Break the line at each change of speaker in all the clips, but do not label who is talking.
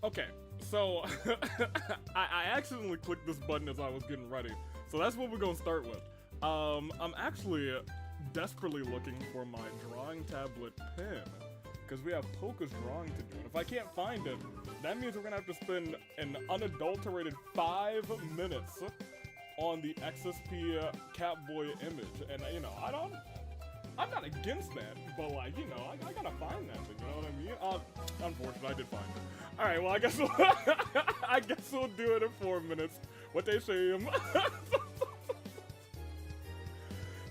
Okay, so I accidentally clicked this button as I was getting ready. So that's what we're gonna start with. I'm actually desperately looking for my drawing tablet pen because we have Polka's drawing to do. And if I can't find it, that means we're gonna have to spend an unadulterated 5 minutes on the XSP Catboy image. And you know, I'm not against that, but like, you know, I gotta find that thing, you know what I mean? Unfortunately, I did find it. Alright, well, I guess we'll do it in 4 minutes. What they say.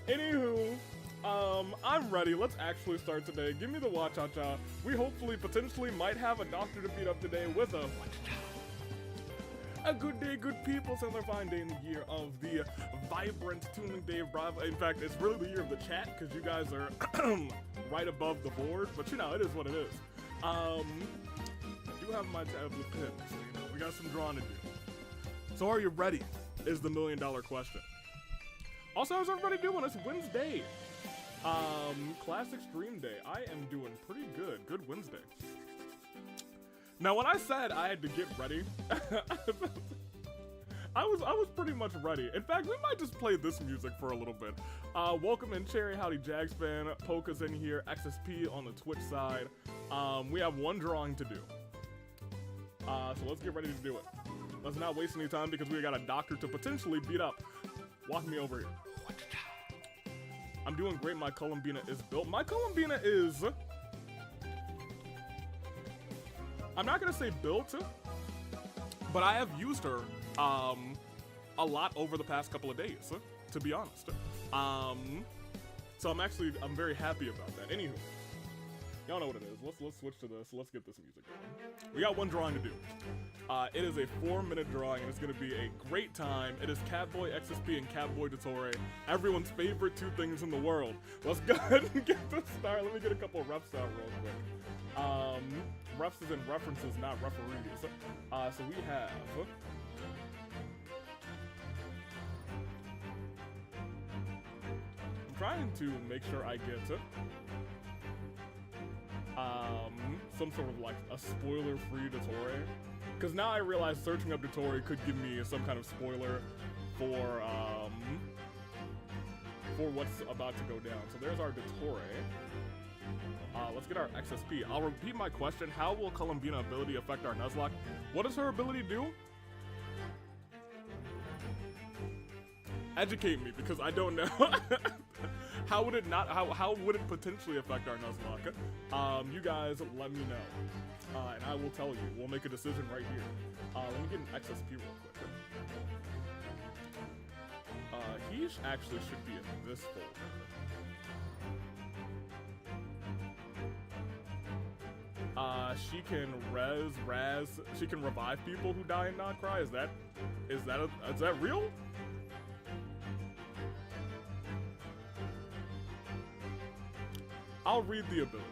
Anywho, I'm ready. Let's actually start today. Give me the Wa-Cha-Cha. We hopefully, potentially, might have a doctor to beat up today with a Wa-Cha-Cha. A good day, good people. It's another fine day in the year of the vibrant Tuning Dave Bravo. In fact, it's really the year of the chat because you guys are right above the board. But you know, it is what it is. I do have my tablet pen, so you know, we got some drawing to do. So are you ready? Is the $1 million question. Also, how's everybody doing? It's Wednesday. Classic stream day. I am doing pretty good. Good Wednesday. Now, when I said I had to get ready, I was pretty much ready. In fact, we might just play this music for a little bit. Welcome in, Cherry Howdy Jags fan. Polka's in here. XSP on the Twitch side. We have one drawing to do. So let's get ready to do it. Let's not waste any time because we got a doctor to potentially beat up. Walk me over here. I'm doing great. My Columbina is built. My Columbina is... I'm not gonna say built, but I have used her a lot over the past couple of days, to be honest. So I'm very happy about that. Anywho, y'all know what it is. Let's switch to this. Let's get this music going. We got one drawing to do. It is a 4-minute drawing, and it's gonna be a great time. It is Catboy XSP and Catboy Dottore, everyone's favorite two things in the world. Let's go ahead and get this started. Let me get a couple of refs out real quick. Refs is in references, not referees. So we have... I'm trying to make sure I get some sort of like a spoiler-free Dottore. Because now I realize searching up Dottore could give me some kind of spoiler for what's about to go down. So there's our Dottore. Let's get our XSP. I'll repeat my question. How will Columbina ability affect our Nuzlocke? What does her ability do? Educate me, because I don't know. How would it not? How would it potentially affect our Nuzlocke? You guys, let me know, and I will tell you. We'll make a decision right here. Let me get an XSP real quick. He actually should be in this folder. She can she can revive people who die and not cry. Is that real? I'll read the ability.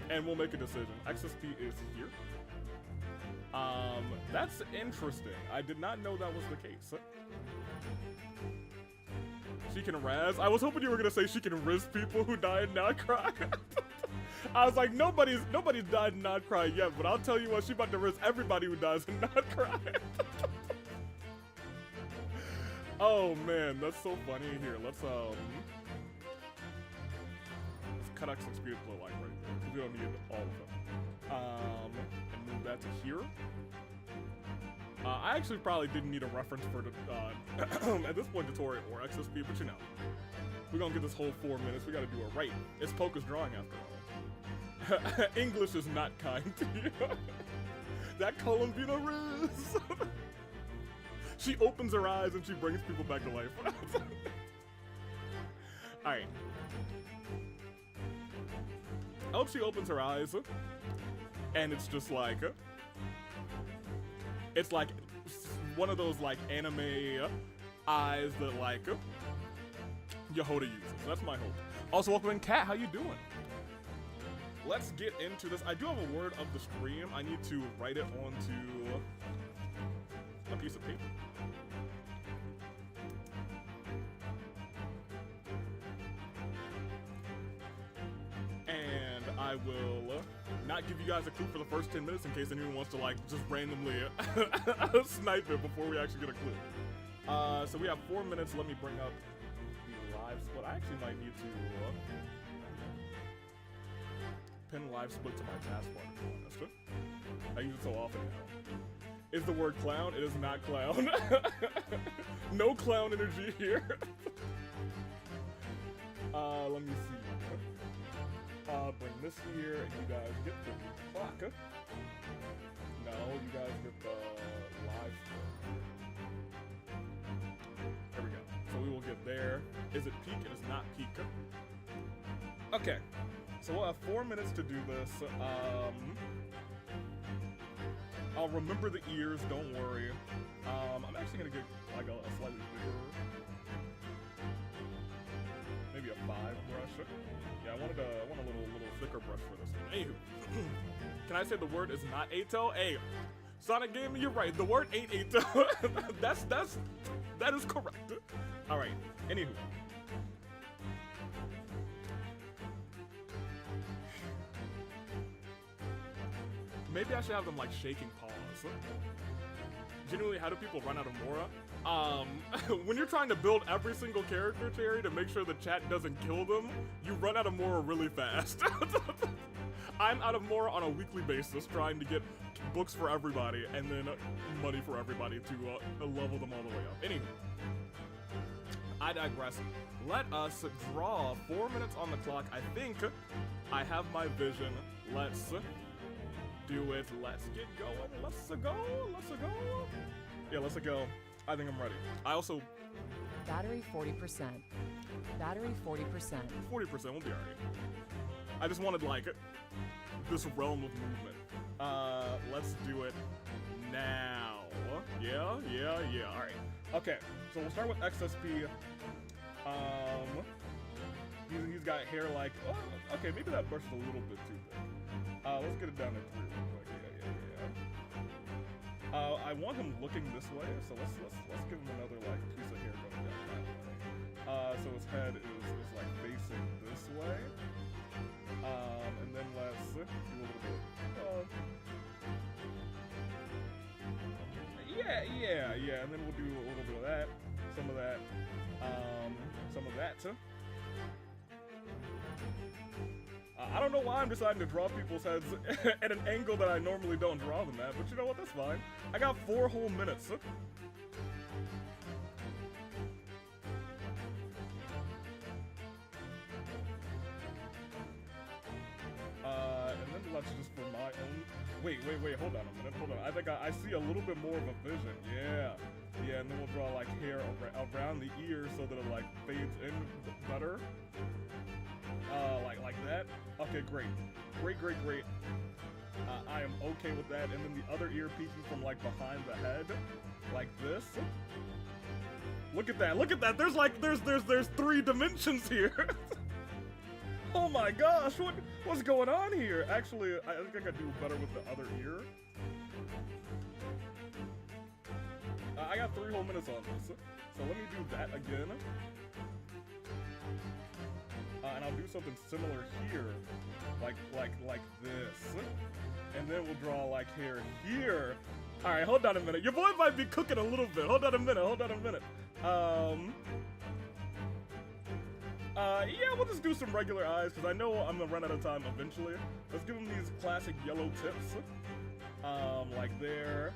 And we'll make a decision. XSP is here. That's interesting. I did not know that was the case. She can razz. I was hoping you were gonna say she can riz people who die and not cry. I was like, nobody's died and not cry yet, but I'll tell you what, she about to riz everybody who dies and not cry. Oh man, that's so funny. Here, let's cut out some speed flow like right there, because we don't need all of them. And move that to here. I actually probably didn't need a reference for the, at this point, Dottore or XSP, but you know. We're gonna get this whole 4 minutes, we gotta do it right. It's Polka's drawing after all. English is not kind to you. That Columbina riz! She opens her eyes and she brings people back to life. Alright. I hope she opens her eyes, and it's just like... It's like one of those like anime eyes that like Yehoda uses. That's my hope. Also, welcome in, Kat. How you doing? Let's get into this. I do have a word of the stream. I need to write it onto a piece of paper. And I I will not give you guys a clue for the first 10 minutes in case anyone wants to like just randomly snipe it before we actually get a clue. So we have 4 minutes. Let me bring up the live split. I actually might need to pin live split to my taskbar, to be honest. I use it so often now. Is the word clown? It is not clown. No clown energy here. Let me see. Bring this here, and you guys get the clock. No, you guys get the live split. There we go. So we will get there. Is it peak? It is not peak. Okay. So we'll have 4 minutes to do this. I'll remember the ears, don't worry. I'm actually gonna get like a slightly bigger, maybe a 5 brush. Yeah, I want a little thicker brush for this one. Anywho, can I say the word is not Ato? Hey, Sonic Gaming, you're right. The word ain't Ato. that is correct. All right. Anywho. Maybe I should have them like shaking paws. Genuinely, how do people run out of Mora? When you're trying to build every single character, Cherry, to make sure the chat doesn't kill them, you run out of Mora really fast. I'm out of Mora on a weekly basis trying to get books for everybody and then money for everybody to level them all the way up. Anyway, I digress. Let us draw 4 minutes on the clock. I think I have my vision. Let's do it. Let's get going. Let's go. Yeah, let's go. I think I'm ready. I also...
Battery 40%. Battery 40%.
40% will be alright. I just wanted, like, this realm of movement. Let's do it now. Yeah. Alright. Okay, so we'll start with XSP. He's got hair like... Oh, okay, maybe that brush is a little bit too big. Let's get it down to 3 real quick. Yeah. I want him looking this way, so let's give him another like piece of hair going down that way. So his head is like facing this way. And then let's do a little bit. Yeah. And then we'll do a little bit of that, some of that too. I don't know why I'm deciding to draw people's heads at an angle that I normally don't draw them at, but you know what, that's fine. I got 4 whole minutes. And then let's just for my own... Wait, hold on a minute, I think I see a little bit more of a vision, yeah, and then we'll draw like hair around the ears so that it like fades in better. Like that. Okay, great. I am okay with that. And then the other ear peeking from like behind the head, like this. Look at that. There's like there's 3 dimensions here. Oh my gosh, what's going on here? Actually, I think I could do better with the other ear. I got 3 whole minutes on this, so let me do that again. And I'll do something similar here, like this, and then we'll draw like hair here. All right, hold on a minute. Your boy might be cooking a little bit. Hold on a minute. Yeah, we'll just do some regular eyes because I know I'm gonna run out of time eventually. Let's give him these classic yellow tips. Like there,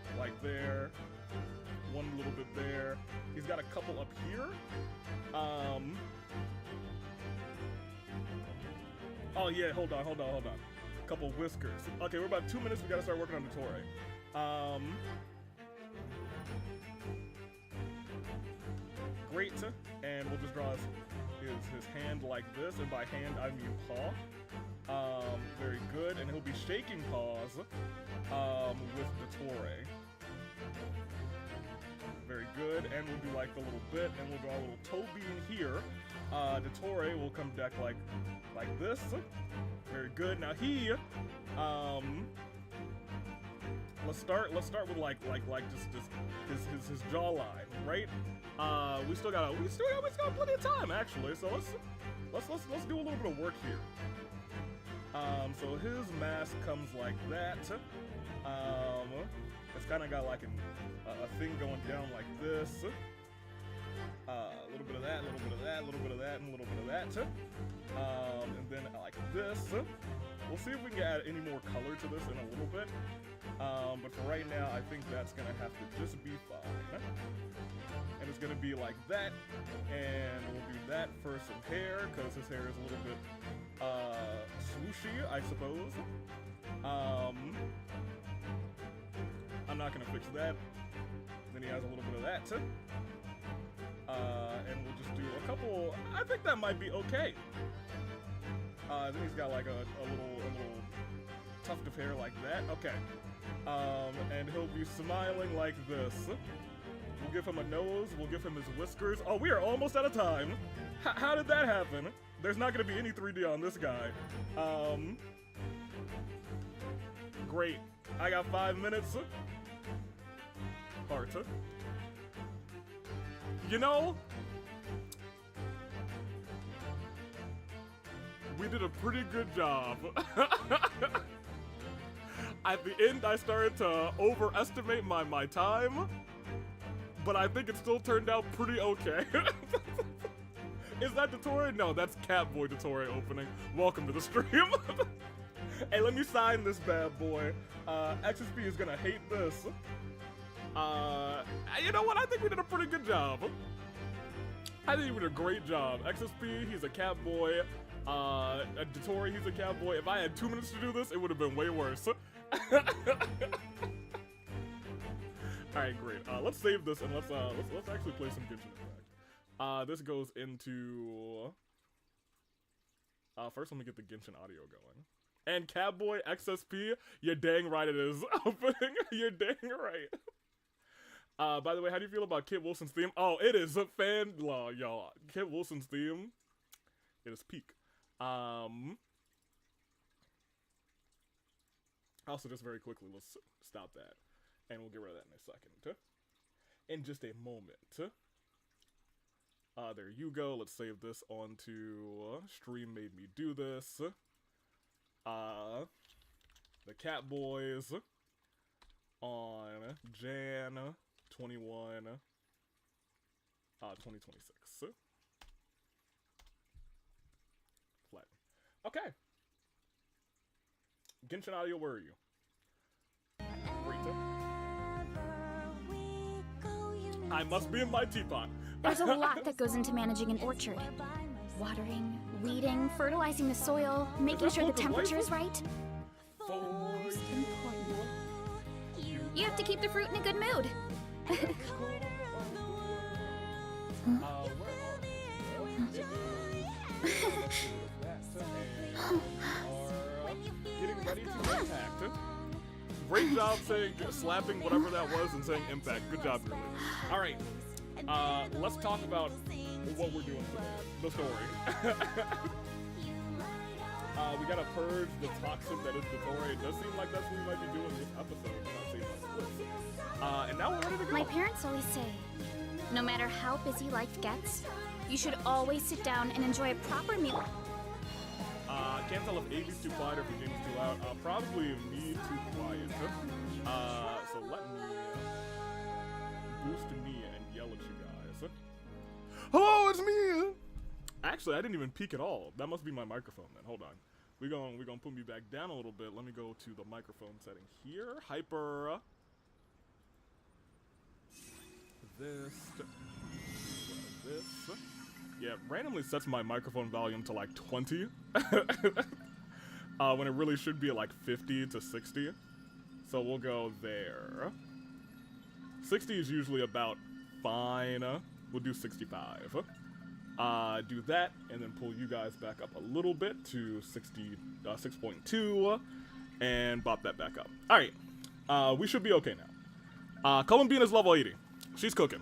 one little bit there. He's got a couple up here. Oh yeah, hold on. Couple whiskers. Okay, we're about 2 minutes. We gotta start working on the Torre. Great, and we'll just draw his hand like this, and by hand I mean paw. Very good, and he'll be shaking paws with the Torre. Very good, and we'll do like the little bit, and we'll draw a little toe bean here. The Torre will come back like this. Very good. Now he, let's start with like just his jawline, right? We still got plenty of time actually. So let's do a little bit of work here. So his mask comes like that. It's kind of got like a thing going down like this. A little bit of that, a little bit of that, a little bit of that, and a little bit of that. And then like this. We'll see if we can add any more color to this in a little bit. But for right now, I think that's gonna have to just be fine. And it's gonna be like that. And we'll do that for some hair, because his hair is a little bit swooshy, I suppose. I'm not gonna fix that. Then he has a little bit of that. And we'll just do a couple. I think that might be okay. Then he's got like a little tuft of hair like that. Okay. And he'll be smiling like this. We'll give him a nose. We'll give him his whiskers. Oh, we are almost out of time. How did that happen? There's not gonna be any 3D on this guy. Great. I got 5 minutes. Heart. You know, we did a pretty good job. At the end, I started to overestimate my time, but I think it still turned out pretty okay. Is that Dottore? No, that's Catboy Dottore opening. Welcome to the stream. Hey, let me sign this bad boy. XSP is gonna hate this. You know what? I think we did a pretty good job. I think we did a great job. XSP, he's a Catboy. Dottore, he's a Catboy. If I had 2 minutes to do this, it would have been way worse. Alright, great. Let's save this and let's actually play some Genshin Impact. This goes into... first, let me get the Genshin audio going. And Catboy XSP, you're dang right it is opening. You're dang right. By the way, how do you feel about Kit Wilson's theme? Oh, it is a fan law, y'all. Kit Wilson's theme, it is peak. Also, just very quickly, let's stop that. And we'll get rid of that in a second. In just a moment. There you go. Let's save this onto Stream Made Me Do This. The Catboys on Jan 21, 2026. Flat. Okay. Genshin audio, where are you? Rita? I must be in my teapot.
There's a lot that goes into managing an orchard. Watering, weeding, fertilizing the soil, making sure the temperature is right. Most important, you have to keep the fruit in a good mood.
Getting ready to impact. Great job saying, slapping whatever that was and saying impact. Good job, really. All right, let's talk about what we're doing today. The story. We gotta purge the toxin that is Dottore. It does seem like that's what we might be doing this episode. Not saying that's and now we're ready to go.
My parents always say, no matter how busy life gets, you should always sit down and enjoy a proper meal.
Can't tell if Amy's too quiet or if the game's too loud. Probably me too quiet. So let me boost me and yell at you guys. Hello, it's me! Actually, I didn't even peek at all. That must be my microphone then. Hold on. We're gonna put me back down a little bit. Let me go to the microphone setting here. Hyper. This. Yeah, randomly sets my microphone volume to like 20. When it really should be at like 50 to 60. So we'll go there. 60 is usually about fine. We'll do 65. Do that, and then pull you guys back up a little bit to 6.2, and bop that back up. All right, we should be okay now. Cullen Bean is level 80. She's cooking.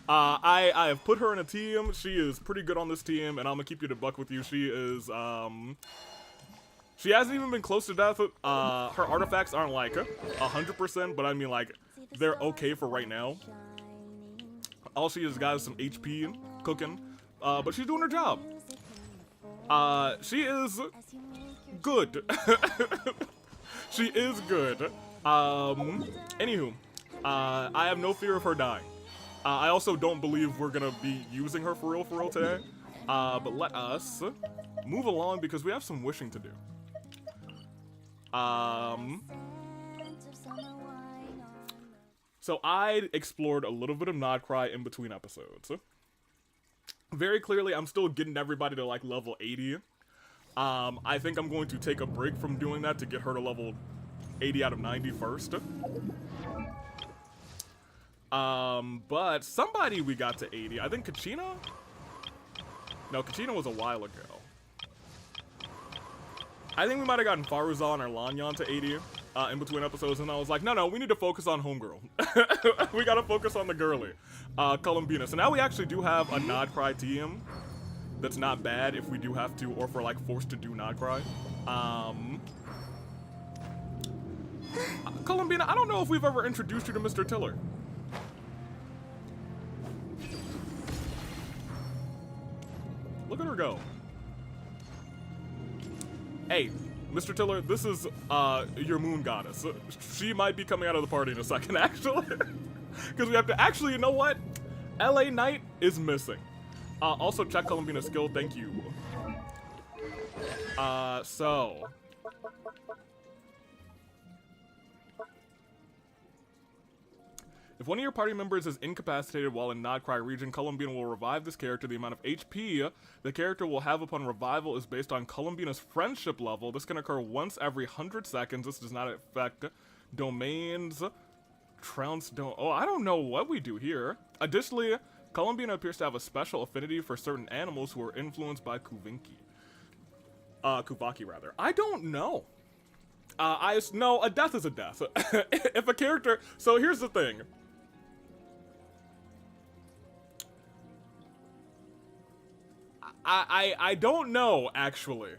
I have put her in a team. She is pretty good on this team, and I'm gonna keep you to buck with you. She is, she hasn't even been close to death. Her artifacts aren't like 100%, but I mean like, they're okay for right now. All she has got is some HP cooking, but she's doing her job. She is good. She is good. Anywho, I have no fear of her dying. I also don't believe we're gonna be using her for real today. But let us move along because we have some wishing to do. So I explored a little bit of Nodcry in between episodes. Very clearly, I'm still getting everybody to like level 80. I think I'm going to take a break from doing that to get her to level 80 out of 90 first. But somebody we got to 80. I think Kachina? No, Kachina was a while ago. I think we might have gotten Faruzan or Lanyan to 80 in between episodes, and I was like, no, we need to focus on Homegirl. We gotta focus on the girly, Columbina. So now we actually do have a Nodcry team that's not bad if we do have to, or if we're like forced to do Nodcry. Columbina, I don't know if we've ever introduced you to Mr. Tiller. Look at her go. Hey, Mr. Tiller, this is your moon goddess. She might be coming out of the party in a second, actually. Because we have to, actually, you know what? LA Knight is missing. Also check Columbina's skill, thank you. So. If one of your party members is incapacitated while in Nodcry region, Columbina will revive this character. The amount of HP the character will have upon revival is based on Columbina's friendship level. This can occur once every 100 seconds. This does not affect domains. Oh, I don't know what we do here. Additionally, Columbina appears to have a special affinity for certain animals who are influenced by Kuvaki, rather. I don't know. No, a death is a death. If a character, so here's the thing. I don't know, actually.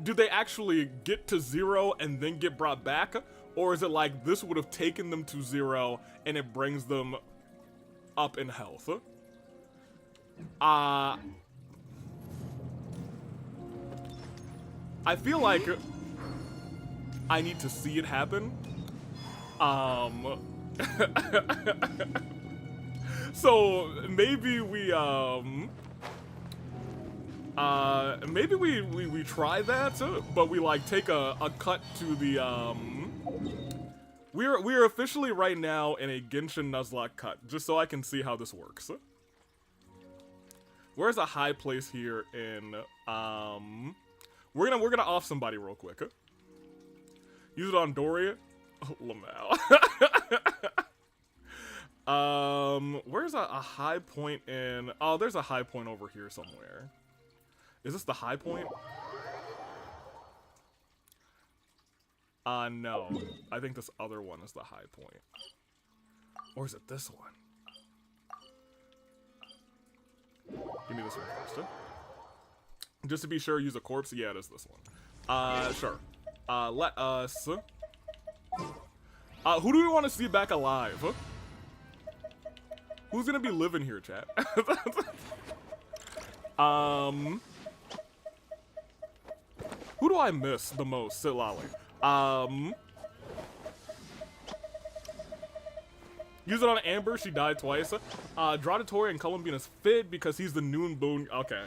Do they actually get to 0 and then get brought back? Or is it like this would have taken them to 0 and it brings them up in health? I feel like I need to see it happen. So maybe we try that, but we like take a cut to the we're officially right now in a Genshin Nuzlocke cut, just so I can see how this works. Where's a high place here in we're gonna off somebody real quick. Use it on Doria. Oh, Lamau. Where's a high point in? Oh, there's a high point over here somewhere. Is this the high point? No. I think this other one is the high point. Or is it this one? Give me this one first. Just to be sure, use a corpse. Yeah, it is this one. Sure. Let us. Who do we want to see back alive? Who's gonna be living here, chat? Who do I miss the most? Sitlali. Use it on Amber, she died twice. Drautatori and Columbina's fit because he's the noon boon. Okay.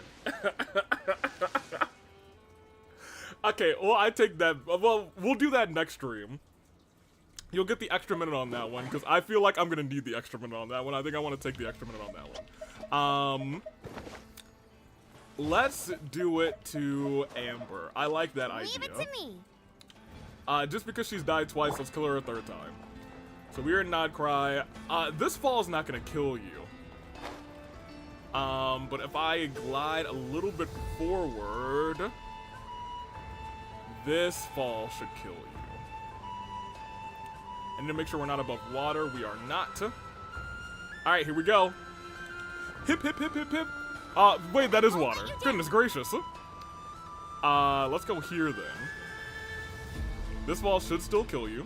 Okay, well, I take that. Well, we'll do that next stream. You'll get the extra minute on that one, because I feel like I'm going to need the extra minute on that one. I think I want to take the extra minute on that one. Let's do it to Amber. I like that idea.
Leave it to me.
Just because she's died twice, let's kill her a third time. So we are in Nodcry. This fall is not going to kill you. But if I glide a little bit forward, this fall should kill you. And to make sure we're not above water, we are not. Alright, here we go. Hip, hip, hip, hip, hip. Wait, that is water. Goodness gracious. Let's go here then. This ball should still kill you.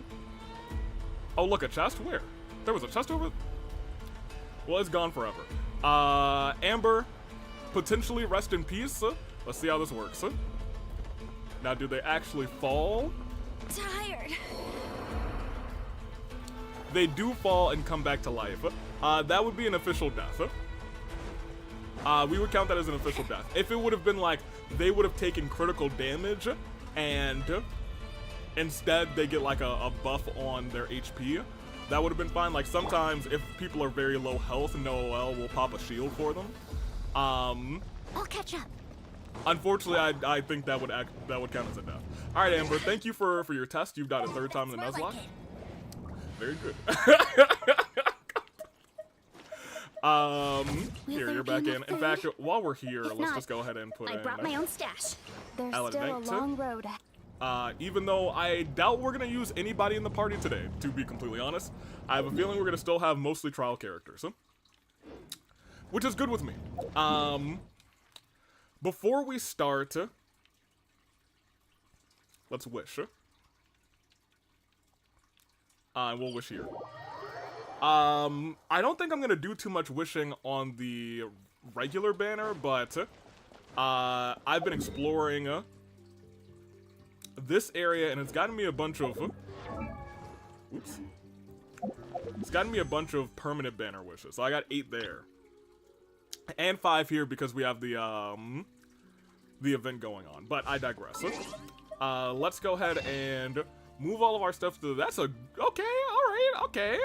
Oh, look, a chest? Where? There was a chest over? Well, it's gone forever. Amber, potentially rest in peace. Let's see how this works. Now, do they actually fall?
Tired.
They do fall and come back to life. That would be an official death. We would count that as an official death. If it would have been like they would have taken critical damage and instead they get like a buff on their HP, that would have been fine. Like sometimes if people are very low health, Noel will pop a shield for them.
I'll catch up.
Unfortunately, I think that would count as a death. All right, Amber, thank you for your test. You've died a third time in the Nuzlocke. Very good. Here, you're back in. In fact, while we're here, let's just go ahead and put in.
I brought my own stash. There's
Alan
still a
Vector.
long road.
Even though I doubt we're gonna use anybody in the party today, to be completely honest. I have a feeling we're gonna still have mostly trial characters, which is good with me. Before we start, let's wish. We'll wish here. I don't think I'm gonna do too much wishing on the regular banner, but I've been exploring this area, and it's gotten me a bunch of. Oops. It's gotten me a bunch of permanent banner wishes. So I got 8 there, and 5 here because we have the event going on. But I digress. Let's go ahead and move all of our stuff to. That's a okay. All right. Okay.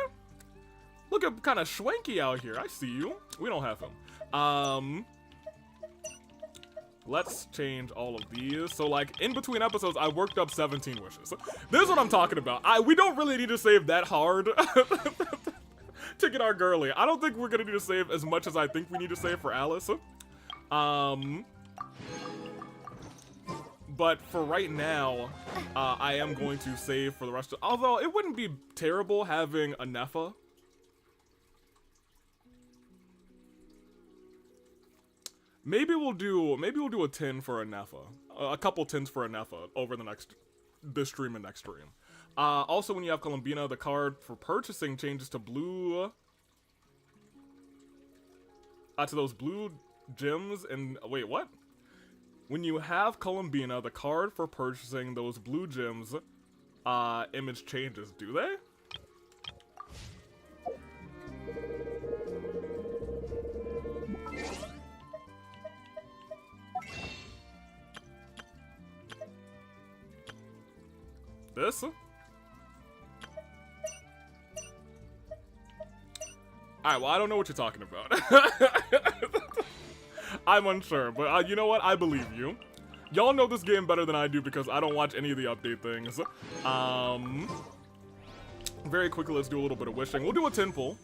Look at kind of schwanky out here. I see you. We don't have him. Let's change all of these. So like in between episodes, I worked up 17 wishes. This is what I'm talking about. We don't really need to save that hard to get our girly. I don't think we're gonna need to save as much as I think we need to save for Alice. But for right now, I am going to save for the rest of. Although it wouldn't be terrible having a Nepha. Maybe we'll do a 10 for a Nepha, a couple 10s for a Nepha over this stream and next stream. Also, when you have Columbina, the card for purchasing changes to blue, to those blue gems. And wait, what? When you have Columbina, the card for purchasing those blue gems, image changes. Do they? This? Alright, well, I don't know what you're talking about. I'm unsure, but you know what? I believe you. Y'all know this game better than I do because I don't watch any of the update things. Very quickly, let's do a little bit of wishing. We'll do a 10 pull.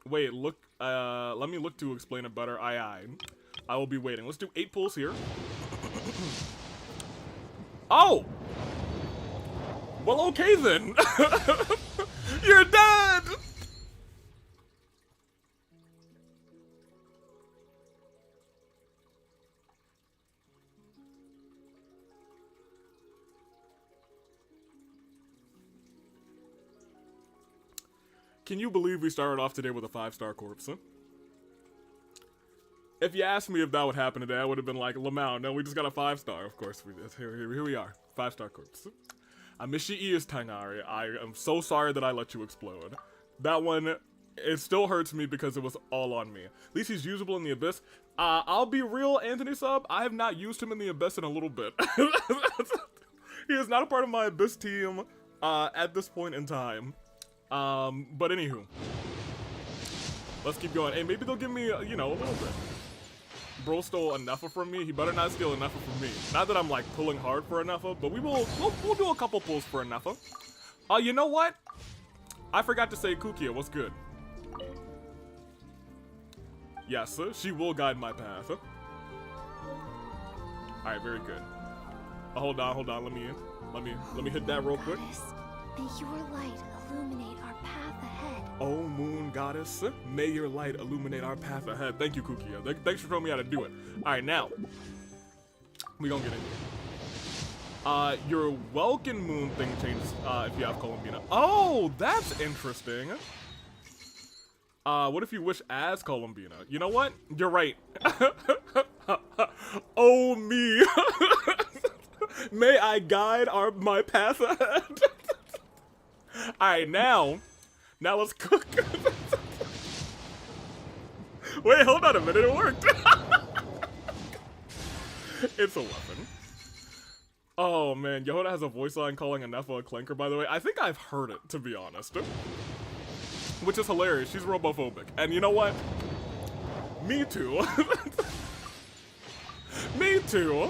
Wait, look, let me look to explain it better. I will be waiting. Let's do 8 pulls here. Oh! Well, okay then. You're dead! Can you believe we started off today with a 5-star corpse, huh? If you asked me if that would happen today, I would have been like, Lamau, no, we just got a 5-star. Of course, here we are. 5-star corpse. I miss your ears, Tainari. I am so sorry that I let you explode. That one, it still hurts me because it was all on me. At least he's usable in the Abyss. I'll be real, Anthony Sub. I have not used him in the Abyss in a little bit. He is not a part of my Abyss team at this point in time. But anywho. Let's keep going. Hey, maybe they'll give me, you know, a little bit. Bro stole a Nepha from me. He better not steal a Nepha from me. Not that I'm like pulling hard for a Nepha, but we'll do a couple pulls for a Nepha. You know what? I forgot to say Kukia. What's good? Yes, she will guide my path. All right, very good. Hold on. Let me hit that real quick.
May your light illuminate our path ahead.
Oh, Moon Goddess, may your light illuminate our path ahead. Thank you, Kukia. Thanks for showing me how to do it. All right, now, we gonna get in here. Your Welkin Moon thing changes if you have Columbina. Oh, that's interesting. What if you wish as Columbina? You know what? You're right. Oh me. May I guide my path ahead. Alright, now let's cook. Wait, hold on a minute, it worked. It's a weapon. Oh man, Yehoda has a voice line calling Anefa a clanker, by the way. I think I've heard it, to be honest. Which is hilarious, she's robophobic. And you know what? Me too. Me too.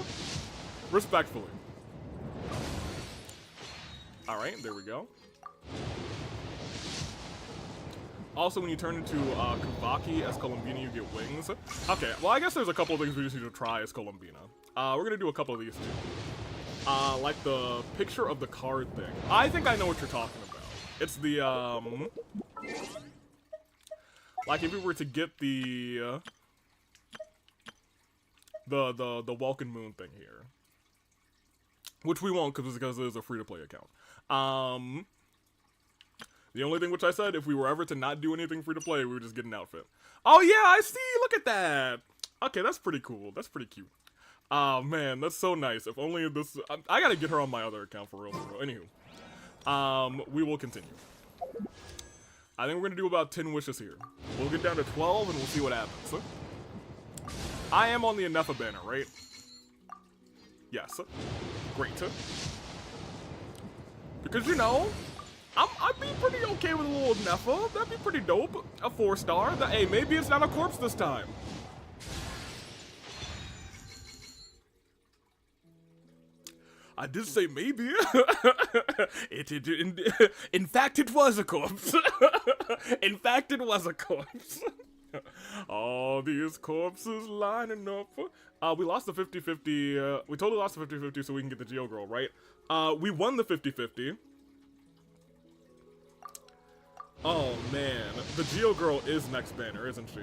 Respectfully. Alright, there we go. Also, when you turn into Kavaki as Columbina, you get wings. Okay, well, I guess there's a couple of things we just need to try as Columbina. We're gonna do a couple of these too. Like the picture of the card thing. I think I know what you're talking about. It's the, like if we were to get the Welkin Moon thing here. Which we won't, because it is a free-to-play account. The only thing which I said, if we were ever to not do anything free-to-play, we would just get an outfit. Oh yeah, I see! Look at that! Okay, that's pretty cool. That's pretty cute. Oh man, that's so nice. If only this... I gotta get her on my other account for real, Anywho. We will continue. I think we're gonna do about 10 wishes here. We'll get down to 12 and we'll see what happens. I am on the Anefa banner, right? Yes. Great. Because, you know, I'd be pretty okay with a little Anefa. That'd be pretty dope. A 4-star. Hey, maybe it's not a corpse this time. I did say maybe. In fact, it was a corpse. In fact, it was a corpse. All these corpses lining up. We lost the 50-50. We totally lost the 50-50 so we can get the Geo Girl, right? We won the 50-50. Oh, man. The Geo Girl is next banner, isn't she?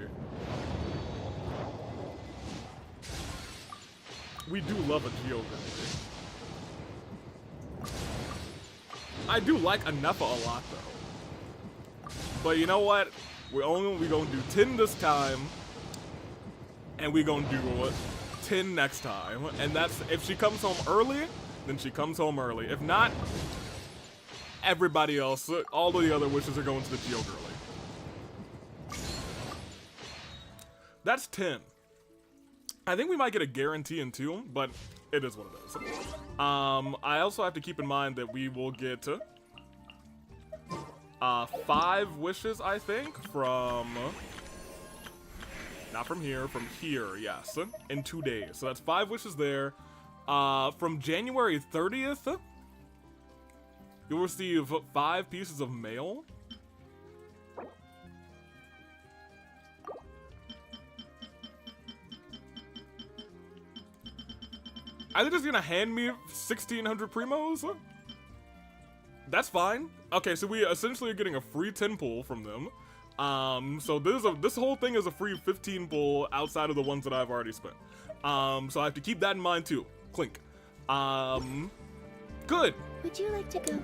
We do love a Geo Girl. I do like Anefa a lot, though. But you know what? We gonna do 10 this time, and we gonna do 10 next time. And that's, if she comes home early, then she comes home early. If not, everybody else, all of the other wishes are going to the Geo Girly. That's 10. I think we might get a guarantee in 2, but it is what it is. I also have to keep in mind that we will get 5 wishes, I think, from... Not from here, yes. In 2 days. So that's 5 wishes there. From January 30th, you'll receive 5 pieces of mail. Are they just gonna hand me 1,600 primos? That's fine. Okay, so we essentially are getting a free 10 pull from them. So this whole thing is a free 15 pull outside of the ones that I've already spent. So I have to keep that in mind too. Clink. Good.
Would you like to go?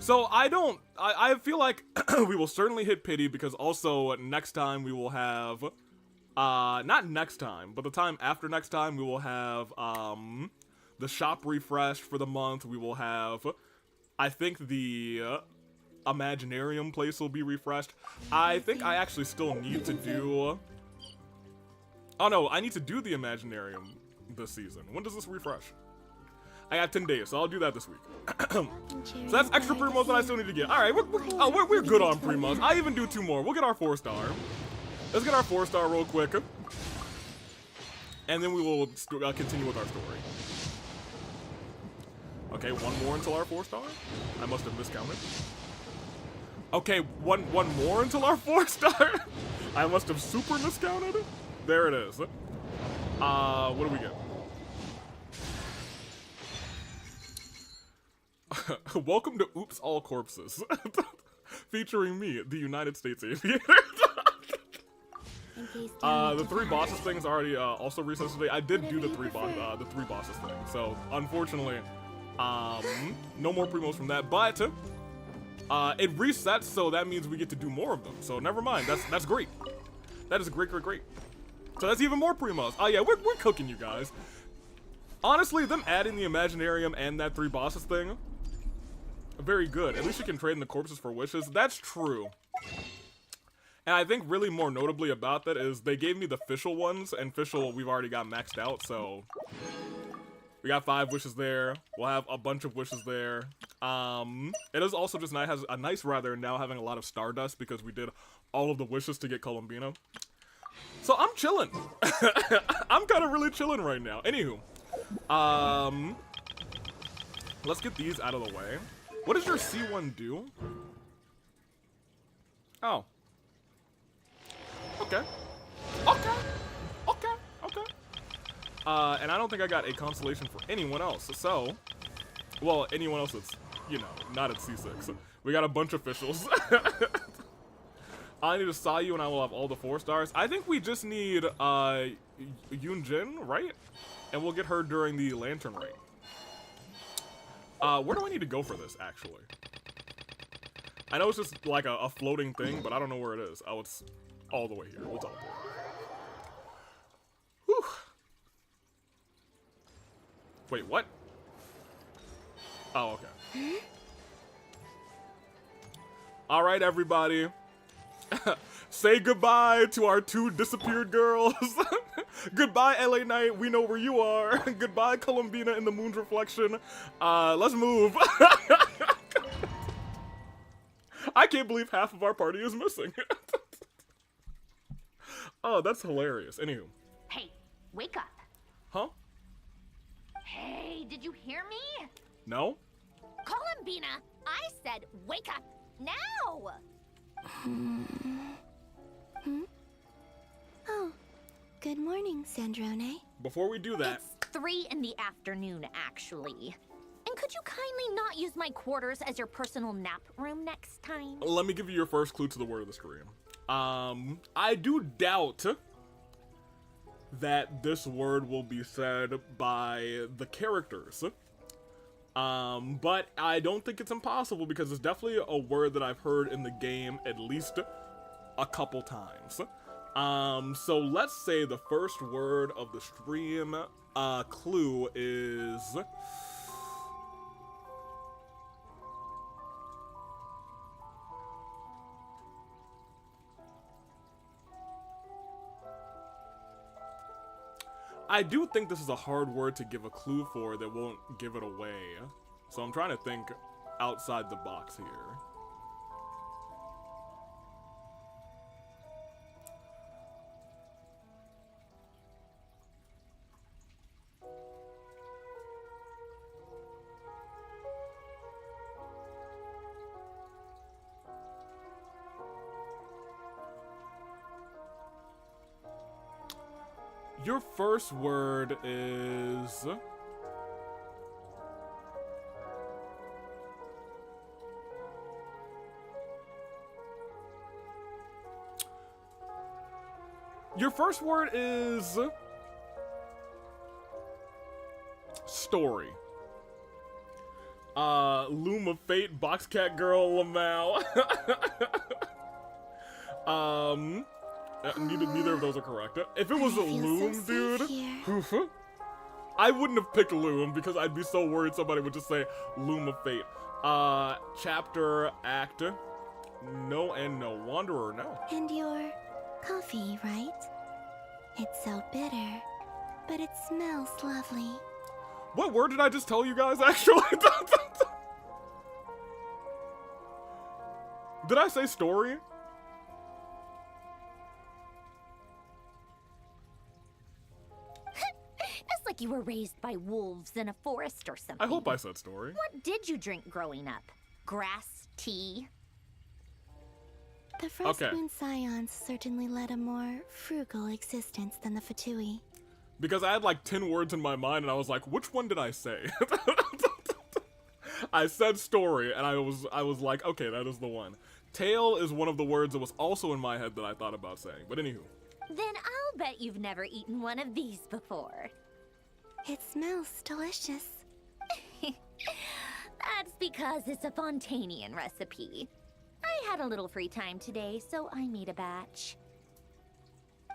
So I feel like we will certainly hit pity, because also next time we will have, not next time, but the time after next time we will have, the shop refresh for the month. We will have, I think the Imaginarium place will be refreshed. I think I actually still need to do... Oh no, I need to do the Imaginarium this season. When does this refresh? I got 10 days, so I'll do that this week. So that's extra primos that I still need to get. Alright, we're good on primos. I even do 2 more. We'll get our 4-star. Let's get our 4-star real quick. And then we will continue with our story. Okay, 1 more until our 4-star? I must have miscounted. Okay, one more until our 4-star? I must have super miscounted? There it is. What do we get? Welcome to Oops All Corpses. Featuring me, the United States Aviator. The 3 bosses thing's already also reset today. I did do the 3 bosses thing. So, unfortunately, no more primos from that, but It resets, so that means we get to do more of them. So never mind. That's great. That is great. So that's even more primos. Oh yeah, we're cooking, you guys. Honestly, them adding the Imaginarium and that 3 bosses thing, very good. At least you can trade in the corpses for wishes. That's true. And I think really more notably about that is they gave me the official ones, and official we've already got maxed out, so we got 5 wishes there. We'll have a bunch of wishes there. It is also just nice, has a nice rather now having a lot of Stardust because we did all of the wishes to get Columbina. So I'm chilling. I'm kind of really chilling right now. Anywho, let's get these out of the way. What does your C1 do? Oh. Okay. And I don't think I got a constellation for anyone else, so... Well, anyone else that's, you know, not at C6. We got a bunch of officials. I need to saw you and I will have all the 4 stars. I think we just need, Yunjin, right? And we'll get her during the Lantern Raid. Where do I need to go for this, actually? I know it's just like a floating thing, but I don't know where it is. Oh, it's all the way here. We'll teleport. Whew. Wait, what? Oh, okay. All right, everybody. Say goodbye to our 2 disappeared girls. Goodbye, LA Knight. We know where you are. Goodbye, Columbina in the moon's reflection. Let's move. I can't believe half of our party is missing. Oh, that's hilarious. Anywho.
Hey, wake up.
Huh?
Hey, did you hear me?
No?
Columbina, I said wake up now.
Oh, good morning, Sandrone.
Before we do that...
It's 3 in the afternoon, actually. And could you kindly not use my quarters as your personal nap room next time?
Let me give you your first clue to the word of the stream. I do doubt that this word will be said by the characters. But I don't think it's impossible because it's definitely a word that I've heard in the game at least a couple times. So let's say the first word of the stream, clue is... I do think this is a hard word to give a clue for that won't give it away. So I'm trying to think outside the box here. Your first word is... Your first word is... story. Loom of Fate, Boxcat Girl, Lamau. Neither of those are correct. If it was a Loom, dude, I wouldn't have picked Loom because I'd be so worried somebody would just say Loom of Fate. Chapter, act, no and no. Wanderer, no.
And your coffee, right? It's so bitter, but it smells lovely.
What word did I just tell you guys, actually? Did I say story?
It's like you were raised by wolves in a forest or something.
I hope I said story.
What did you drink growing up? Grass tea?
The first Moon Scions certainly led a more frugal existence than the Fatui.
Because I had like 10 words in my mind and I was like, which one did I say? I said story and I was like, okay, that is the one. Tail is one of the words that was also in my head that I thought about saying. But anywho.
Then I'll bet you've never eaten one of these before.
It smells delicious.
That's because it's a Fontanian recipe. I had a little free time today, so I made a batch.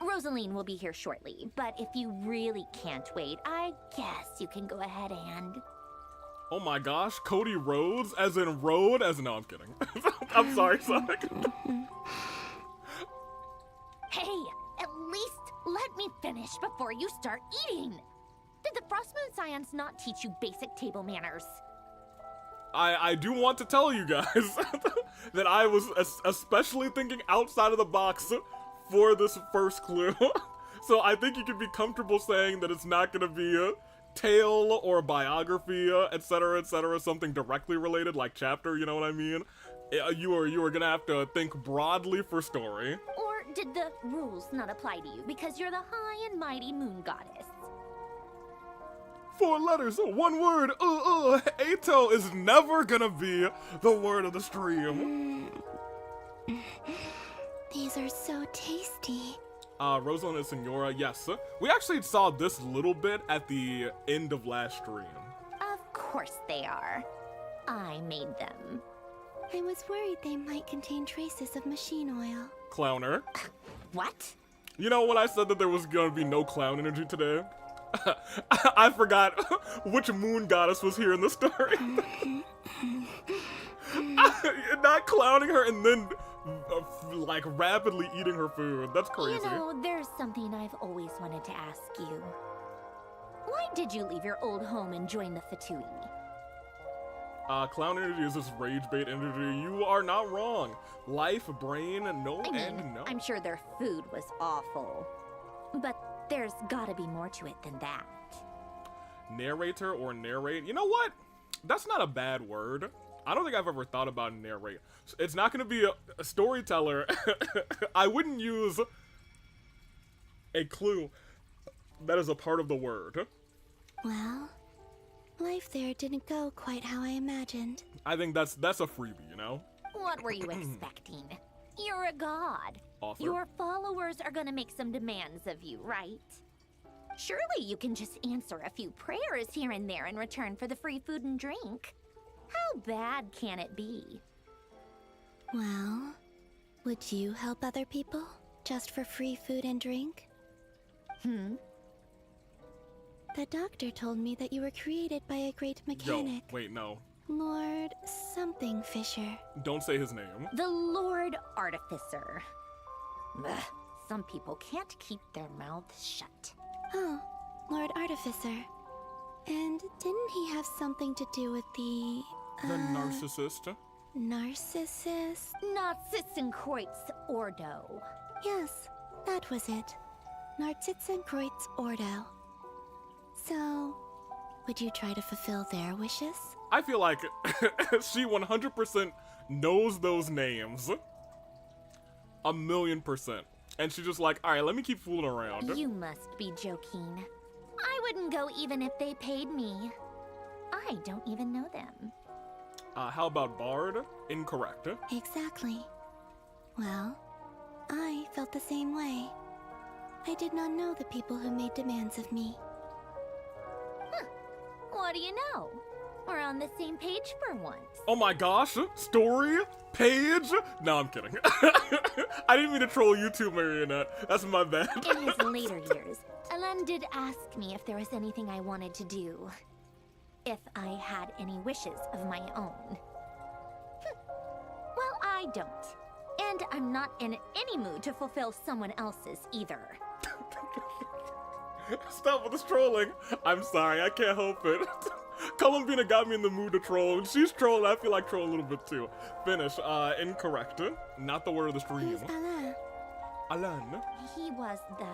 Rosaline will be here shortly, but if you really can't wait, I guess you can go ahead and...
Oh my gosh, Cody Rhodes, as in road, as no, I'm kidding. I'm sorry, Sonic.
Hey, at least let me finish before you start eating. Did the Frostmoon Scions not teach you basic table manners?
I do want to tell you guys that I was especially thinking outside of the box for this first clue. So I think you can be comfortable saying that it's not going to be a tale or biography, etc., something directly related like chapter, you know what I mean? You are going to have to think broadly for story.
Or did the rules not apply to you because you're the high and moon goddess?
4 letters, 1 word, Ato is never gonna be the word of the stream.
These are so tasty.
Rosalind and Senora, yes. We actually saw this little bit at the end of last stream.
Of course they are. I made them.
I was worried they might contain traces of machine oil.
Clowner.
What?
You know when I said that there was gonna be no clown energy today? I forgot which moon goddess was here in the story. Not clowning her and then like rapidly eating her food. That's crazy.
You know, there's something I've always wanted to ask you. Why did you leave your old home and join the Fatui?
Clown energy is this rage bait energy. You are not wrong. Life, brain, no, and no.
I'm sure their food was awful. But there's gotta be more to it than that.
Narrator or narrate? You know what? That's not a bad word. I don't think I've ever thought about narrate. It's not gonna be a storyteller. I wouldn't use a clue that is a part of the word.
Well, life there didn't go quite how I imagined.
I think that's a freebie, you know?
What were you expecting? You're a god.
Author.
Your followers are gonna make some demands of you, right? Surely you can just answer a few prayers here and there in return for the free food and drink. How bad can it be?
Well, would you help other people just for free food and drink? The doctor told me that you were created by a great mechanic.
Yo, wait, no.
Lord something Fisher.
Don't say his name.
The Lord Artificer. Ugh, some people can't keep their mouths shut.
Oh, Lord Artificer. And didn't he have something to do with the...
The narcissist.
Narcissist?
Narcissenkreuz Ordo.
Yes, that was it. Narcissenkreuz Ordo. So, would you try to fulfill their wishes?
I feel like she 100% knows those names. 1,000,000%. And she's just like, alright, let me keep fooling around.
You must be joking. I wouldn't go even if they paid me. I don't even know them.
How about Bard? Incorrect.
Exactly. Well, I felt the same way. I did not know the people who made demands of me.
What do you know? We're on the same page for once.
Oh my gosh, story? Page? No, I'm kidding. I didn't mean to troll you too, Marionette. That's my bad.
In his later years, Alan did ask me if there was anything I wanted to do. If I had any wishes of my own. Well, I don't. And I'm not in any mood to fulfill someone else's either.
Stop with this trolling. I'm sorry, I can't help it. Columbina got me in the mood to troll. She's trolling, I feel like trolling a little bit too. Finish. Incorrect. Not the word of the stream.
Who's Alain?
Alan.
He was the...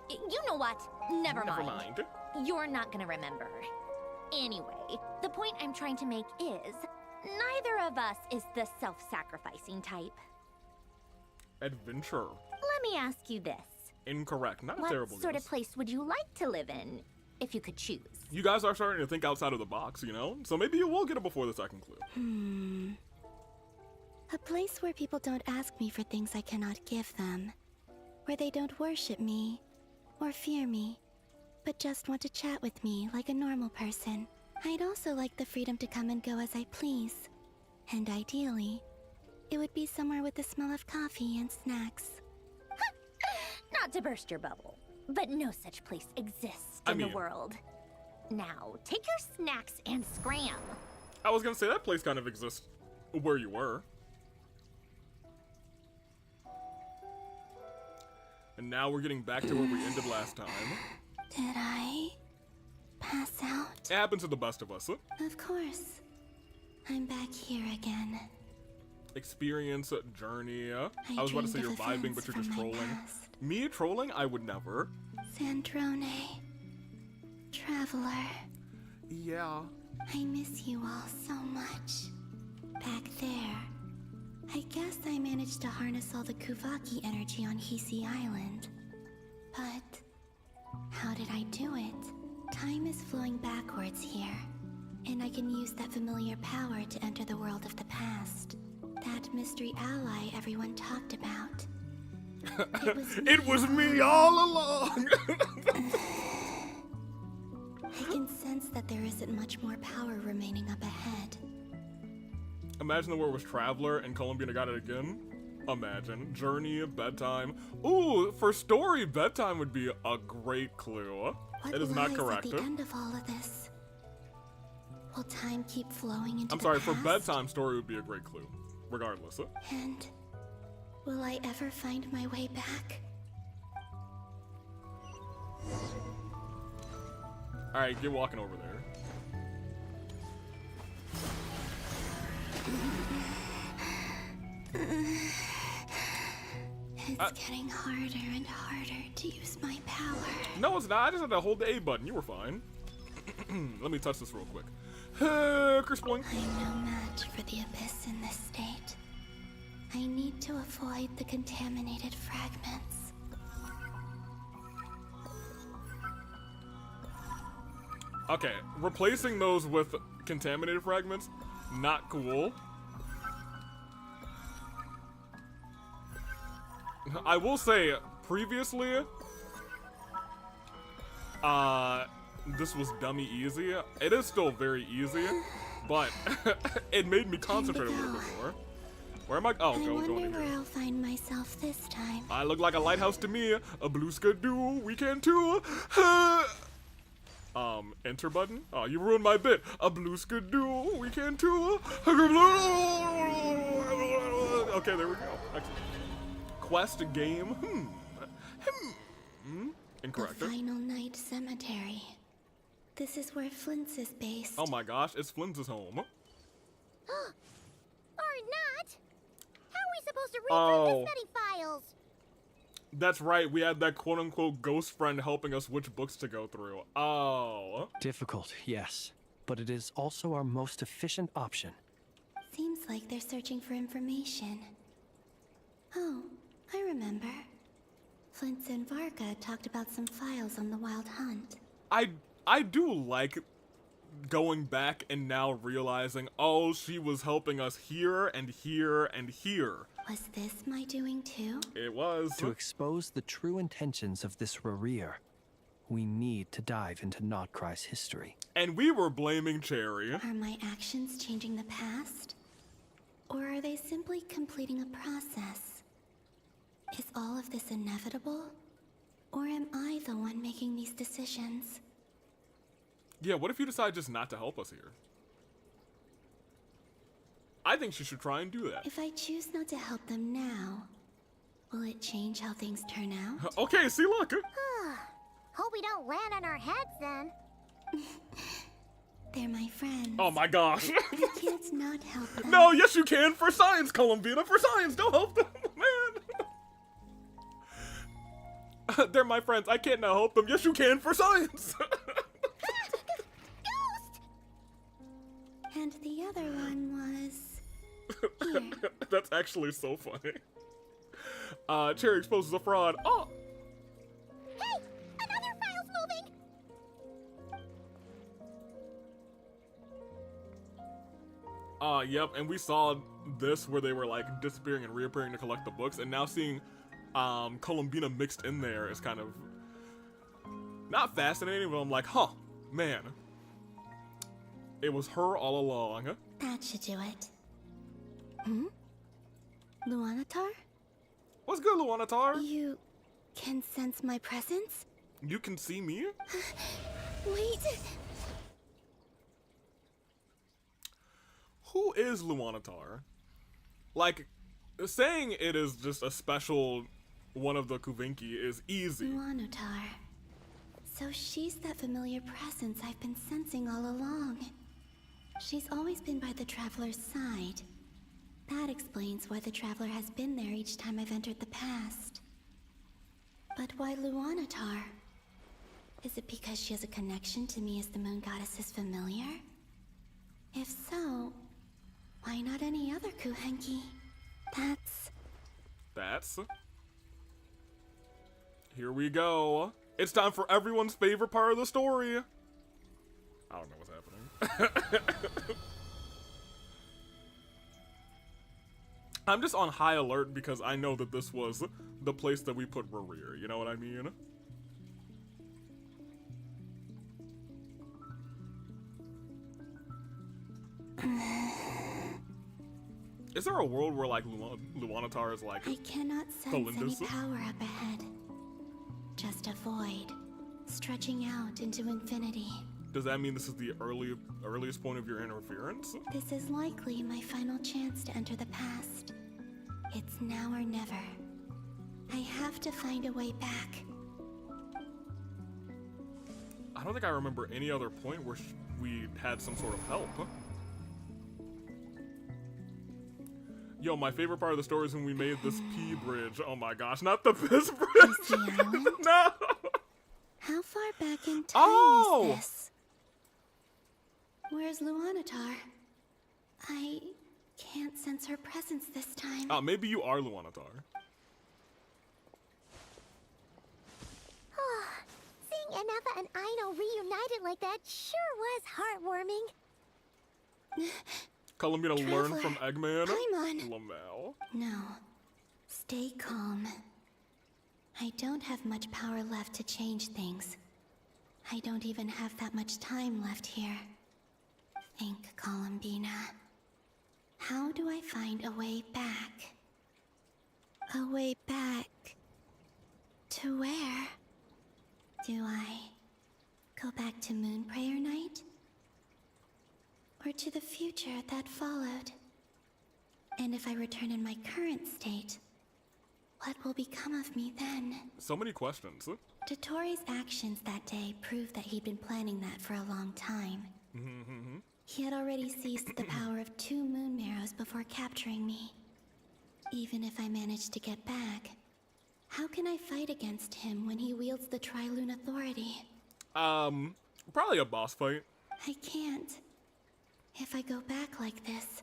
You know what? Never mind. You're not gonna remember. Anyway, the point I'm trying to make is, neither of us is the self-sacrificing type.
Adventure.
Let me ask you this.
Incorrect. Not a
What
terrible
sort
guess.
of place would you like to live in, if you could choose?
You guys are starting to think outside of the box, you know? So maybe you will get it before the second clue.
A place where people don't ask me for things I cannot give them. Where they don't worship me, or fear me, but just want to chat with me like a normal person. I'd also like the freedom to come and go as I please. And ideally, it would be somewhere with the smell of coffee and snacks.
Not to burst your bubble, but no such place exists in the world. Now, take your snacks and scram.
I was gonna say that place kind of exists where you were. And now we're getting back to where we ended last time.
Did I pass out?
It happens to the best of us.
Of course. I'm back here again.
Experience, journey. I was about to say you're vibing, but you're just trolling. Me trolling? I would never.
Sandrone. Traveler.
Yeah.
I miss you all so much. Back there. I guess I managed to harness all the Kuvaki energy on Hisi Island. But how did I do it? Time is flowing backwards here, and I can use that familiar power to enter the world of the past. That mystery ally everyone talked about.
It was me all along!
I can sense that there isn't much more power remaining up ahead.
Imagine the word was Traveler and Columbina got it again. Imagine. Journey, bedtime. Ooh, for story, bedtime would be a great clue. It is not correct.
At the end of all of this? Will time keep flowing into
I'm sorry, for bedtime, story would be a great clue. Regardless.
And will I ever find my way back?
Alright, get walking over there.
It's getting harder and harder to use my power.
No, it's not. I just had to hold the A button. You were fine. Let me touch this real quick. Chris Boing.
I'm no match for the Abyss in this state. I need to avoid the contaminated fragments.
Okay, replacing those with contaminated fragments, not cool. I will say, previously, this was dummy easy. It is still very easy, but it made me concentrate a little bit more. Where am I? Oh, going in
wonder where
here.
I'll find myself this time.
I look like a lighthouse to me. A blue skidoo, we can too. Enter button? Oh, you ruined my bit. A blue skidoo, we can too. Okay, there we go. Excellent. Quest game. Incorrect.
The Final Night Cemetery. This is where Flint's is based.
Oh my gosh, it's Flynn's home.
Or not. How are we supposed to read through this many files?
That's right, we had that quote-unquote ghost friend helping us which books to go through. Oh.
Difficult, yes. But it is also our most efficient option.
Seems like they're searching for information. Oh, I remember. Flint and Varka talked about some files on the Wild Hunt.
I do like going back and now realizing, oh, she was helping us here and here and here.
Was this my doing too?
It was.
To expose the true intentions of this Rereer, we need to dive into Notcry's history.
And we were blaming Cherry.
Are my actions changing the past? Or are they simply completing a process? Is all of this inevitable? Or am I the one making these decisions?
Yeah, what if you decide just not to help us here? I think she should try and do that.
If I choose not to help them now, will it change how things turn out?
Okay, see, look.
Hope we don't land on our heads then.
They're my friends.
Oh my gosh.
I can't not help them.
No, yes you can. For science, Columbina. For science. Don't help them, man. They're my friends. I can't not help them. Yes, you can. For science.
Ghost!
And the other one was... here.
That's actually so funny. Cherry exposes a fraud. Oh.
Hey! Another file's moving!
Yep, and we saw this where they were like disappearing and reappearing to collect the books, and now seeing Columbina mixed in there is kind of not fascinating, but I'm like, huh, man. It was her all along.
That should do it. Hmm? Luanatar?
What's good, Luanatar?
You can sense my presence?
You can see me?
Wait.
Who is Luanatar? Like, saying it is just a special one of the Kuvenki is easy.
Luanatar. So she's that familiar presence I've been sensing all along. She's always been by the Traveler's side. That explains why the Traveler has been there each time I've entered the past. But why Luanatar? Is it because she has a connection to me as the Moon Goddess's familiar? If so, why not any other Kuhenki?
That's... Here we go. It's time for everyone's favorite part of the story. I don't know what's happening. I'm just on high alert because I know that this was the place that we put Rarir, you know what I mean? Is there a world where, like, Luanatar is, like,
I cannot sense any power up ahead. Just a void, stretching out into infinity.
Does that mean this is the earliest point of your interference?
This is likely my final chance to enter the past. It's now or never. I have to find a way back.
I don't think I remember any other point where we had some sort of help. Yo, my favorite part of the story is when we made this P bridge. Oh my gosh, not the piss bridge. No.
How far back in time is this? Where's Luanatar? I can't sense her presence this time.
Maybe you are Luanatar.
Seeing Anafa and Aino reunited like that sure was heartwarming.
Calling me to learn
Traveler,
from Eggman?
Paimon.
Lamau.
No. Stay calm. I don't have much power left to change things. I don't even have that much time left here. Think, Columbina. How do I find a way back? A way back... to where? Do I go back to Moon Prayer Night? Or to the future that followed? And if I return in my current state, what will become of me then?
So many questions.
Dotori's actions that day proved that he'd been planning that for a long time. He had already seized the power of 2 Moon Marrows before capturing me. Even if I managed to get back, how can I fight against him when he wields the Tri-Lune Authority?
Probably a boss fight.
I can't. If I go back like this,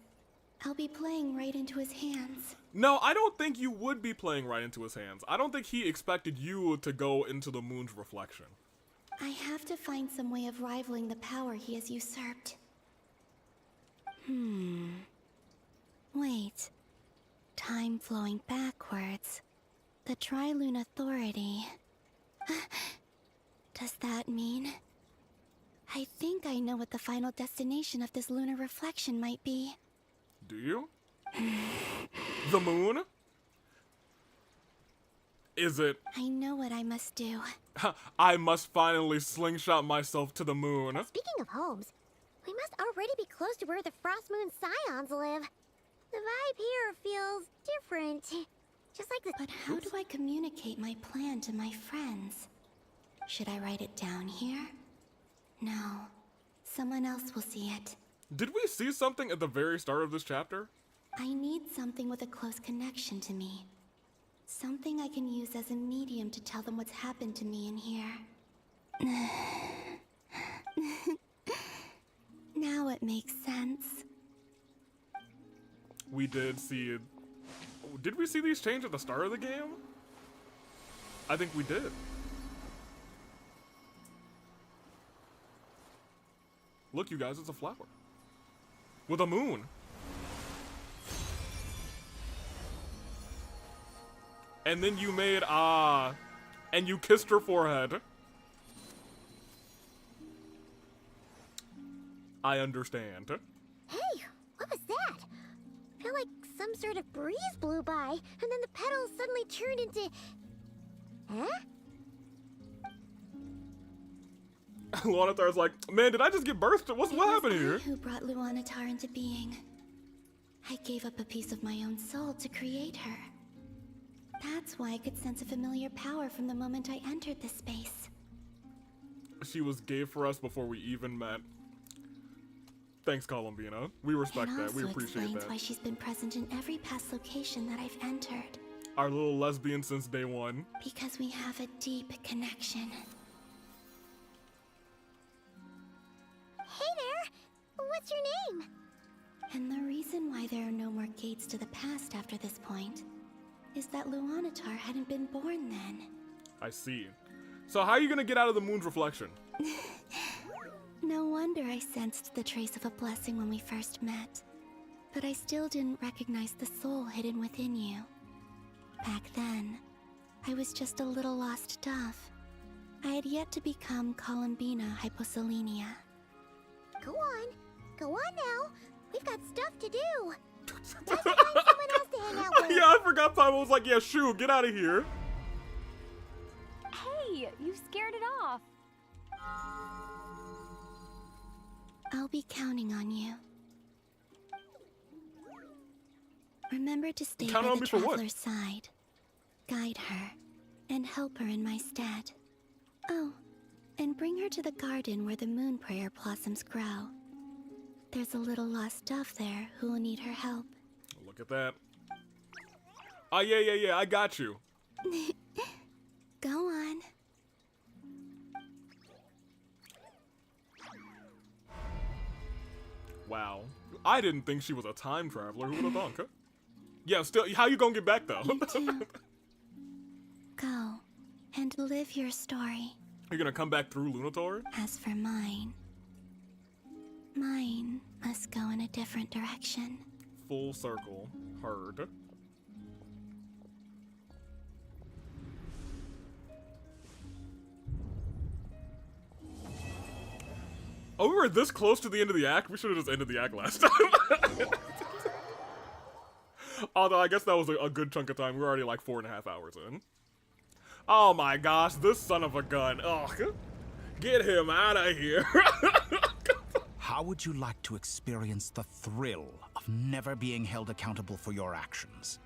I'll be playing right into his hands.
No, I don't think you would be playing right into his hands. I don't think he expected you to go into the moon's reflection.
I have to find some way of rivaling the power he has usurped. Wait. Time flowing backwards. The Tri-Lune Authority. Does that mean... I think I know what the final destination of this lunar reflection might be.
Do you? The moon? Is it...
I know what I must do.
I must finally slingshot myself to the moon.
Speaking of homes, we must already be close to where the Frost Moon Scions live. The vibe here feels different. Just like the...
But how do I communicate my plan to my friends? Should I write it down here? No. Someone else will see it.
Did we see something at the very start of this chapter?
I need something with a close connection to me. Something I can use as a medium to tell them what's happened to me in here. Now it makes sense.
We did see... Did we see these change at the start of the game? I think we did. Look, you guys, it's a flower. With a moon. And then you made, and you kissed her forehead. I understand.
Hey, what was that? I feel like some sort of breeze blew by, and then the petals suddenly turned into... Huh?
Luanatar's like, man, did I just get birthed? What happened here?
Who brought Luanatar into being? I gave up a piece of my own soul to create her. That's why I could sense a familiar power from the moment I entered this space.
She was gay for us before we even met. Thanks, Columbina. We respect that. We appreciate
explains
that.
why she's been present in every past location that I've entered.
Our little lesbian since day one.
Because we have a deep connection.
Hey there! What's your name?
And the reason why there are no more gates to the past after this point is that Luanatar hadn't been born then.
I see. So how are you gonna get out of the moon's reflection?
No wonder I sensed the trace of a blessing when we first met. But I still didn't recognize the soul hidden within you. Back then, I was just a little lost dove. I had yet to become Columbina Hyposelenia.
Go on. Go on now. We've got stuff to do. Let's find someone else to hang out with.
Yeah, I forgot Paimon was like, yeah, shoo, get out of here.
Hey, you scared it off.
I'll be counting on you. Remember to stay
Count
by
on
the
me for what?
traveler's side. Guide her, and help her in my stead. Oh, and bring her to the garden where the moon prayer blossoms grow. There's a little lost dove there who will need her help.
Look at that. Oh, yeah, I got you.
Go on.
Wow. I didn't think she was a time traveler. Who would have thought? Huh? Yeah, still, how you gonna get back, though?
You too. Go, and live your story.
You're gonna come back through Lunator?
As for mine must go in a different direction.
Full circle. Heard. Oh, we were this close to the end of the act? We should have just ended the act last time. Although, I guess that was a good chunk of time. We were already like 4.5 hours in. Oh my gosh, this son of a gun. Ugh. Get him out of here.
How would you like to experience the thrill of never being held accountable for your actions?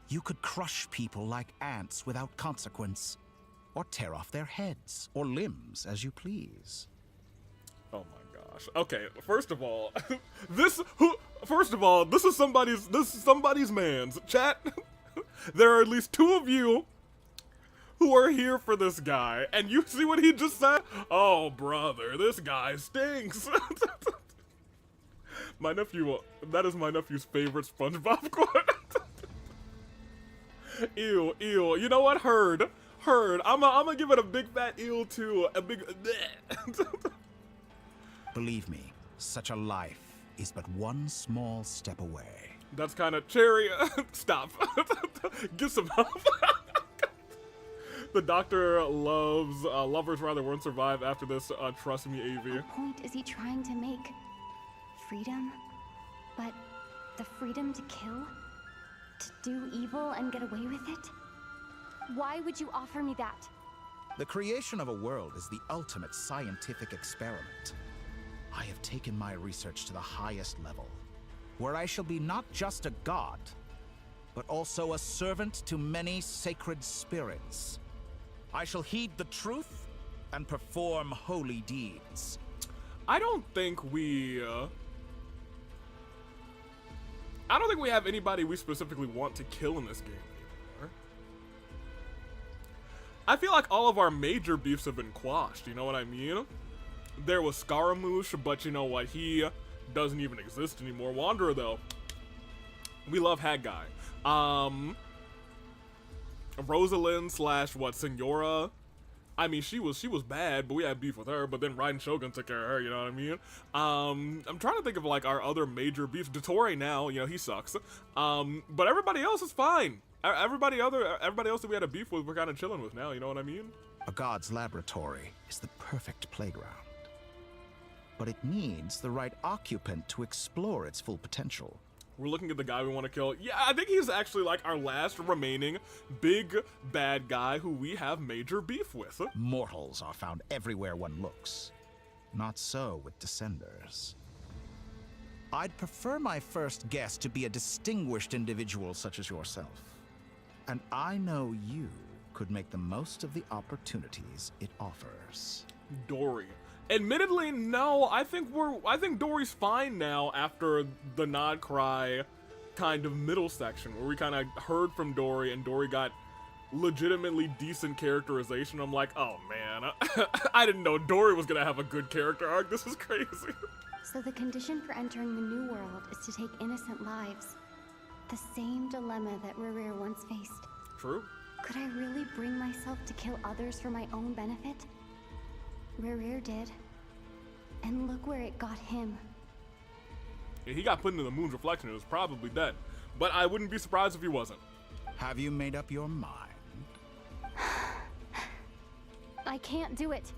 You could crush people like ants without consequence, or tear off their heads or limbs as you please.
Oh my gosh. Okay, first of all, this is somebody's man's. Chat, there are at least 2 of you who are here for this guy, and you see what he just said? Oh, brother, this guy stinks. My nephew, that is my nephew's favorite SpongeBob quote. Ew, ew. You know what? Heard. I'm gonna give it a big fat ew too. A big.
Believe me, such a life is but one small step away.
That's kind of cherry. Stop. Get some help. The doctor loves lovers rather won't survive after this. Trust me, AV.
What point is he trying to make? Freedom? But the freedom to kill? To do evil and get away with it? Why would you offer me that?
The creation of a world is the ultimate scientific experiment. I have taken my research to the highest level, where I shall be not just a god, but also a servant to many sacred spirits. I shall heed the truth and perform holy deeds.
I don't think we have anybody we specifically want to kill in this game anymore. I feel like all of our major beefs have been quashed, you know what I mean? There was Scaramouche, but you know what? He doesn't even exist anymore. Wanderer, though. We love Hat Guy. Rosalind / what, Senora? I mean, she was bad, but we had beef with her, but then Raiden Shogun took care of her, you know what I mean? I'm trying to think of, like, our other major beefs. Dottore now, you know, he sucks. But everybody else is fine. Everybody else that we had a beef with, we're kind of chilling with now, you know what I mean?
A god's laboratory is the perfect playground. but it needs the right occupant to explore its full potential.
We're looking at the guy we want to kill. Yeah, I think he's actually like our last remaining big bad guy who we have major beef with.
Mortals are found everywhere one looks. Not so with Descenders. I'd prefer my first guest to be a distinguished individual such as yourself. And I know you could make the most of the opportunities it offers.
Dory. Admittedly, no, I think Dory's fine now after the Nod Cry kind of middle section where we kind of heard from Dory and Dory got legitimately decent characterization. I'm like, oh man, I didn't know Dory was gonna have a good character arc. This is crazy.
So the condition for entering the new world is to take innocent lives. The same dilemma that Rerir once faced.
True.
Could I really bring myself to kill others for my own benefit? Rerir did. And look where it got him.
Yeah, he got put into the moon's reflection and was probably dead. But I wouldn't be surprised if he wasn't.
Have you made up your mind?
I can't do it.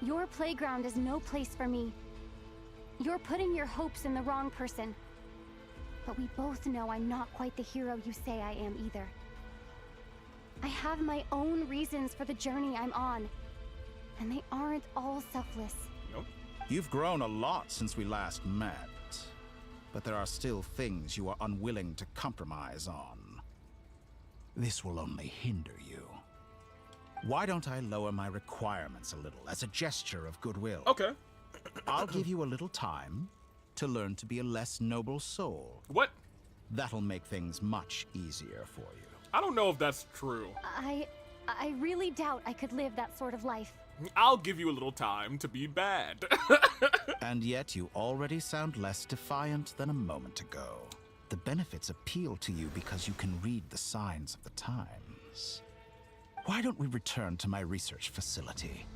Your playground is no place for me. You're putting your hopes in the wrong person. But we both know I'm not quite the hero you say I am either. I have my own reasons for the journey I'm on. And they aren't all selfless.
Nope.
You've grown a lot since we last met. But there are still things you are unwilling to compromise on. This will only hinder you. Why don't I lower my requirements a little as a gesture of goodwill?
Okay.
I'll give you a little time to learn to be a less noble soul.
What?
That'll make things much easier for you.
I don't know if that's true.
I really doubt I could live that sort of life.
I'll give you a little time to be bad.
And yet you already sound less defiant than a moment ago. The benefits appeal to you because you can read the signs of the times. Why don't we return to my research facility?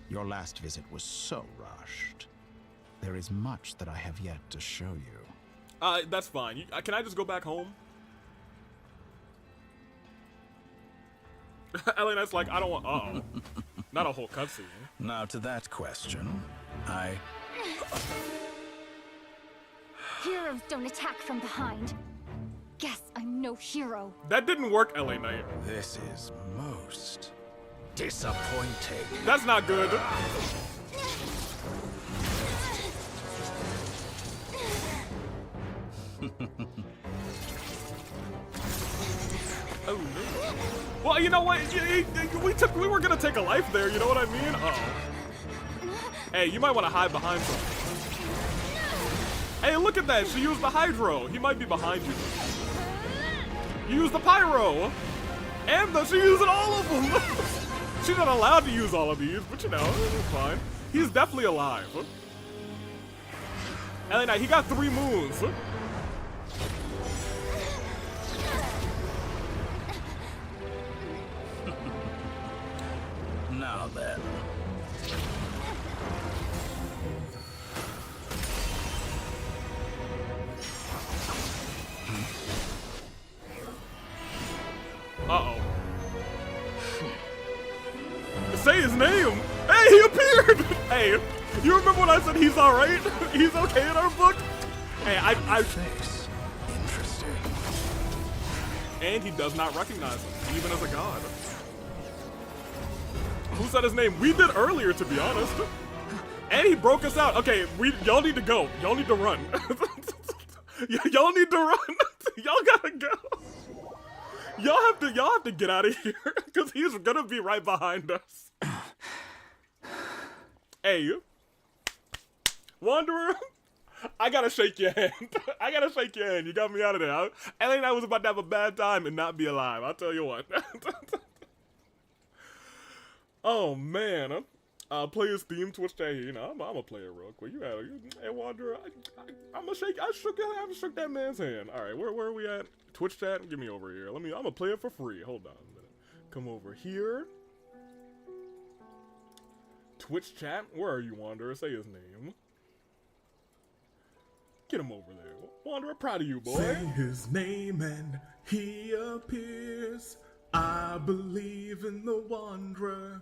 Your last visit was so rushed. There is much that I have yet to show you.
That's fine. Can I just go back home? Elena's like, I don't want. Uh-oh. Not a whole cutscene.
Now to that question,
Heroes don't attack from behind. Guess I'm no hero.
That didn't work, Elena.
This is most disappointing.
That's not good. Oh no. Well, you know what? We were gonna take a life there. You know what I mean? Uh-oh. Hey, you might want to hide behind something. Hey, look at that. She used the Hydro. He might be behind you. You used the Pyro. And she used all of them. She's not allowed to use all of these, but you know, it's fine. He's definitely alive. Elena, he got 3 moons.
Now then.
Uh-oh. Say his name! Hey, he appeared! Hey, you remember when I said he's alright? He's okay in our book? Hey, I
Face. Interesting.
And he does not recognize him, even as a god. Who said his name? We did earlier, to be honest. And he broke us out. Okay, y'all need to go. Y'all need to run. Y'all need to run. Y'all gotta go. Y'all have to get out of here, because he's gonna be right behind us. Hey, Wanderer, I gotta shake your hand. I gotta shake your hand. You got me out of there. I think I was about to have a bad time and not be alive. I'll tell you what. Oh man, play his theme Twitch chat here. You know, I'm gonna play it real quick. Hey Wanderer, I'm gonna shake. I shook that man's hand. All right, where are we at? Twitch chat, give me over here. I'm gonna play it for free. Hold on a minute. Come over here. Twitch chat, where are you, Wanderer? Say his name. Get him over there. Wanderer, proud of you, boy.
Say his name and he appears. I believe in the Wanderer.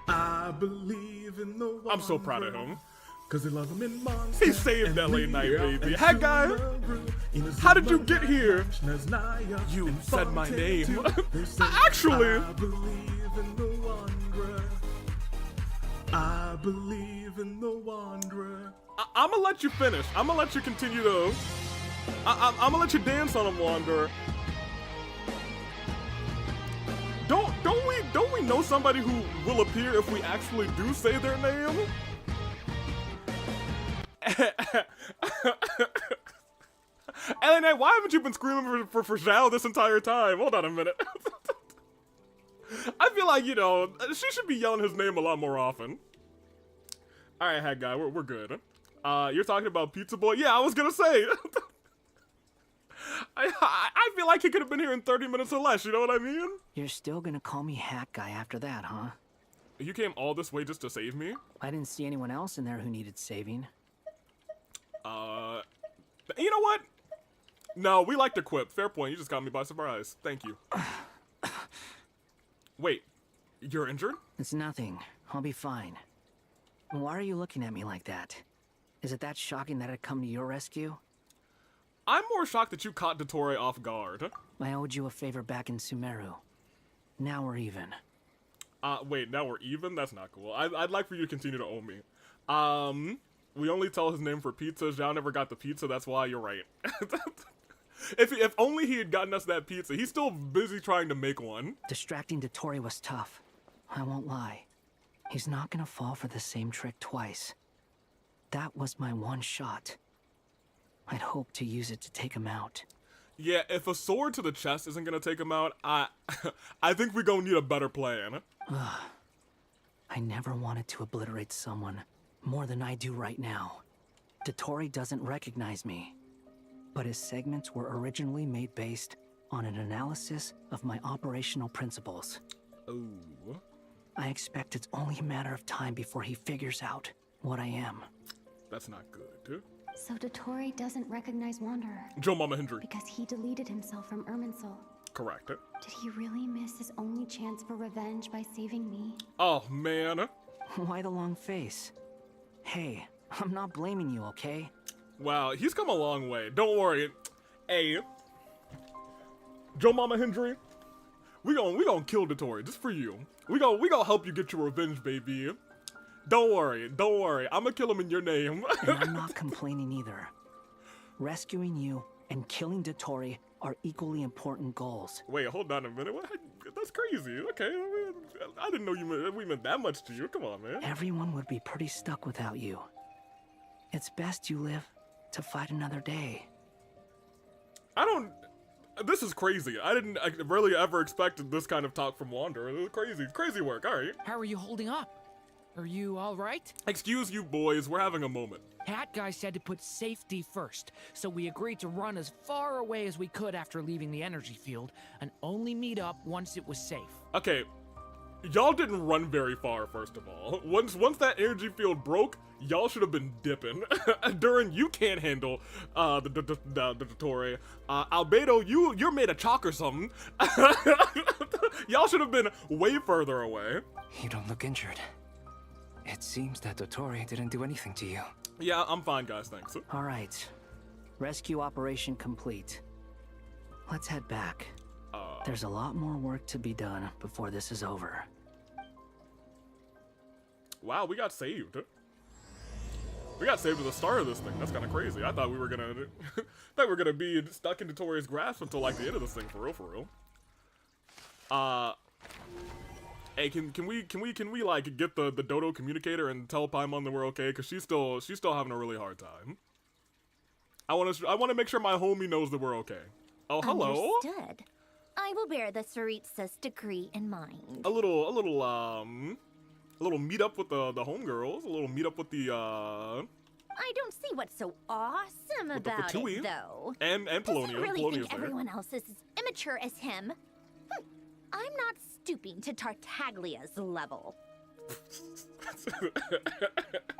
I believe in the Wanderer.
I'm so proud of him.
Cause they love him in monsters.
He saved that late night, baby. Hey, guy, how did you get here? You said my name. Actually,
I believe in the wanderer. I believe in the wanderer.
I'm gonna let you finish. I'm gonna let you continue to. I'm gonna let you dance on him, Wanderer. Don't we know somebody who will appear if we actually do say their name? Elena, why haven't you been screaming for Zhao this entire time? Hold on a minute. I feel like, you know, she should be yelling his name a lot more often. Alright, head guy, we're good. You're talking about Pizza Boy? Yeah, I was gonna say. I feel like he could have been here in 30 minutes or less, you know what I mean?
You're still gonna call me Hat Guy after that, huh?
You came all this way just to save me?
I didn't see anyone else in there who needed saving.
You know what? No, we like to quip. Fair point, you just got me by surprise. Thank you. Wait, you're injured?
It's nothing. I'll be fine. Why are you looking at me like that? Is it that shocking that I'd come to your rescue?
I'm more shocked that you caught Dottore off guard.
I owed you a favor back in Sumeru. Now we're even.
Wait, now we're even? That's not cool. I'd like for you to continue to owe me. We only tell his name for pizza. Zhao never got the pizza, that's why you're right. If only he had gotten us that pizza. He's still busy trying to make one.
Distracting Dottore was tough. I won't lie. He's not gonna fall for the same trick twice. That was my one shot. I'd hoped to use it to take him out.
Yeah, if a sword to the chest isn't gonna take him out, I think we're gonna need a better plan.
I never wanted to obliterate someone more than I do right now. Dottore doesn't recognize me, but his segments were originally made based on an analysis of my operational principles.
Ooh.
I expect it's only a matter of time before he figures out what I am.
That's not good.
So Dottore doesn't recognize Wanderer.
Joe Mama Hendry.
Because he deleted himself from Irminsul.
Correct.
Did he really miss his only chance for revenge by saving me?
Oh, man.
Why the long face? Hey, I'm not blaming you, okay?
Wow, he's come a long way. Don't worry. Hey, Joe Mama Hendry, we gonna kill Dottore just for you. We gonna help you get your revenge, baby. Don't worry. I'm gonna kill him in your name.
And I'm not complaining either. Rescuing you and killing Dottore are equally important goals.
Wait, hold on a minute. What? That's crazy. Okay, I didn't know we meant that much to you. Come on, man.
Everyone would be pretty stuck without you. It's best you live to fight another day.
This is crazy. I rarely ever expected this kind of talk from Wanderer. It was crazy work. All right.
How are you holding up? Are you all right?
Excuse you, boys. We're having a moment.
Hat Guy said to put safety first, so we agreed to run as far away as we could after leaving the energy field, and only meet up once it was safe.
Okay, y'all didn't run very far, first of all. Once that energy field broke, y'all should have been dipping. Durin, you can't handle the Dottore. Albedo, you're made of chalk or something. Y'all should have been way further away.
You don't look injured. It seems that Dottore didn't do anything to you.
Yeah, I'm fine, guys, thanks.
All right. Rescue operation complete. Let's head back. There's a lot more work to be done before this is over.
Wow, we got saved. We got saved at the start of this thing. That's kind of crazy. I thought we were gonna be stuck in Dottore's grasp until like the end of this thing, for real. Hey, can we like get the Dodo communicator and tell Paimon that we're okay? Cause she's still having a really hard time. I want to make sure my homie knows that we're okay. Oh, hello.
Understood. I will bear the Saritsa's decree in mind.
A little meet up with the homegirls. A little meet up with the
I don't see what's so awesome
with
about
the Fatui
it, though.
And Polonia.
Does he really
Polonia's
think everyone else is as immature as him? I'm not stooping to Tartaglia's level.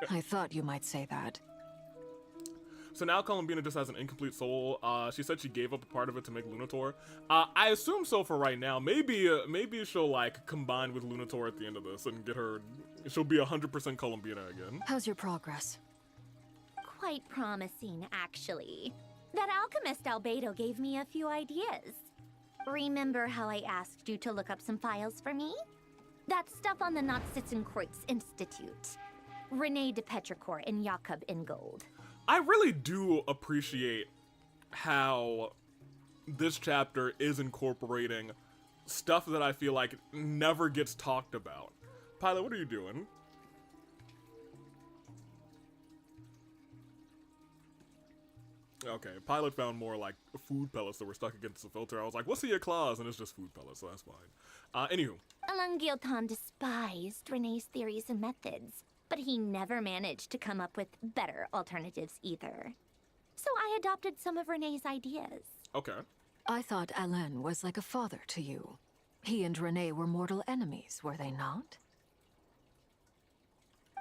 I thought you might say that.
So now Columbina just has an incomplete soul. She said she gave up a part of it to make Lunator. I assume so for right now. Maybe she'll like combine with Lunator at the end of this and get her. She'll be 100% Columbina again.
How's your progress?
quite promising, actually. That alchemist Albedo gave me a few ideas. Remember how I asked you to look up some files for me? That stuff on the Nachtschitzenkreuz Institute. Rene de Petrichor and Jakob Ingold.
I really do appreciate how this chapter is incorporating stuff that I feel like never gets talked about. Pilot, what are you doing? Okay, Pilot found more like food pellets that were stuck against the filter. I was like, what's in your claws? And it's just food pellets, so that's fine. Anywho.
Alain Guillotin despised Rene's theories and methods, but he never managed to come up with better alternatives either. So I adopted some of Rene's ideas.
Okay.
I thought Alain was like a father to you. He and Rene were mortal enemies, were they not?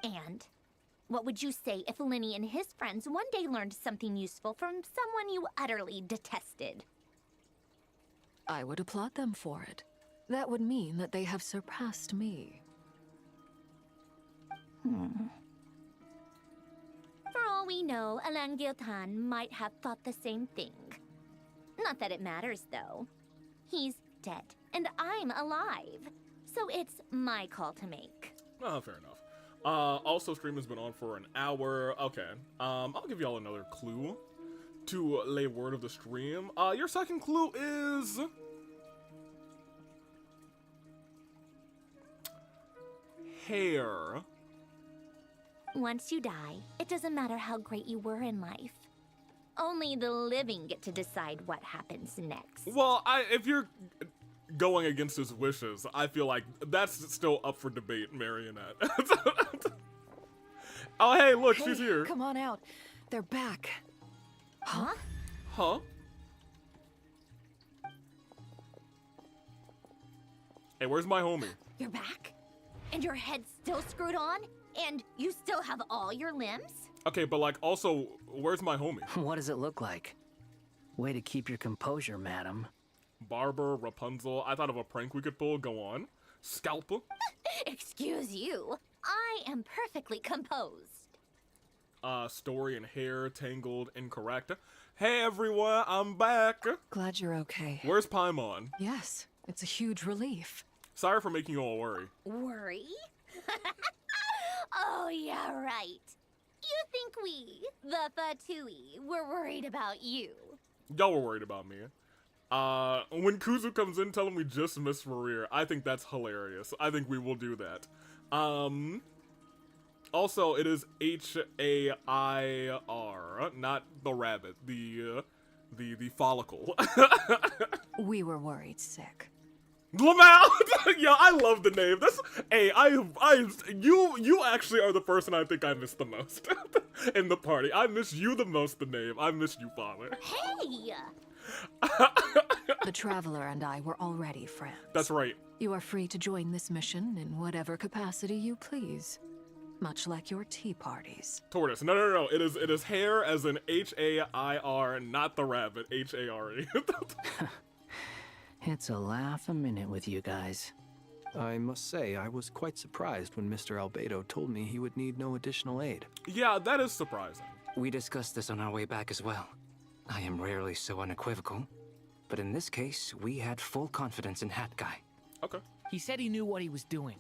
And what would you say if Linny and his friends one day learned something useful from someone you utterly detested?
I would applaud them for it. That would mean that they have surpassed me.
For all we know, Alain Guillotin might have thought the same thing. Not that it matters, though. He's dead, and I'm alive. So it's my call to make.
Oh, fair enough. Also, stream has been on for an hour. Okay. I'll give y'all another clue to lay word of the stream. Your second clue is... hair.
Once you die, it doesn't matter how great you were in life. Only the living get to decide what happens next.
Well, if you're going against his wishes, I feel like that's still up for debate, Marionette. Oh, hey, look, she's here.
Come on out. They're back.
Huh?
Huh? Hey, where's my homie?
You're back? And your head's still screwed on? And you still have all your limbs?
Okay, but like, also, where's my homie?
What does it look like? Way to keep your composure, madam.
Barber, Rapunzel. I thought of a prank we could pull. Go on. Scalpel.
Excuse you. I am perfectly composed.
Story and hair, tangled, incorrect. Hey everyone, I'm back.
Glad you're okay.
Where's Paimon?
Yes, it's a huge relief.
Sorry for making you all worry.
Worry? Oh, yeah, right. You think we, the Fatui, were worried about you?
Y'all were worried about me. When Kuzu comes in, tell him we just missed Maria. I think that's hilarious. I think we will do that. Also, it is H-A-I-R, not the rabbit, the follicle.
We were worried sick.
Lamau! Yeah, I love the name. That's, hey, you actually are the person I think I miss the most in the party. I miss you the most, the name. I miss you, father.
Hey!
The Traveler and I were already friends.
That's right.
You are free to join this mission in whatever capacity you please. Much like your tea parties.
Tortoise. No. It is hair as in H-A-I-R, not the rabbit. H-A-R-E.
It's a laugh a minute with you guys.
I must say, I was quite surprised when Mr. Albedo told me he would need no additional aid.
Yeah, that is surprising.
We discussed this on our way back as well. I am rarely so unequivocal, but in this case, we had full confidence in Hat Guy.
Okay.
He said he knew what he was doing.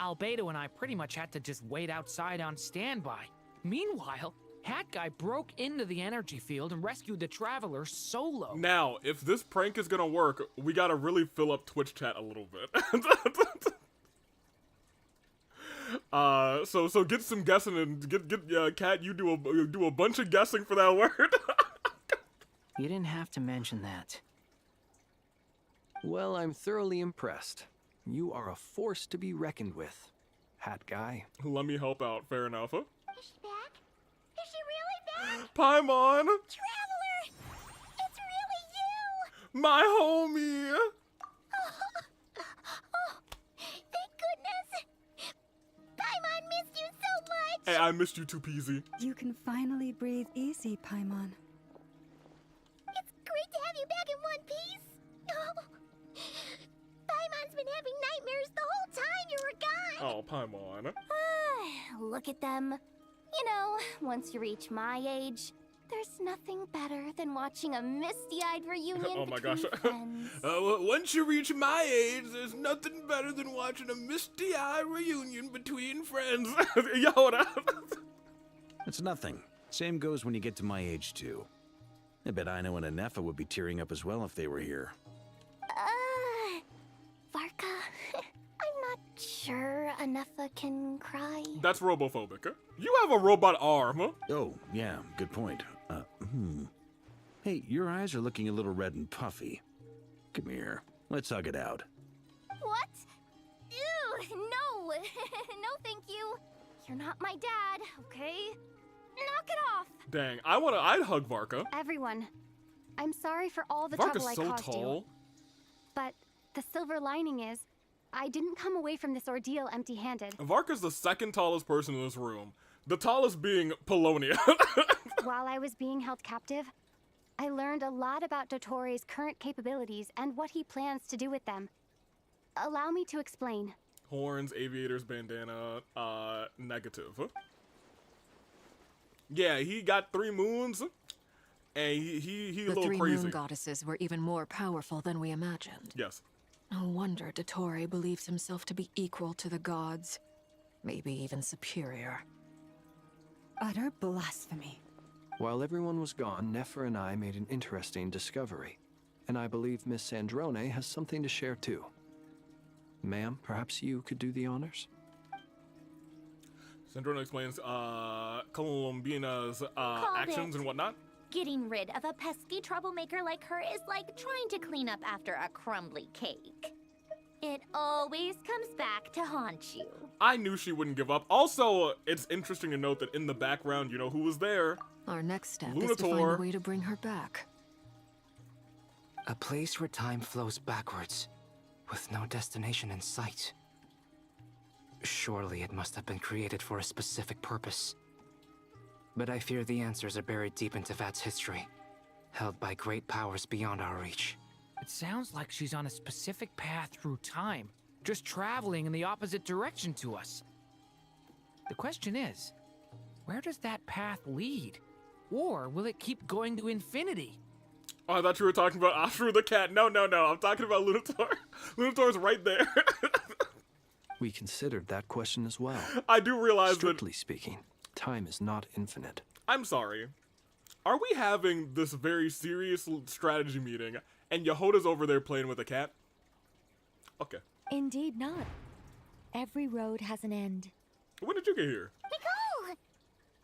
Albedo and I pretty much had to just wait outside on standby. Meanwhile, Hat Guy broke into the energy field and rescued the Traveler solo.
Now, if this prank is gonna work, we gotta really fill up Twitch chat a little bit. So get some guessing and get Kat, you do a bunch of guessing for that word.
You didn't have to mention that.
Well, I'm thoroughly impressed. You are a force to be reckoned with, Hat Guy.
Let me help out. Fair enough. Huh?
Is she back? Is she really back?
Paimon!
Traveler! It's really you!
My homie!
Oh, thank goodness! Paimon missed you so much!
Hey, I missed you too, Peasy.
You can finally breathe easy, Paimon.
It's great to have you back in one piece! Oh. Paimon's been having nightmares the whole time you were gone!
Oh, Paimon.
Look at them. You
know, once you reach my age, there's nothing better than watching a misty-eyed reunion
Oh my gosh.
between friends.
Once you reach my age, there's nothing better than watching a misty-eyed reunion between friends. Yoda.
It's nothing. Same goes when you get to my age, too. I bet Ino and Anefa would be tearing up as well if they were here.
Varka, I'm not sure Anefa can cry.
That's robophobic. Huh? You have a robot arm, huh?
Oh, yeah, good point. Hey, your eyes are looking a little red and puffy. Come here, let's hug it out.
What? Ew, no. No, thank you. You're not my dad, okay? Knock it off.
Dang, I'd hug Varka.
Everyone, I'm sorry for all the
Varka's
trouble I
so
caused
tall.
you. But the silver lining is, I didn't come away from this ordeal empty-handed.
Varka's the second tallest person in this room. The tallest being Polonia.
While I was being held captive, I learned a lot about Dotori's current capabilities and what he plans to do with them. Allow me to explain.
Horns, aviators, bandana, negative. Yeah, he got 3 moons, and he a
The
little
3
crazy.
moon goddesses were even more powerful than we imagined.
Yes.
No wonder Dottore believes himself to be equal to the gods. Maybe even superior.
Utter blasphemy.
While everyone was gone, Nefer and I made an interesting discovery. And I believe Miss Sandrone has something to share too. Ma'am, perhaps you could do the honors?
Sandrone explains Columbina's actions and whatnot.
Getting rid of a pesky troublemaker like her is like trying to clean up after a crumbly cake. It always comes back to haunt you.
I knew she wouldn't give up. Also, it's interesting to note that in the background, you know who was there?
Our next step is to find a way to bring her back.
A place where time flows backwards, with no destination in sight. Surely it must have been created for a specific purpose. But I fear the answers are buried deep in Tevat's history, held by great powers beyond our reach.
It sounds like she's on a specific path through time, just traveling in the opposite direction to us. The question is, where does that path lead? Or will it keep going to infinity?
Oh, I thought you were talking about Ashru the cat. No, I'm talking about Lunator. Lunator's right there.
We considered that question as well.
I do realize
Strictly speaking, time is not infinite.
I'm sorry. Are we having this very serious strategy meeting and Yehoda's over there playing with a cat? Okay.
Indeed not. Every road has an end.
When did you get here?
Nicole!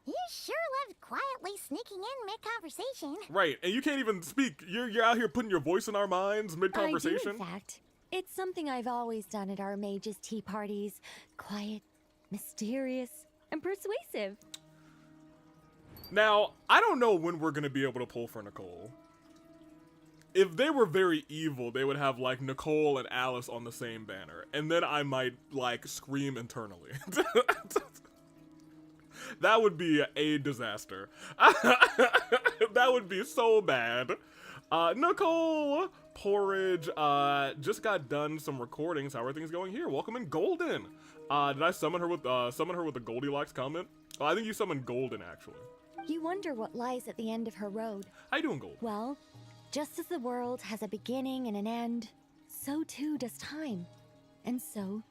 You sure love quietly sneaking in mid-conversation.
Right, and you can't even speak. You're out here putting your voice in our minds mid-conversation.
I do, in fact. It's something I've always done at our mages' tea parties. Quiet, mysterious, and persuasive.
Now, I don't know when we're gonna be able to pull for Nicole. If they were very evil, they would have, like, Nicole and Alice on the same banner. And then I might, like, scream internally. That would be a disaster. That would be so bad. Nicole, Porridge, just got done some recordings. How are things going here? Welcome in, Golden. Did I summon her with the Goldilocks comment? Oh, I think you summoned Golden, actually.
You wonder what lies at the end of her road.
How you doing, Golden?
Well, just as the world has a beginning and an end, so too does time. And so,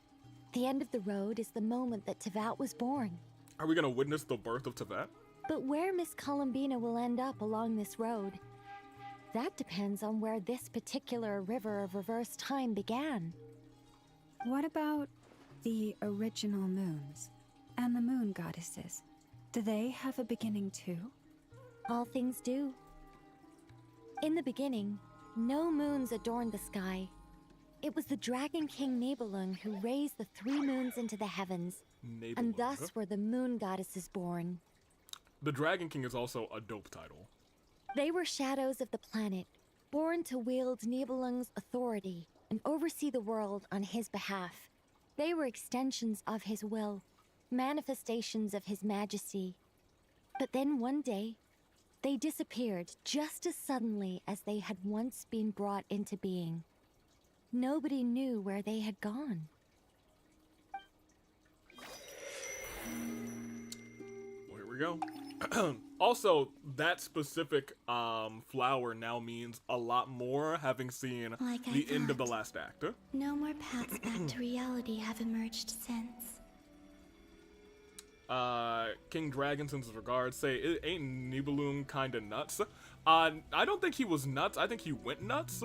the end of the road is the moment that Tevat was born.
Are we gonna witness the birth of Tevat?
But where Miss Columbina will end up along this road, that depends on where this particular river of reverse time began.
What about the original moons and the moon goddesses? Do they have a beginning too?
All things do. In the beginning, no moons adorned the sky. It was the Dragon King Nibelung who raised the 3 moons into the heavens, and thus were the moon goddesses born.
The Dragon King is also a dope title.
They were shadows of the planet, born to wield Nibelung's authority and oversee the world on his behalf. They were extensions of his will, manifestations of his majesty. But then one day, they disappeared just as suddenly as they had once been brought into being. Nobody knew where they had gone.
Well, here we go. Also, that specific flower now means a lot more, having seen
Like I
the end of the
thought.
last act.
No more paths back to reality have emerged since.
King Dragon sends his regards. Say, ain't Nibelung kinda nuts? I don't think he was nuts. I think he went nuts.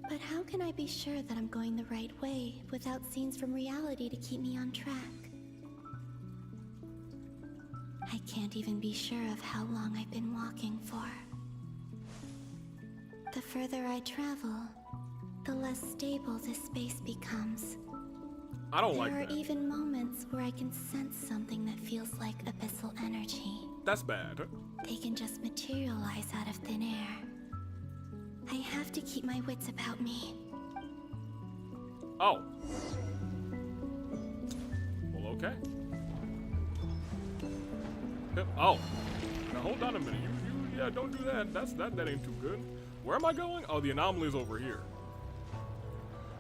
But how can I be sure that I'm going the right way without scenes from reality to keep me on track? I can't even be sure of how long I've been walking for. The further I travel, the less stable this space becomes.
I don't like
There
that.
are even moments where I can sense something that feels like abyssal energy.
That's bad.
They can just materialize out of thin air. I have to keep my wits about me.
Oh. Well, okay. Yep. Oh. Now hold on a minute. Yeah, don't do that. That ain't too good. Where am I going? Oh, the anomaly's over here.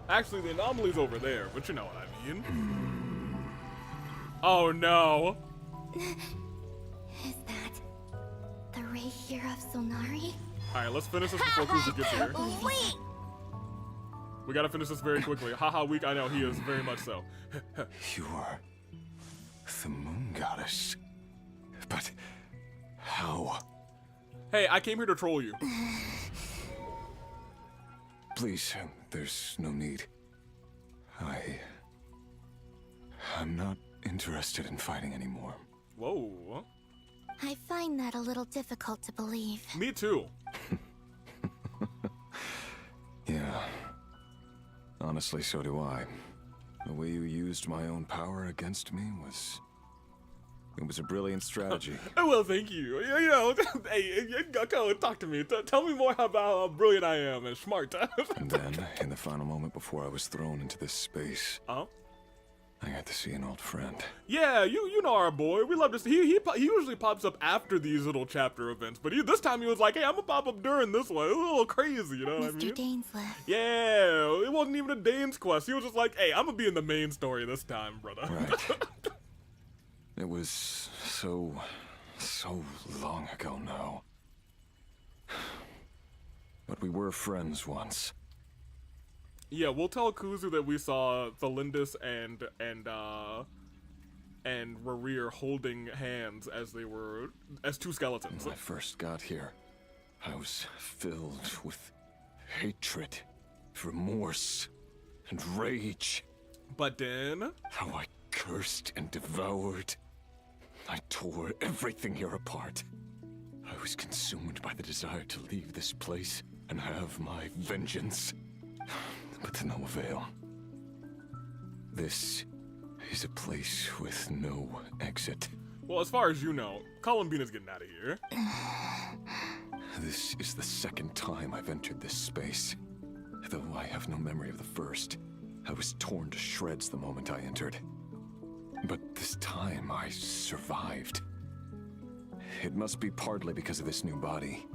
Actually, the anomaly's over there, but you know what I mean. Oh no.
Is that the ray here of Solnari?
Alright, let's finish this before Kuzu gets here.
Wait!
We gotta finish this very quickly. Haha, weak, I know, he is, very much so.
You are the moon goddess. But how?
Hey, I came here to troll you.
Please, there's no need. I'm not interested in fighting anymore.
Whoa.
I find that a little difficult to believe.
Me too.
Yeah. Honestly, so do I. The way you used my own power against me was... It was a brilliant strategy.
Well, thank you. You know, hey, go talk to me. Tell me more about how brilliant I am and smart.
And then, in the final moment before I was thrown into this space, I got to see an old friend.
Yeah, you know our boy. We love to see. He usually pops up after these little chapter events, but this time he was like, "Hey, I'm gonna pop up during this one." It was a little crazy, you know what I mean?
Mr. Dainsleif.
Yeah, it wasn't even a Dane's quest. He was just like, "Hey, I'm gonna be in the main story this time, brother."
Right. It was so long ago now. But we were friends once.
Yeah, we'll tell Kuzu that we saw Valindis and Rarir holding hands as two skeletons.
When I first got here, I was filled with hatred, remorse, and rage.
But then...
How I cursed and devoured. I tore everything here apart. I was consumed by the desire to leave this place and have my vengeance. But to no avail. This is a place with no exit.
Well, as far as you know, Columbina's getting out of here.
This is the second time I've entered this space. Though I have no memory of the first. I was torn to shreds the moment I entered. But this time I survived. It must be partly because of this new body.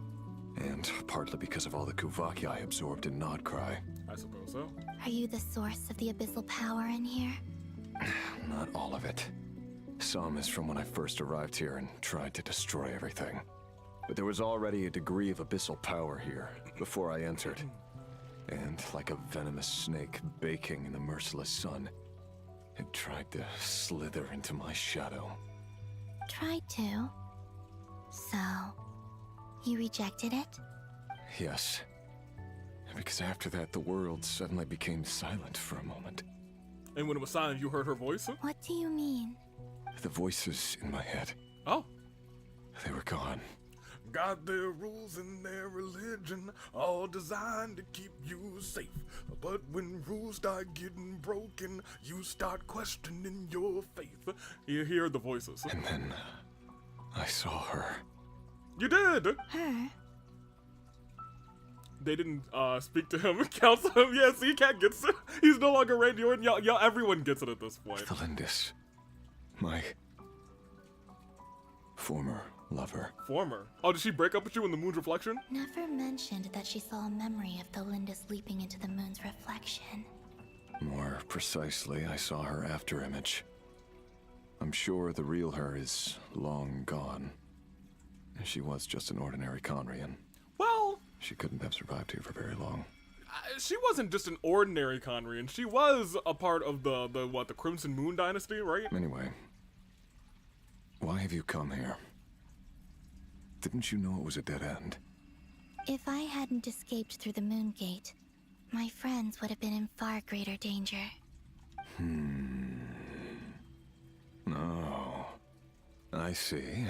And partly because of all the Kuvaki I absorbed in Nodcry.
I suppose so.
Are you the source of the abyssal power in here?
Not all of it. Some is from when I first arrived here and tried to destroy everything. But there was already a degree of abyssal power here before I entered. And like a venomous snake baking in the merciless sun, it tried to slither into my shadow.
Tried to? So, you rejected it?
Yes. Because after that, the world suddenly became silent for a moment.
And when it was silent, you heard her voice?
What do you mean?
The voices in my head.
Oh.
They were gone.
Got their rules and their religion, all designed to keep you safe. But when rules start getting broken, you start questioning your faith. You hear the voices.
And then I saw her.
You did!
Her?
They didn't speak to him, counsel him. Yeah, see, Cat gets it. He's no longer Randy Orton. Y'all, everyone gets it at this point.
Valindis. My former lover.
Former? Oh, did she break up with you in the moon's reflection?
Never mentioned that she saw a memory of Valindis leaping into the moon's reflection.
More precisely, I saw her after image. I'm sure the real her is long gone. She was just an ordinary Conrian.
Well,
she couldn't have survived here for very long.
She wasn't just an ordinary Conrian. She was a part of the Crimson Moon Dynasty, right?
Anyway, why have you come here? Didn't you know it was a dead end?
If I hadn't escaped through the Moon Gate, my friends would have been in far greater danger.
Oh, I see.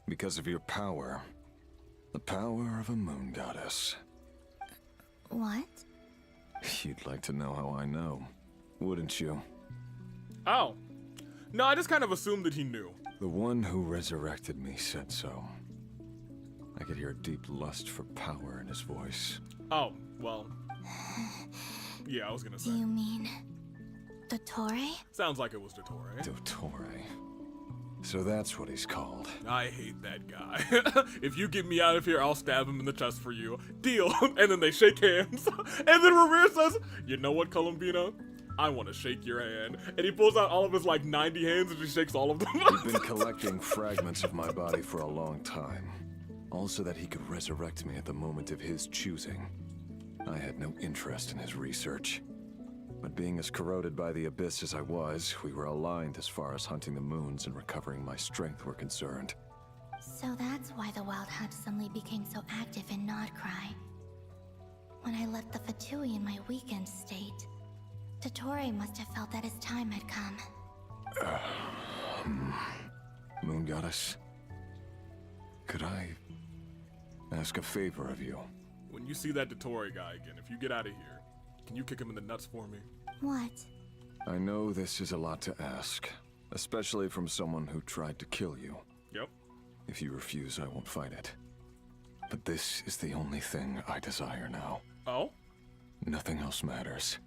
Because of your power. The power of a moon goddess.
What?
You'd like to know how I know, wouldn't you?
Oh. No, I just kind of assumed that he knew.
The one who resurrected me said so. I could hear a deep lust for power in his voice.
Oh, well. Yeah, I was gonna say.
Do you mean Dottore?
Sounds like it was Dottore.
Dottore. So that's what he's called.
I hate that guy. If you get me out of here, I'll stab him in the chest for you. Deal. And then they shake hands. And then Revere says, you know what, Columbina? I want to shake your hand. And he pulls out all of his, like, 90 hands and he shakes all of them.
He'd been collecting fragments of my body for a long time. All so that he could resurrect me at the moment of his choosing. I had no interest in his research. But being as corroded by the abyss as I was, we were aligned as far as hunting the moons and recovering my strength were concerned.
So that's why the Wild Hunt suddenly became so active in Nodcry. When I left the Fatui in my weakened state, Dottore must have felt that his time had come.
Moon Goddess, could I ask a favor of you?
When you see that Dottore guy again, if you get out of here, can you kick him in the nuts for me?
What?
I know this is a lot to ask, especially from someone who tried to kill you.
Yep.
If you refuse, I won't fight it. But this is the only thing I desire now.
Oh?
Nothing else matters.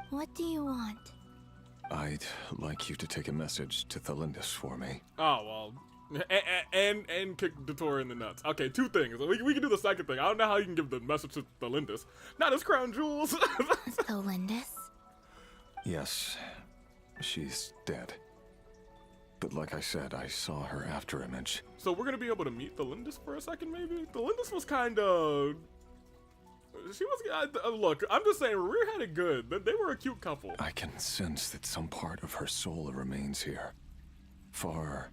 What do you want?
I'd like you to take a message to Thalindis for me.
Oh, well. And kick Dottore in the nuts. Okay, two things. We can do the second thing. I don't know how you can give the message to Thalindis. Not his crown jewels.
Thalindis?
Yes, she's dead. But like I said, I saw her after image.
So we're gonna be able to meet Thalindis for a second, maybe? Thalindis was kind of... She was... look, I'm just saying, Revere had it good. They were a cute couple.
I can sense that some part of her soul remains here. Far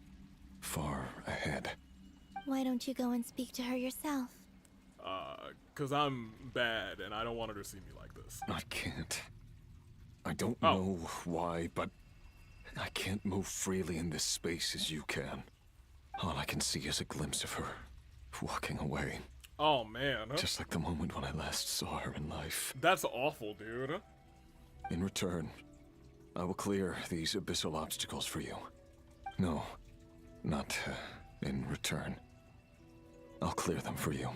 ahead.
Why don't you go and speak to her yourself?
Cause I'm bad and I don't want her to see me like this.
I can't. I don't know why, but I can't move freely in this space as you can. All I can see is a glimpse of her walking away.
Oh man. Huh?
Just like the moment when I last saw her in life.
That's awful, dude.
In return, I will clear these abyssal obstacles for you. No. Not in return. I'll clear them for you.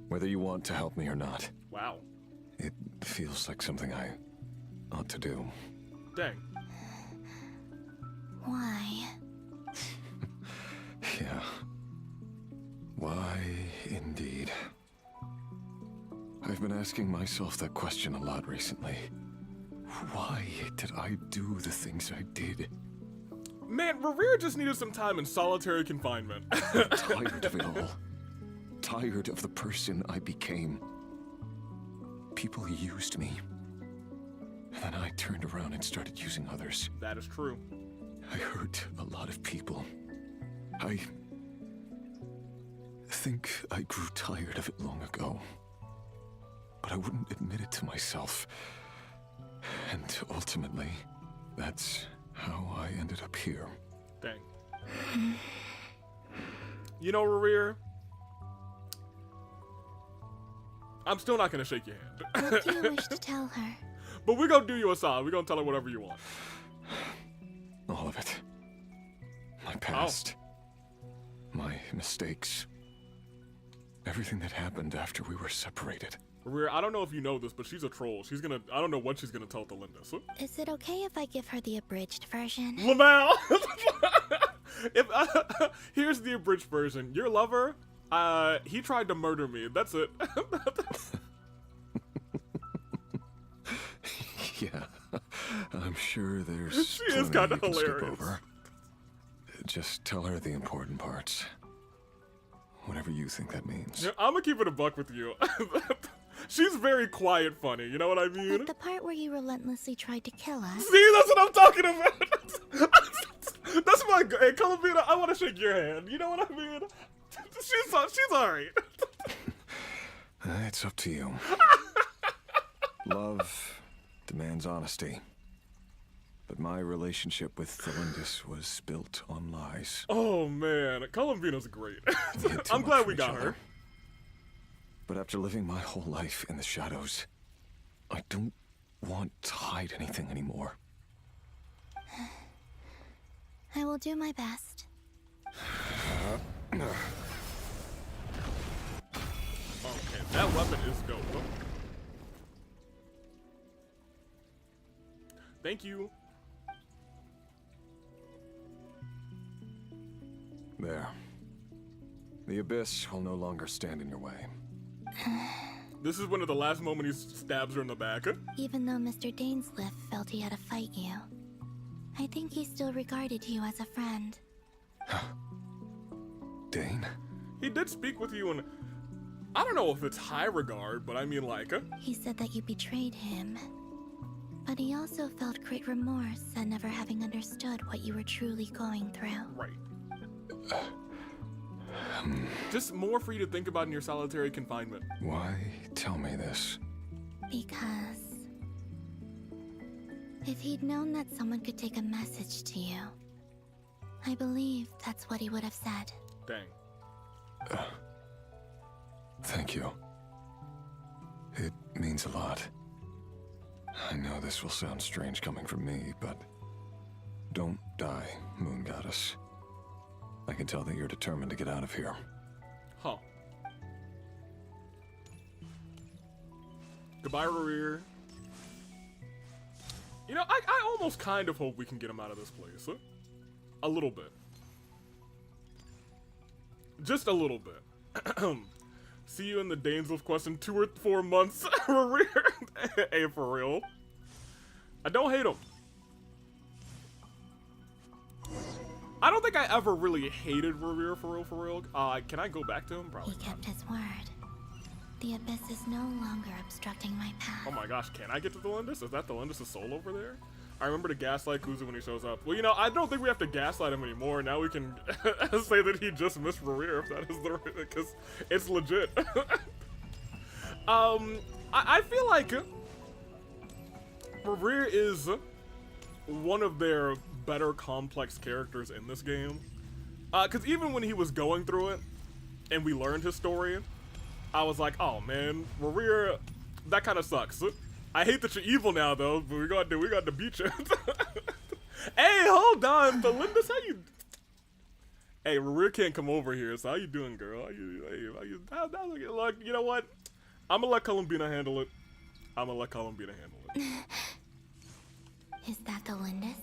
Whether you want to help me or not.
Wow.
It feels like something I ought to do.
Dang.
Why?
Yeah. Why, indeed. I've been asking myself that question a lot recently. Why did I do the things I did?
Man, Revere just needed some time in solitary confinement.
I'm tired of it all. Tired of the person I became. People used me. And then I turned around and started using others.
That is true.
I hurt a lot of people. I think I grew tired of it long ago. But I wouldn't admit it to myself. And ultimately, that's how I ended up here.
Dang. You know, Revere, I'm still not gonna shake your hand.
What do you wish to tell her?
But we're gonna do you a solid. We're gonna tell her whatever you want.
All of it. My past. My mistakes. Everything that happened after we were separated.
Revere, I don't know if you know this, but she's a troll. She's gonna... I don't know what she's gonna tell Thalindis.
Is it okay if I give her the abridged version?
Lamau! Here's the abridged version. Your lover, he tried to murder me. That's it.
Yeah, I'm sure there's
She is
plenty
kind
you
of
can skip
hilarious.
over. Just tell her the important parts. Whatever you think that means.
Yeah, I'm gonna keep it a buck with you. She's very quiet funny, you know what I mean?
Like the part where you relentlessly tried to kill us.
See, that's what I'm talking about. That's my hey, Columbina, I want to shake your hand. You know what I mean? She's alright.
It's up to you. Love demands honesty. But my relationship with Thelindis was built on lies.
Oh man, Columbina's great.
We had too
I'm
much
glad
for
we
each
got
other.
her.
But after living my whole life in the shadows, I don't want to hide anything anymore.
I will do my best.
Okay, that weapon is dope. Thank you.
There. The abyss will no longer stand in your way.
This is one of the last moment he stabs her in the back.
Even though Mr. Dainsliff felt he had to fight you, I think he still regarded you as a friend.
Dane?
He did speak with you and I don't know if it's high regard, but I mean like...
He said that you betrayed him. But he also felt great remorse at never having understood what you were truly going through.
Right. Just more for you to think about in your solitary confinement.
Why tell me this?
Because if he'd known that someone could take a message to you, I believe that's what he would have said.
Dang.
Thank you. It means a lot. I know this will sound strange coming from me, but don't die, Moon Goddess. I can tell that you're determined to get out of here.
Huh. Goodbye, Rear. You know, I almost kind of hope we can get him out of this place. Huh? A little bit. Just a little bit. See you in the Dainsliff quest in 2 or 4 months. Rear. Hey, for real. I don't hate him. I don't think I ever really hated Revere for real. Can I go back to him? Probably.
He kept his word. The abyss is no longer obstructing my path.
Oh my gosh, can I get to Thelindis? Is that Thelindis' soul over there? I remember to gaslight Kuzu when he shows up. Well, you know, I don't think we have to gaslight him anymore. Now we can say that he just missed Revere if that is the because it's legit. I feel like Revere is one of their better complex characters in this game. Because even when he was going through it and we learned his story, I was like, oh man, Revere, that kind of sucks. I hate that you're evil now though, but we got to beat you. Hey, hold on, Thelindis, how you? Hey, Revere can't come over here, so how you doing, girl? Look, you know what? I'm gonna let Columbina handle it.
Is that Thelindis?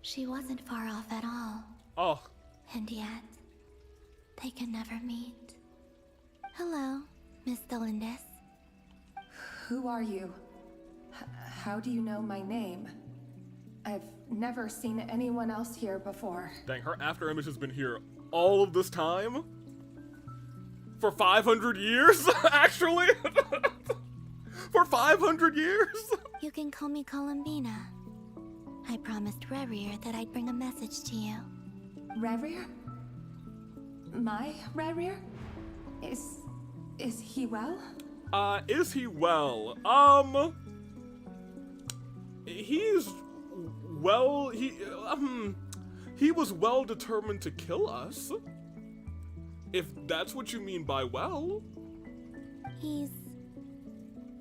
She wasn't far off at all.
Oh.
And yet, they can never meet. Hello, Miss Thelindis.
Who are you? How do you know my name? I've never seen anyone else here before.
Dang, her after image has been here all of this time? For 500 years, actually? For 500 years?
You can call me Columbina. I promised Rerir that I'd bring a message to you.
Rerir? My Rerir? Is he well?
Is he well? He's well, he was well determined to kill us. If that's what you mean by well.
He's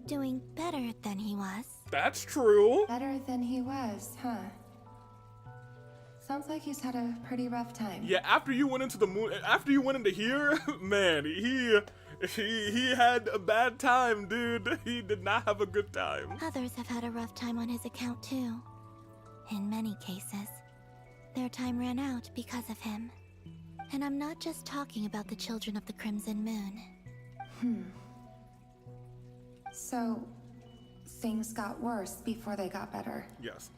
doing better than he was.
That's true.
Better than he was, huh? Sounds like he's had a pretty rough time.
Yeah, after you went into the moon, after you went into here, man, he had a bad time, dude. He did not have a good time.
Others have had a rough time on his account too. In many cases, their time ran out because of him. And I'm not just talking about the children of the Crimson Moon.
things got worse before they got better.
Yes.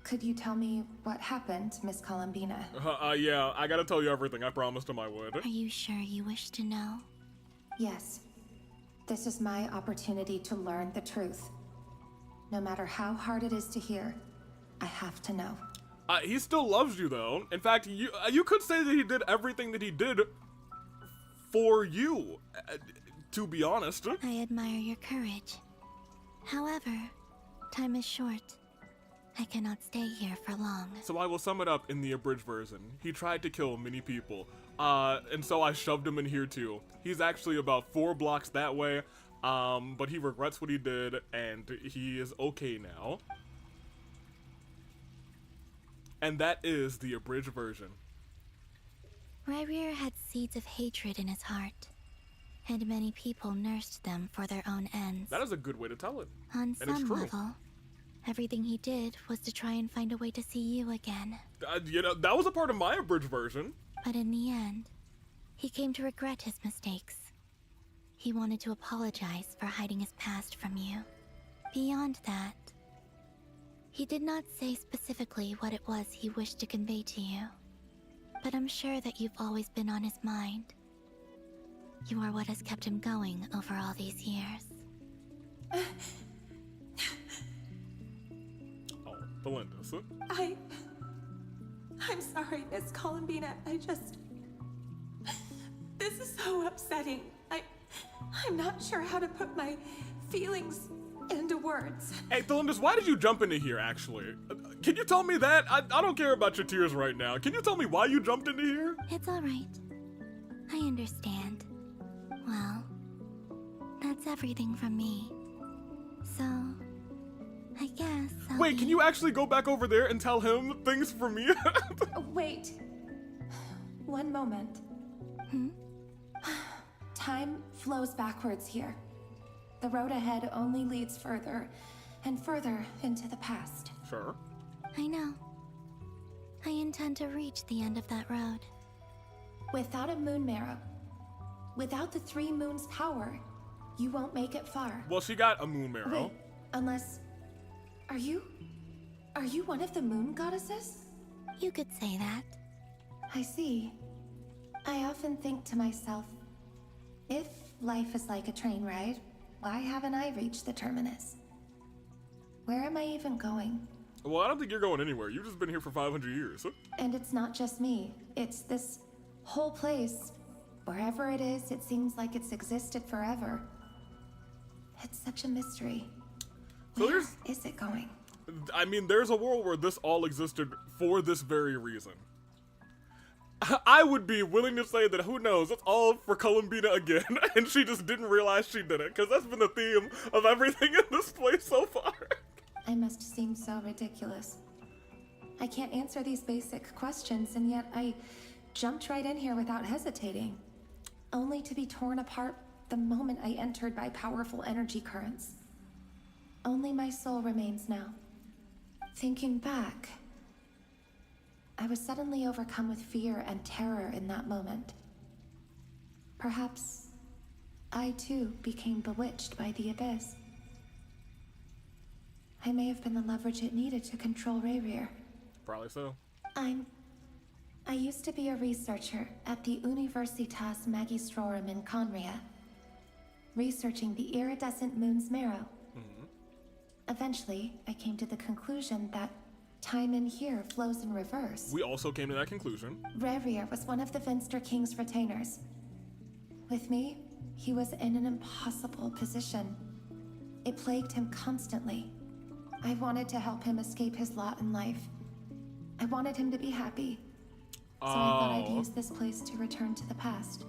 Could you tell me what happened, Miss Columbina?
Yeah, I gotta tell you everything. I promised him I would.
Are you sure you wish to know?
Yes. This is my opportunity to learn the truth. No matter how hard it is to hear, I have to know.
He still loves you, though. In fact, you could say that he did everything that he did for you, to be honest.
I admire your courage. However, time is short. I cannot stay here for long.
So I will sum it up in the abridged version. He tried to kill many people, and so I shoved him in here too. He's actually about 4 blocks that way, but he regrets what he did, and he is okay now. And that is the abridged version.
Ryrir had seeds of hatred in his heart, and many people nursed them for their own ends.
That is a good way to tell it.
On
and
some level, everything he did was to try and find a way to see you again.
You know, that was a part of my abridged version.
But in the end, he came to regret his mistakes. He wanted to apologize for hiding his past from you. Beyond that, he did not say specifically what it was he wished to convey to you. But I'm sure that you've always been on his mind. You are what has kept him going over all these years.
Oh, Belinda's.
I'm sorry, Miss Columbina. This is so upsetting. I'm not sure how to put my feelings into words.
Hey, Thelindis, why did you jump into here, actually? Can you tell me that? I don't care about your tears right now. Can you tell me why you jumped into here?
It's alright. I understand. Well, that's everything from me. So, I guess
Wait, can you actually go back over there and tell him things from me?
Wait. One moment. Time flows backwards here. The road ahead only leads further and further into the past.
Sure.
I know. I intend to reach the end of that road.
Without a moon marrow, without the 3 moons' power, you won't make it far.
Well, she got a moon marrow.
Wait, unless... Are you one of the moon goddesses?
You could say that.
I see. I often think to myself, if life is like a train ride, why haven't I reached the terminus? Where am I even going?
Well, I don't think you're going anywhere. You've just been here for 500 years.
And it's not just me. It's this whole place. Wherever it is, it seems like it's existed forever. It's such a mystery.
So
Where is it going?
I mean, there's a world where this all existed for this very reason. I would be willing to say that, who knows, it's all for Columbina again, and she just didn't realize she did it, because that's been the theme of everything in this place so far.
I must seem so ridiculous. I can't answer these basic questions, and yet I jumped right in here without hesitating, only to be torn apart the moment I entered by powerful energy currents. Only my soul remains now. Thinking back, I was suddenly overcome with fear and terror in that moment. Perhaps I too became bewitched by the abyss. I may have been the leverage it needed to control Ryrir.
Probably so.
I used to be a researcher at the Universitas Magistrorum in Conria, researching the iridescent moon's marrow. Eventually, I came to the conclusion that time in here flows in reverse.
We also came to that conclusion.
Ryrir was one of the Finster King's retainers. With me, he was in an impossible position. It plagued him constantly. I wanted to help him escape his lot in life. I wanted him to be happy. So I thought I'd use this place to return to the past.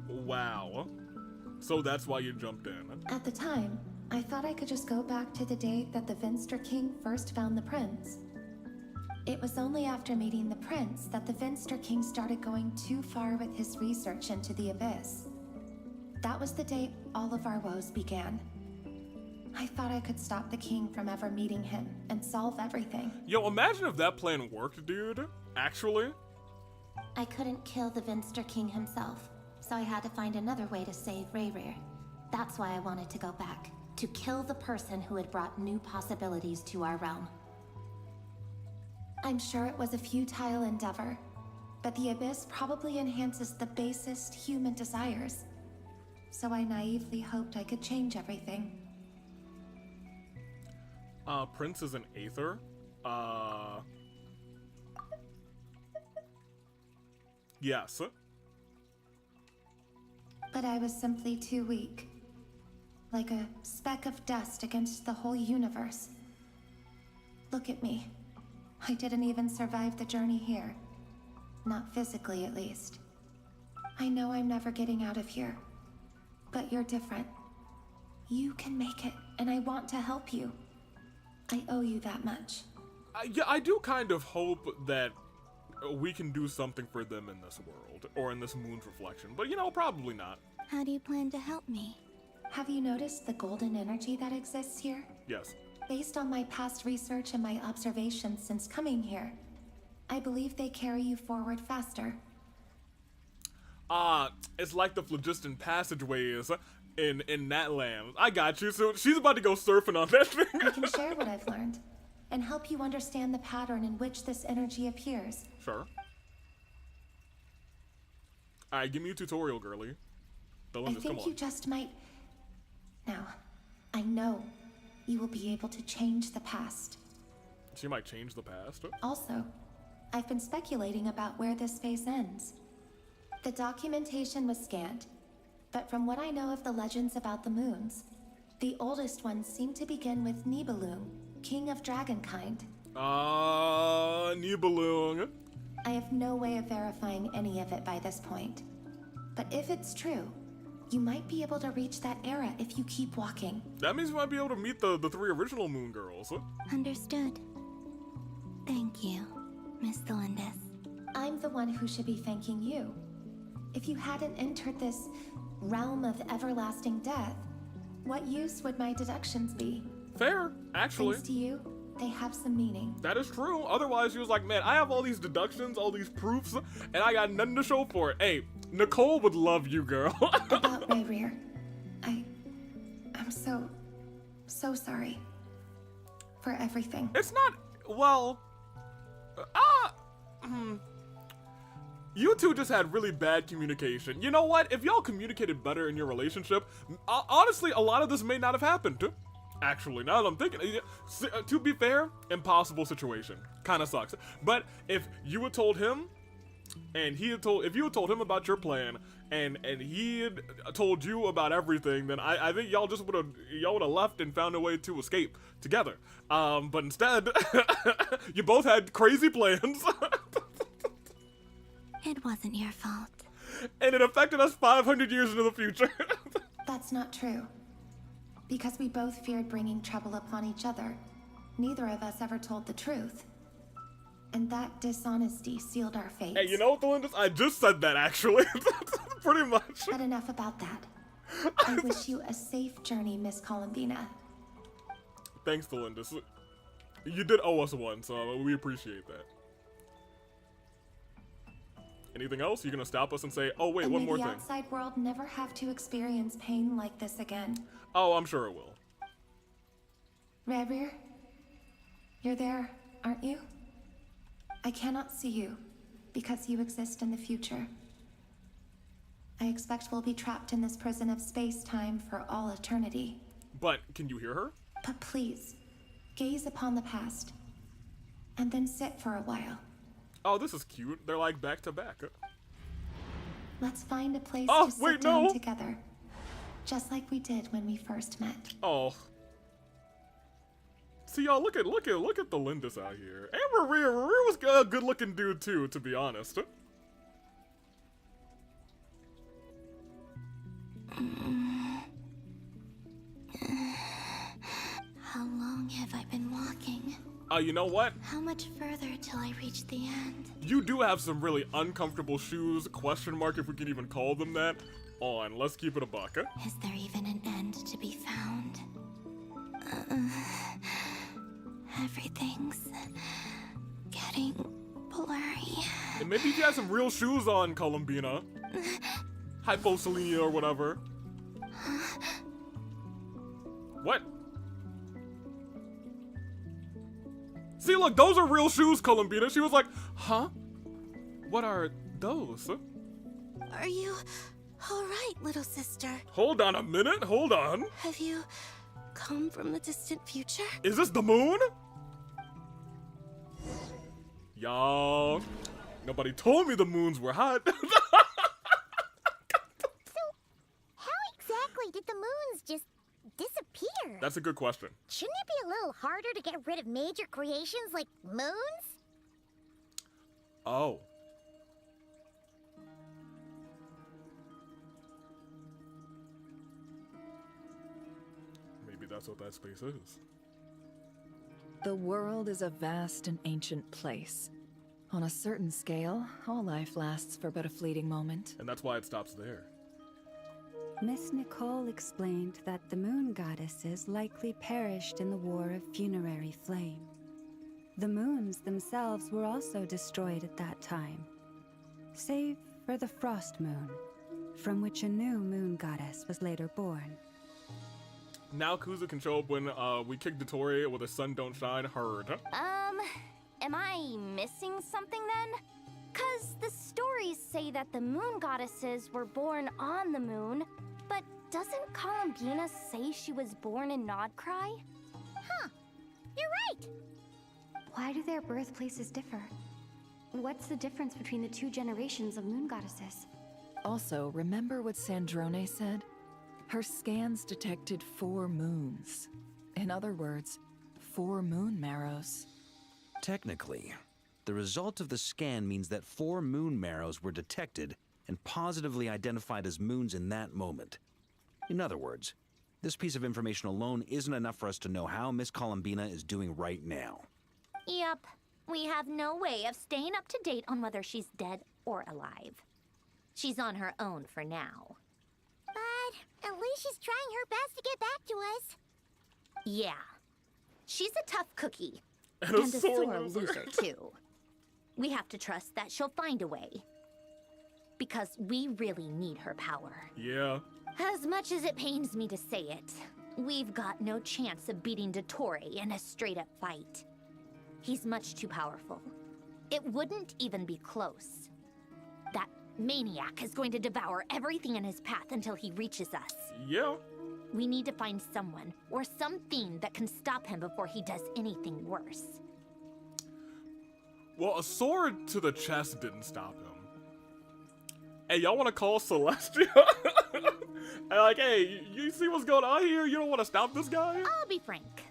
Wow. So that's why you jumped in.
At the time, I thought I could just go back to the day that the Finster King first found the prince. It was only after meeting the prince that the Finster King started going too far with his research into the abyss. That was the day all of our woes began. I thought I could stop the king from ever meeting him and solve everything.
Yo, imagine if that plan worked, dude. Actually.
I couldn't kill the Finster King himself, so I had to find another way to save Ryrir. That's why I wanted to go back. to kill the person who had brought new possibilities to our realm. I'm sure it was a futile endeavor, but the Abyss probably enhances the basest human desires. So I naively hoped I could change everything.
Prince is an Aether. Yes.
But I was simply too weak. Like a speck of dust against the whole universe. Look at me. I didn't even survive the journey here. Not physically, at least. I know I'm never getting out of here. But you're different. You can make it, and I want to help you. I owe you that much.
Yeah, I do kind of hope that we can do something for them in this world, or in this moon's reflection, but you know, probably not.
How do you plan to help me?
Have you noticed the golden energy that exists here?
Yes.
Based on my past research and my observations since coming here, I believe they carry you forward faster.
It's like the phlogiston passageways in that land. I got you. So she's about to go surfing on that thing.
I can share what I've learned and help you understand the pattern in which this energy appears.
Sure. Alright, give me a tutorial, girly.
I think you just might... Now, I know you will be able to change the past.
She might change the past.
Also, I've been speculating about where this phase ends. The documentation was scanned, but from what I know of the legends about the moons, the oldest ones seem to begin with Nibelung, king of dragonkind.
Nibelung.
I have no way of verifying any of it by this point. But if it's true, you might be able to reach that era if you keep walking.
That means we might be able to meet the 3 original moon girls.
Understood. Thank you, Miss Delindis.
I'm the one who should be thanking you. If you hadn't entered this realm of everlasting death, what use would my deductions be?
Fair, actually.
Thanks to you, they have some meaning.
That is true. Otherwise, she was like, man, I have all these deductions, all these proofs, and I got nothing to show for it. Hey, Nicole would love you, girl.
About Rayrear, I'm so sorry for everything.
It's not, well, you two just had really bad communication. You know what? If y'all communicated better in your relationship, honestly, a lot of this may not have happened. Actually, now that I'm thinking, to be fair, impossible situation. Kind of sucks. But if you had told him, and if you had told him about your plan, and he had told you about everything, then I think y'all would have left and found a way to escape together. But instead, you both had crazy plans.
It wasn't your fault.
And it affected us 500 years into the future.
That's not true. Because we both feared bringing trouble upon each other, neither of us ever told the truth. And that dishonesty sealed our fates.
Hey, you know what, Delindis? I just said that, actually. Pretty much.
But enough about that. I wish you a safe journey, Miss Columbina.
Thanks, Delindis. You did owe us one, so we appreciate that. Anything else? You're gonna stop us and say, oh wait,
and
one more
may
thing.
the outside world never have to experience pain like this again.
Oh, I'm sure it will.
Rayrear, you're there, aren't you? I cannot see you, because you exist in the future. I expect we'll be trapped in this prison of space-time for all eternity.
But, can you hear her?
But please, gaze upon the past, and then sit for a while.
Oh, this is cute. They're like back to back.
Let's find a place to sit down
no.
together. Just like we did when we first met.
Oh. See, y'all, look at the Lindis out here. And Rayrear was a good-looking dude too, to be honest.
How long have I been walking?
You know what?
How much further till I reach the end?
You do have some really uncomfortable shoes, question mark if we can even call them that, on. Let's keep it a buck.
Is there even an end to be found? Everything's getting blurry.
And maybe you have some real shoes on, Columbina. Hyposelenia or whatever. What? See, look, those are real shoes, Columbina. She was like, huh? What are those?
Are you alright, little sister?
Hold on a minute, hold on.
Have you come from the distant future?
Is this the moon? Y'all, nobody told me the moons were hot.
How exactly did the moons just disappear?
That's a good question.
Shouldn't it be a little harder to get rid of major creations like moons?
Oh. Maybe that's what that space is.
The world is a vast and ancient place. On a certain scale, all life lasts for but a fleeting moment.
And that's why it stops there.
Miss Nicole explained that the moon goddesses likely perished in the War of Funerary Flame. The moons themselves were also destroyed at that time, save for the Frost Moon, from which a new moon goddess was later born.
Now Kuzu can show up when we kick Dotori with a sun don't shine. Heard.
Am I missing something then? 'Cause the stories say that the moon goddesses were born on the moon, but doesn't Columbina say she was born in Nodcry?
Huh. You're right.
Why do their birthplaces differ? What's the difference between the two generations of moon goddesses?
Also, remember what Sandrone said? Her scans detected 4 moons. In other words, 4 moon marrows.
Technically, the result of the scan means that 4 moon marrows were detected and positively identified as moons in that moment. In other words, this piece of information alone isn't enough for us to know how Miss Columbina is doing right now.
Yep. We have no way of staying up to date on whether she's dead or alive. She's on her own for now.
But at least she's trying her best to get back to us.
Yeah. She's a tough cookie.
And a sore
loser, too. We have to trust that she'll find a way. Because we really need her power.
Yeah.
As much as it pains me to say it, we've got no chance of beating Dotori in a straight-up fight. He's much too powerful. It wouldn't even be close. That maniac is going to devour everything in his path until he reaches us.
Yeah.
We need to find someone or something that can stop him before he does anything worse.
Well, a sword to the chest didn't stop him. Hey, y'all want to call Celestia? Like, hey, you see what's going on here? You don't want to stop this guy?
I'll be frank.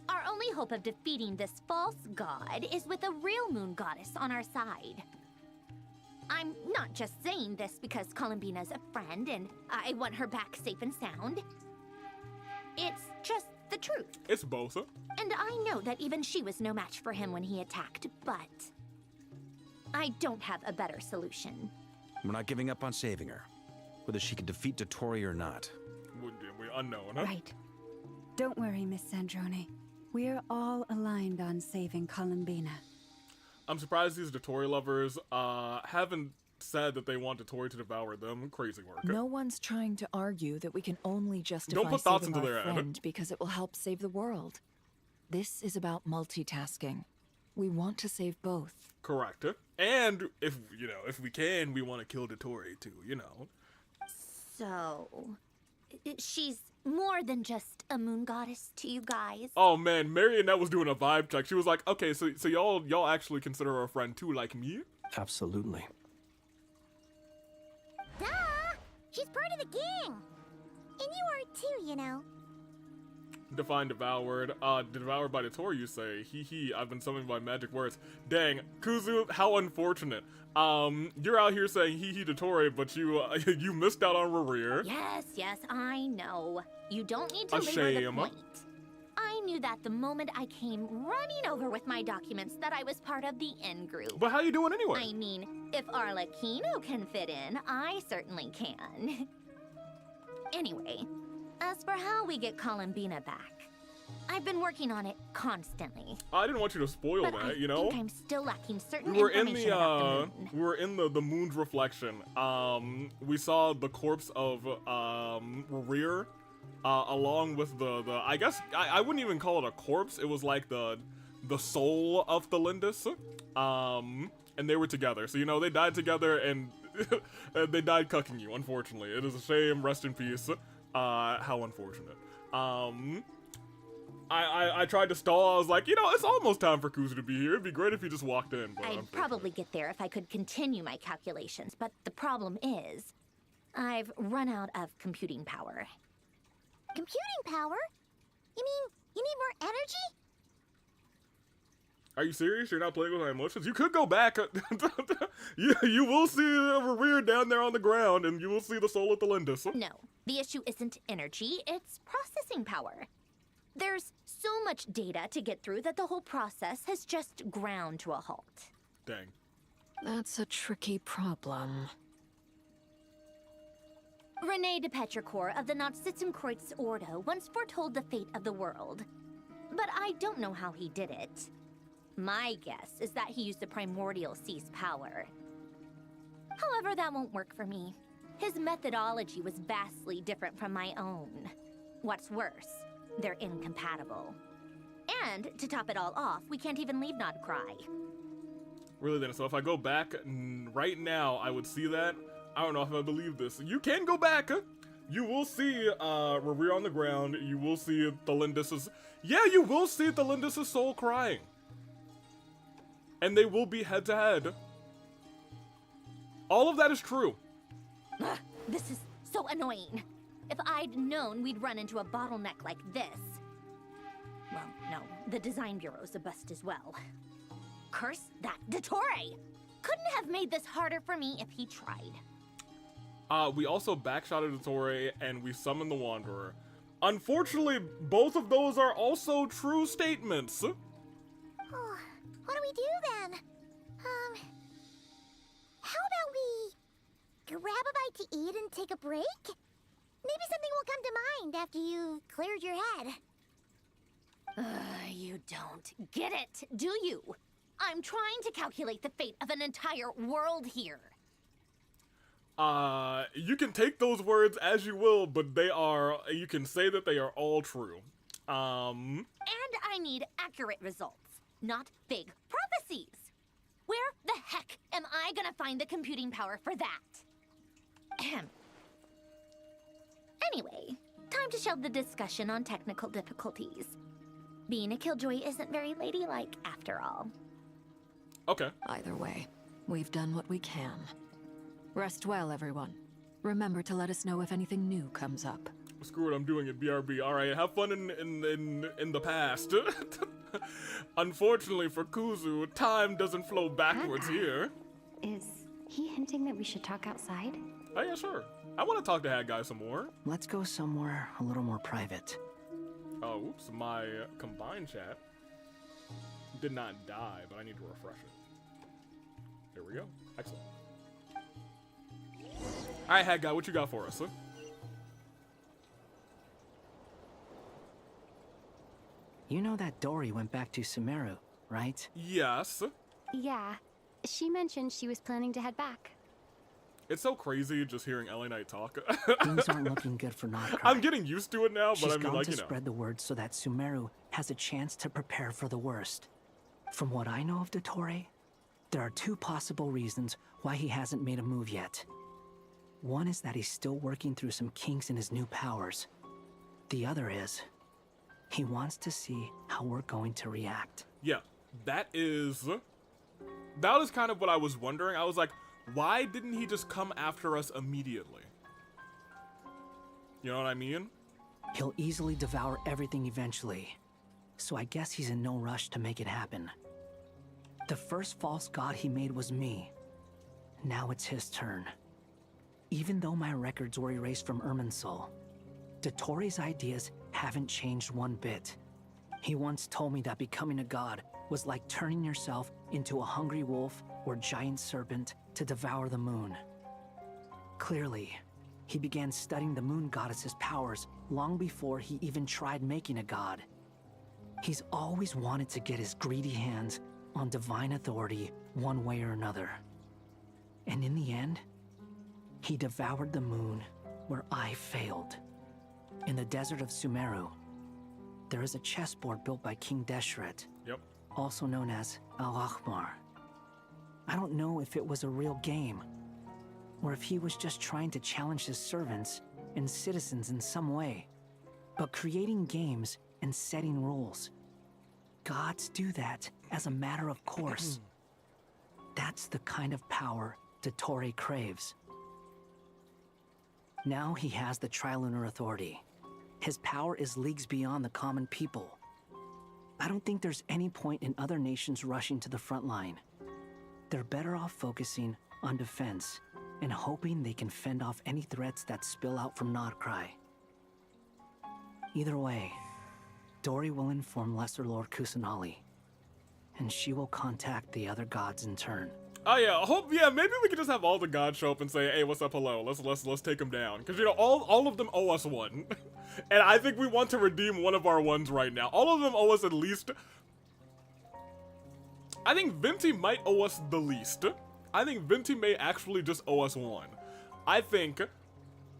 Our only hope of defeating this false god is with a real moon goddess on our side. I'm not just saying this because Columbina's a friend and I want her back safe and sound. It's just the truth.
It's both.
And I know that even she was no match for him when he attacked, but I don't have a better solution.
We're not giving up on saving her, whether she can defeat Dotori or not.
We're unknown, huh?
Right. Don't worry, Miss Sandrone. We're all aligned on saving Columbina.
I'm surprised these Dotori lovers haven't said that they want Dotori to devour them. Crazy work.
No one's trying to argue that we can only justify
Don't put thoughts
saving
into
our
their head.
friend because it will help save the world. This is about multitasking. We want to save both.
Correct. And if we can, we want to kill Dotori too,
So, she's more than just a moon goddess to you guys.
Oh man, Marionette was doing a vibe check. She was like, okay, so y'all actually consider her a friend too, like me?
Absolutely.
Duh! She's part of the gang! And you are too, you know.
Define devoured. Devoured by Dotori, you say. Hee, I've been summoned by magic words. Dang, Kuzu, how unfortunate. You're out here saying hee Dotori, but you you missed out on Rerear.
Yes, I know. You don't need to
A
labor the
shame.
point. I knew that the moment I came running over with my documents that I was part of the in-group.
But how you doing anyway?
I mean, if Arlecchino can fit in, I certainly can. Anyway, as for how we get Columbina back, I've been working on it constantly.
I didn't want you to spoil
But
that,
I
you know?
think I'm still lacking certain
We were in
information about the moon.
we were in the moon's reflection. We saw the corpse of Rerear along with the I guess I wouldn't even call it a corpse. It was like the soul of Thalindus. And they were together. So, you know, they died together and they died cucking you, unfortunately. It is a shame. Rest in peace. How unfortunate. I tried to stall. I was like, you know, it's almost time for Kuzu to be here. It'd be great if he just walked in. But
I'd probably get there if I could continue my calculations, but the problem is, I've run out of computing power.
Computing power? You mean you need more energy?
Are you serious? You're not playing with my emotions? You could go back. You will see Rear down there on the ground, and you will see the soul of Thalindus.
No, the issue isn't energy, it's processing power. There's so much data to get through that the whole process has just ground to a halt.
Dang.
That's a tricky problem.
René de Petrichor of the Nazissenkreuz Ordo once foretold the fate of the world. But I don't know how he did it. My guess is that he used the primordial sea's power. However, that won't work for me. His methodology was vastly different from my own. What's worse, they're incompatible. And, to top it all off, we can't even leave Nodcry.
Really then, so if I go back right now, I would see that. I don't know if I believe this. You can go back. You will see Rear on the ground. You will see Thalindus's... Yeah, you will see Thalindus's soul crying. And they will be head to head. All of that is true.
Ugh, this is so annoying. If I'd known we'd run into a bottleneck like this... Well, no, the design bureau's a bust as well. Curse that Dottore! Couldn't have made this harder for me if he tried.
We also backshotted Dottore and we summoned the Wanderer. Unfortunately, both of those are also true statements.
Oh, what do we do then? How about we grab a bite to eat and take a break? Maybe something will come to mind after you've cleared your head.
You don't get it, do you? I'm trying to calculate the fate of an entire world here.
You can take those words as you will, but you can say that they are all true.
And I need accurate results, not big prophecies. Where the heck am I gonna find the computing power for that? Ahem. Anyway, time to shelve the discussion on technical difficulties. Being a killjoy isn't very ladylike, after all.
Okay.
Either way, we've done what we can. Rest well, everyone. Remember to let us know if anything new comes up.
Screw it, I'm doing it, BRB. Alright, have fun in the past. Unfortunately for Kuzu, time doesn't flow backwards here.
Is he hinting that we should talk outside?
Oh yeah, sure. I want to talk to Hat Guy some more.
Let's go somewhere a little more private.
Oh, oops, my combined chat did not die, but I need to refresh it. There we go. Excellent. Alright, Hat Guy, what you got for us, huh?
You know that Dory went back to Sumeru, right?
Yes.
Yeah. She mentioned she was planning to head back.
It's so crazy just hearing LA Knight talk.
Things aren't looking good for Nodcry.
I'm getting used to it now, but
She's
I mean,
gone
like,
to
you know.
spread the word so that Sumeru has a chance to prepare for the worst. From what I know of Dottore, there are two possible reasons why he hasn't made a move yet. One is that he's still working through some kinks in his new powers. The other is, he wants to see how we're going to react.
Yeah, that is kind of what I was wondering. I was like, why didn't he just come after us immediately? You know what I mean?
He'll easily devour everything eventually, so I guess he's in no rush to make it happen. The first false god he made was me. Now it's his turn. Even though my records were erased from Irminsul, Dottore's ideas haven't changed one bit. He once told me that becoming a god was like turning yourself into a hungry wolf or giant serpent to devour the moon. Clearly, he began studying the moon goddess's powers long before he even tried making a god. He's always wanted to get his greedy hands on divine authority one way or another. And in the end, he devoured the moon where I failed. In the desert of Sumeru, there is a chessboard built by King Deshret, also known as Al-Ahmar. I don't know if it was a real game, or if he was just trying to challenge his servants and citizens in some way. But creating games and setting rules, gods do that as a matter of course. That's the kind of power Dottore craves. Now he has the Trilunar Authority. His power is leagues beyond the common people. I don't think there's any point in other nations rushing to the front line. They're better off focusing on defense and hoping they can fend off any threats that spill out from Nodcry. Either way, Dori will inform Lesser Lord Kusanali, and she will contact the other gods in turn.
Oh yeah, maybe we could just have all the gods show up and say, hey, what's up, hello, let's take them down. Because, you know, all of them owe us one. And I think we want to redeem one of our ones right now. All of them owe us at least... I think Venti might owe us the least. I think Venti may actually just owe us one. I think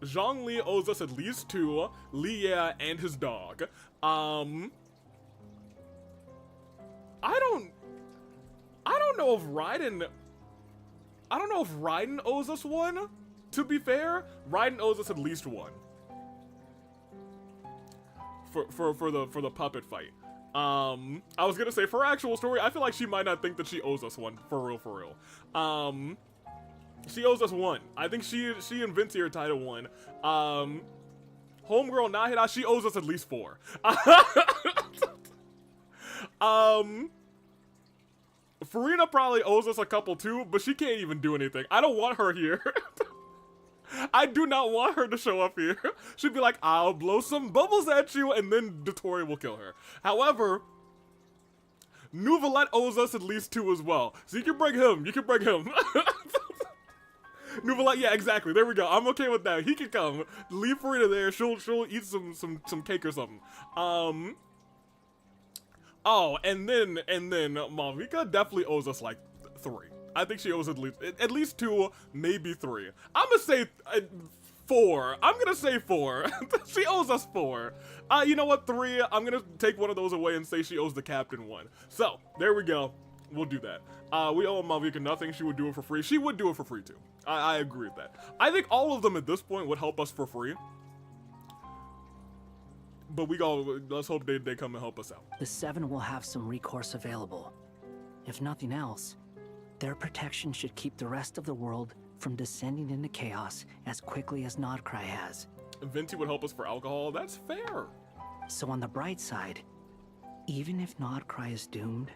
Zhongli owes us at least 2, Liye and his dog. I don't know if Raiden... I don't know if Raiden owes us one. To be fair, Raiden owes us at least 1. For the puppet fight. I was gonna say, for her actual story, I feel like she might not think that she owes us one, for real. She owes us 1. I think she and Venti are tied to 1. Homegirl Nahida, she owes us at least 4. Farina probably owes us a couple too, but she can't even do anything. I don't want her here. I do not want her to show up here. She'd be like, I'll blow some bubbles at you, and then Dottore will kill her. However, Nuvolette owes us at least 2 as well. So you can bring him. Nuvolette, yeah, exactly. There we go. I'm okay with that. He can come. Leave Farina there. She'll eat some cake or something. Oh, and then Malvika definitely owes us like 3. I think she owes at least 2, maybe 3. I'm gonna say 4. I'm gonna say 4. She owes us 4. You know what? 3. I'm gonna take one of those away and say she owes the captain 1. So there we go. We'll do that. We owe Malvika nothing. She would do it for free. She would do it for free too. I agree with that. I think all of them at this point would help us for free. But let's hope they come and help us out.
The 7 will have some recourse available. If nothing else, their protection should keep the rest of the world from descending into chaos as quickly as Nodcry has.
Venti would help us for alcohol. That's fair.
So on the bright side, even if Nodcry is doomed,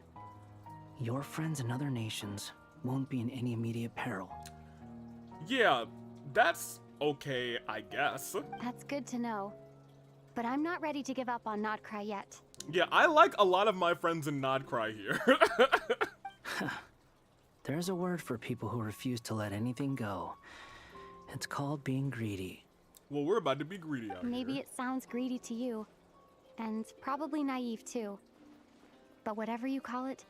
your friends in other nations won't be in any immediate peril.
Yeah, that's okay, I guess.
That's good to know. But I'm not ready to give up on Nodcry yet.
Yeah, I like a lot of my friends in Nodcry here.
There's a word for people who refuse to let anything go. It's called being greedy.
Well, we're about to be greedy out here.
Maybe it sounds greedy to you. And probably naive too. But whatever you call it,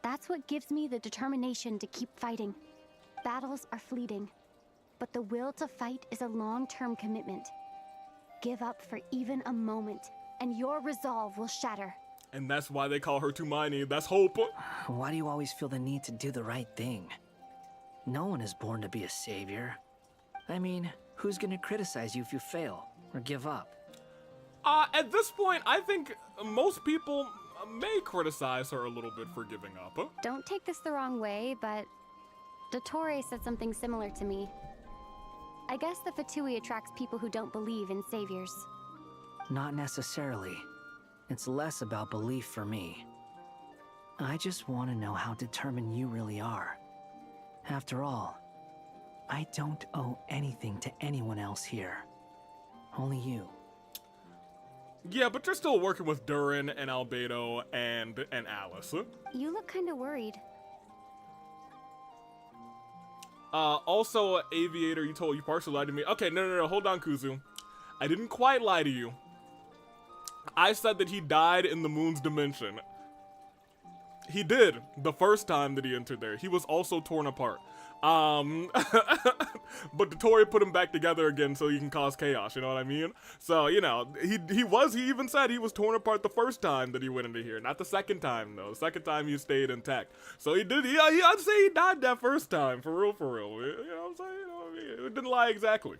that's what gives me the determination to keep fighting. Battles are fleeting, but the will to fight is a long-term commitment. Give up for even a moment, and your resolve will shatter.
And that's why they call her Tumani. That's hope.
Why do you always feel the need to do the right thing? No one is born to be a savior. I mean, who's gonna criticize you if you fail or give up?
At this point, I think most people may criticize her a little bit for giving up.
Don't take this the wrong way, but Dottore said something similar to me. I guess the Fatui attracts people who don't believe in saviors.
Not necessarily. It's less about belief for me. I just want to know how determined you really are. After all, I don't owe anything to anyone else here. Only you.
Yeah, but you're still working with Durin and Albedo and Alice.
You look kind of worried.
Also, Aviator, you partially lied to me. Okay, no, hold on, Kuzu. I didn't quite lie to you. I said that he died in the moon's dimension. He did the first time that he entered there. He was also torn apart. But Dotori put him back together again so he can cause chaos, you know what I mean? So, you know, he even said he was torn apart the first time that he went into here, not the second time though. The second time he stayed intact. So I'd say he died that first time, for real. You know what I'm saying? You know what I mean? It didn't lie exactly.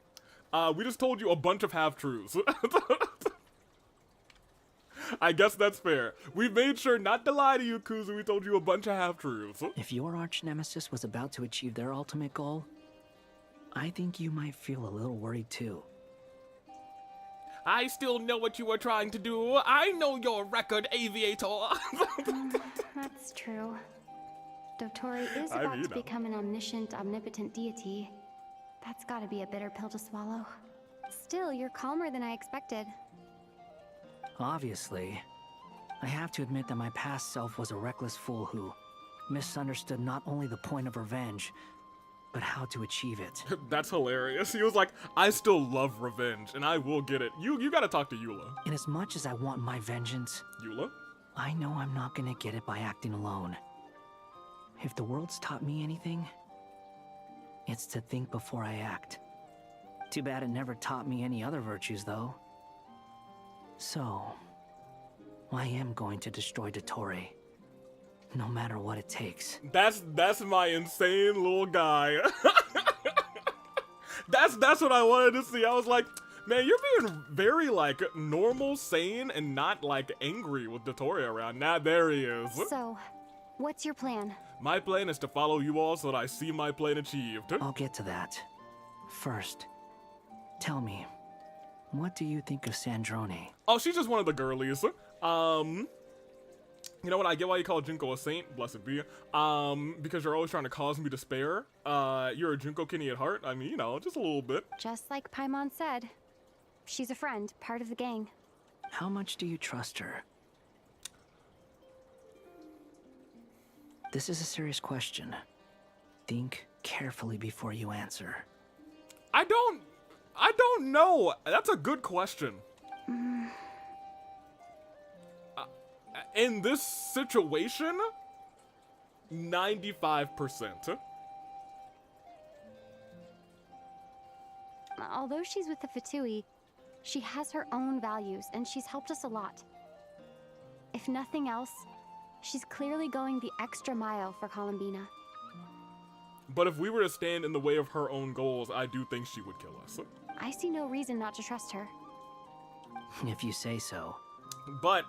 We just told you a bunch of half-truths. I guess that's fair. We made sure not to lie to you, Kuzu. We told you a bunch of half-truths.
If your arch-nemesis was about to achieve their ultimate goal, I think you might feel a little worried too.
I still know what you were trying to do. I know your record, aviator.
That's true. Dotori is about to become an omniscient, omnipotent deity. That's gotta be a bitter pill to swallow. Still, you're calmer than I expected.
Obviously, I have to admit that my past self was a reckless fool who misunderstood not only the point of revenge, but how to achieve it.
That's hilarious. He was like, I still love revenge, and I will get it. You gotta talk to Eula.
And as much as I want my vengeance,
Eula?
I know I'm not gonna get it by acting alone. If the world's taught me anything, it's to think before I act. Too bad it never taught me any other virtues, though. So, I am going to destroy Dotori, no matter what it takes.
That's my insane little guy. That's what I wanted to see. I was like, man, you're being very like normal, sane, and not like angry with Dotori around. Now there he is.
So, what's your plan?
My plan is to follow you all so that I see my plan achieved.
I'll get to that. First, tell me, what do you think of Sandrone?
Oh, she's just one of the girlies. You know what? I get why you call Junko a saint, blessed be. Because you're always trying to cause me despair. You're a Junko Kenny at heart. I mean, you know, just a little bit.
Just like Paimon said, she's a friend, part of the gang.
How much do you trust her? This is a serious question. Think carefully before you answer.
I don't know. That's a good question. In this situation, 95%.
Although she's with the Fatui, she has her own values, and she's helped us a lot. If nothing else, she's clearly going the extra mile for Columbina.
But if we were to stand in the way of her own goals, I do think she would kill us.
I see no reason not to trust her.
If you say so.
But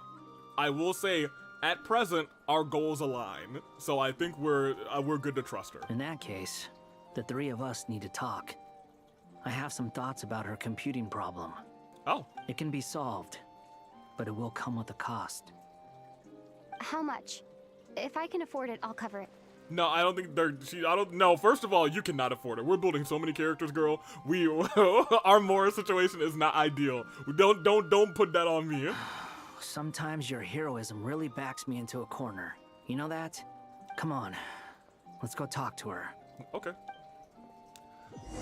I will say, at present, our goals align. So I think we're good to trust her.
In that case, the three of us need to talk. I have some thoughts about her computing problem.
Oh.
It can be solved, but it will come with a cost.
How much? If I can afford it, I'll cover it.
No, I don't think no, first of all, you cannot afford it. We're building so many characters, girl. Our Mora situation is not ideal. Don't put that on me.
Sometimes your heroism really backs me into a corner. You know that? Come on, let's go talk to her.
Okay.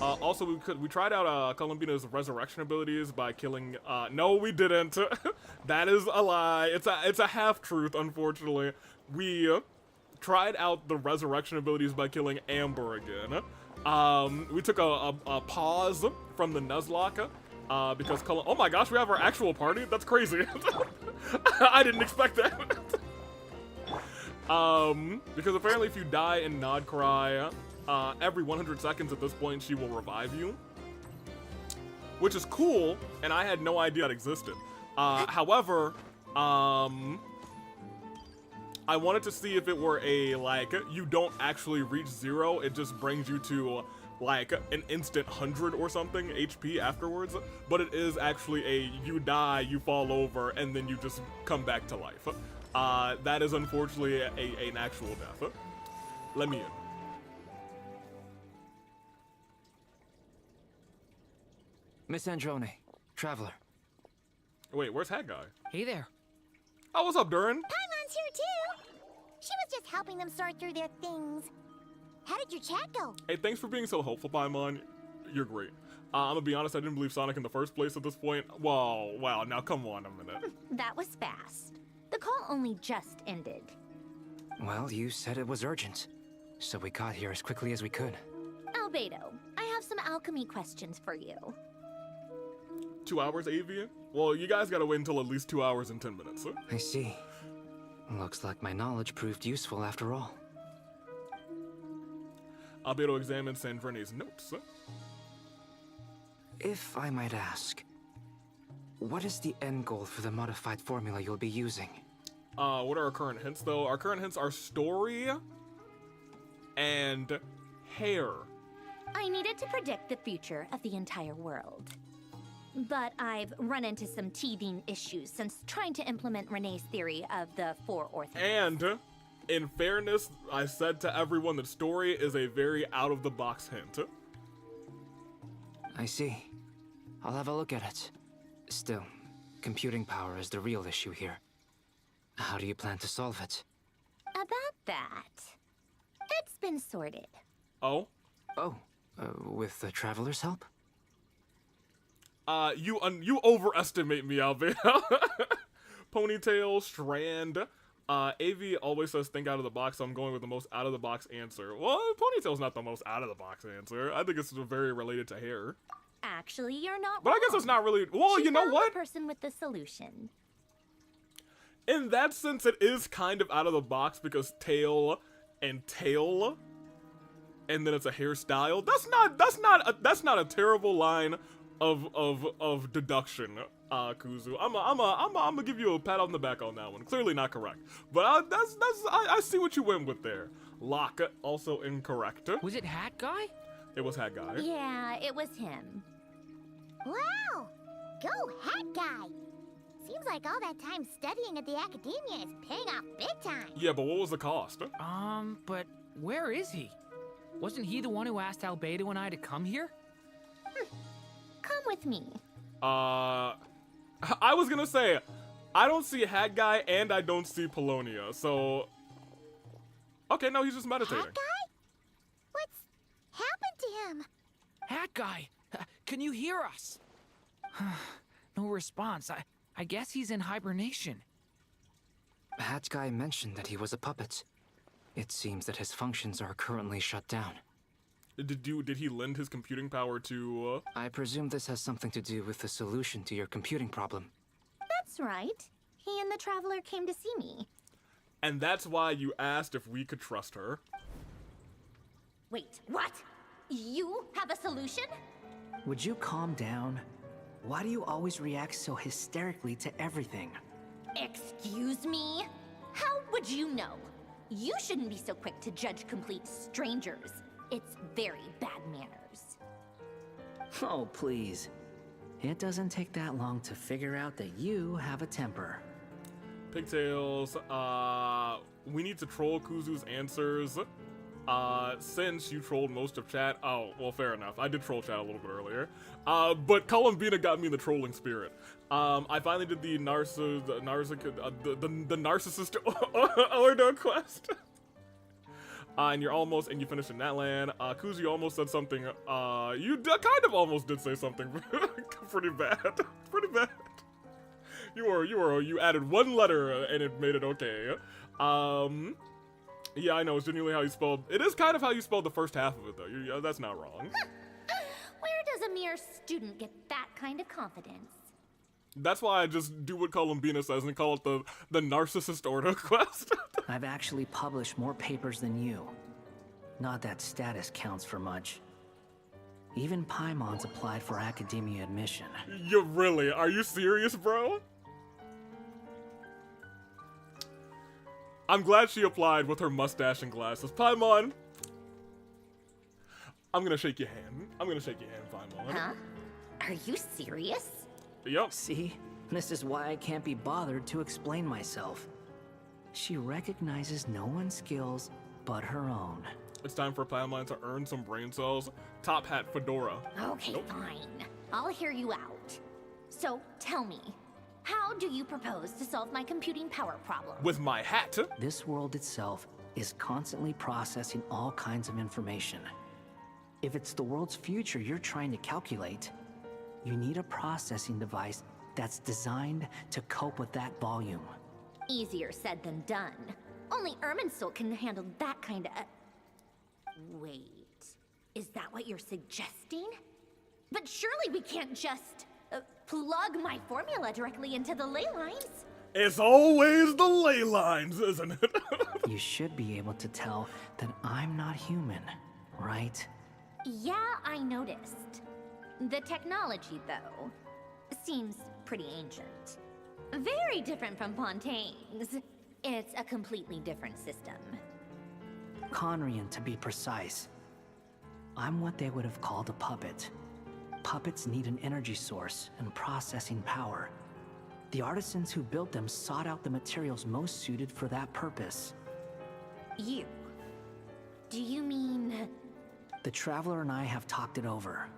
Also, we tried out Columbina's resurrection abilities by killing. No, we didn't. That is a lie. It's a half-truth, unfortunately. We tried out the resurrection abilities by killing Amber again. We took a pause from the Nuzlocke because oh my gosh, we have our actual party? That's crazy. I didn't expect that. Because apparently if you die in Nod Cry, every 100 seconds at this point, she will revive you. Which is cool, and I had no idea it existed. However, I wanted to see if it were a, like, you don't actually reach 0, it just brings you to, like, an instant 100 or something HP afterwards. But it is actually a, you die, you fall over, and then you just come back to life. That is unfortunately an actual death. Let me in.
Miss Androne, Traveler.
Wait, where's Hat Guy?
Hey there.
Oh, what's up, Durin?
Paimon's here too. She was just helping them sort through their things. How did your chat go?
Hey, thanks for being so helpful, Paimon. You're great. I'm gonna be honest, I didn't believe Sonic in the first place at this point. Whoa, wow, now come on a minute.
That was fast. The call only just ended.
Well, you said it was urgent, so we got here as quickly as we could.
Albedo, I have some alchemy questions for you.
2 hours, Avian? Well, you guys gotta wait until at least 2 hours and 10 minutes. Huh?
I see. Looks like my knowledge proved useful after all.
Albedo examines Sandrene's notes. Huh?
If I might ask, what is the end goal for the modified formula you'll be using?
What are our current hints, though? Our current hints are story and hair.
I needed to predict the future of the entire world. But I've run into some teething issues since trying to implement Renee's theory of the 4 orthologs.
And, in fairness, I said to everyone that story is a very out-of-the-box hint.
I see. I'll have a look at it. Still, computing power is the real issue here. How do you plan to solve it?
About that, it's been sorted.
Oh?
Oh, with the Traveler's help?
You overestimate me, Albedo. Ponytail, Strand. Avi always says think out of the box, so I'm going with the most out of the box answer. Well, Ponytail's not the most out of the box answer. I think it's very related to hair.
Actually, you're not
But
wrong.
I guess it's not really. Well, you know what?
The person with the solution.
In that sense, it is kind of out of the box because tail and tail, and then it's a hairstyle. That's not a terrible line of deduction, Kuzu. I'm gonna give you a pat on the back on that one. Clearly not correct, but I see what you went with there. Lock, also incorrect.
Was it Hat Guy?
It was Hat Guy.
Yeah, it was him.
Wow! Go Hat Guy! Seems like all that time studying at the academia is paying off big time.
Yeah, but what was the cost?
But where is he? Wasn't he the one who asked Albedo and I to come here?
Come with me.
I was gonna say, I don't see Hat Guy and I don't see Polonia, so... Okay, no, he's just meditating.
Hat Guy? What's happened to him?
Hat Guy, can you hear us? No response. I guess he's in hibernation.
Hat Guy mentioned that he was a puppet. It seems that his functions are currently shut down.
Did he lend his computing power to,
I presume this has something to do with the solution to your computing problem.
That's right. He and the Traveler came to see me.
And that's why you asked if we could trust her.
Wait, what? You have a solution?
Would you calm down? Why do you always react so hysterically to everything?
Excuse me? How would you know? You shouldn't be so quick to judge complete strangers. It's very bad manners.
Oh, please. It doesn't take that long to figure out that you have a temper.
Pigtails, we need to troll Kuzu's answers. Since you trolled most of chat. Oh, well, fair enough. I did troll chat a little bit earlier. But Columbina got me in the trolling spirit. I finally did the narcissist Ordo quest. And you finished in that land. Kuzu, you almost said something, you kind of almost did say something pretty bad. Pretty bad. You added one letter and it made it okay. Yeah, I know, it's genuinely how you spelled, it is kind of how you spelled the first half of it though, that's not wrong.
Where does a mere student get that kind of confidence?
That's why I just do what Columbina says and call it the narcissist Ordo quest.
I've actually published more papers than you. Not that status counts for much. Even Paimon's applied for academia admission.
Are you serious, bro? I'm glad she applied with her mustache and glasses. Paimon, I'm gonna shake your hand. Paimon.
Huh? Are you serious?
Yup.
See? This is why I can't be bothered to explain myself. She recognizes no one's skills but her own.
It's time for Paimon to earn some brain cells. Top hat fedora.
Okay, fine. I'll hear you out. So, tell me, how do you propose to solve my computing power problem?
With my hat?
This world itself is constantly processing all kinds of information. If it's the world's future you're trying to calculate, you need a processing device that's designed to cope with that volume.
Easier said than done. Only Irminsul can handle that kind of... Wait, is that what you're suggesting? But surely we can't just plug my formula directly into the ley lines.
It's always the ley lines, isn't it?
You should be able to tell that I'm not human, right?
Yeah, I noticed. The technology, though, seems pretty ancient. Very different from Fontaine's. It's a completely different system.
Conrian, to be precise. I'm what they would have called a puppet. Puppets need an energy source and processing power. The artisans who built them sought out the materials most suited for that purpose.
You? Do you mean...
The Traveler and I have talked it over.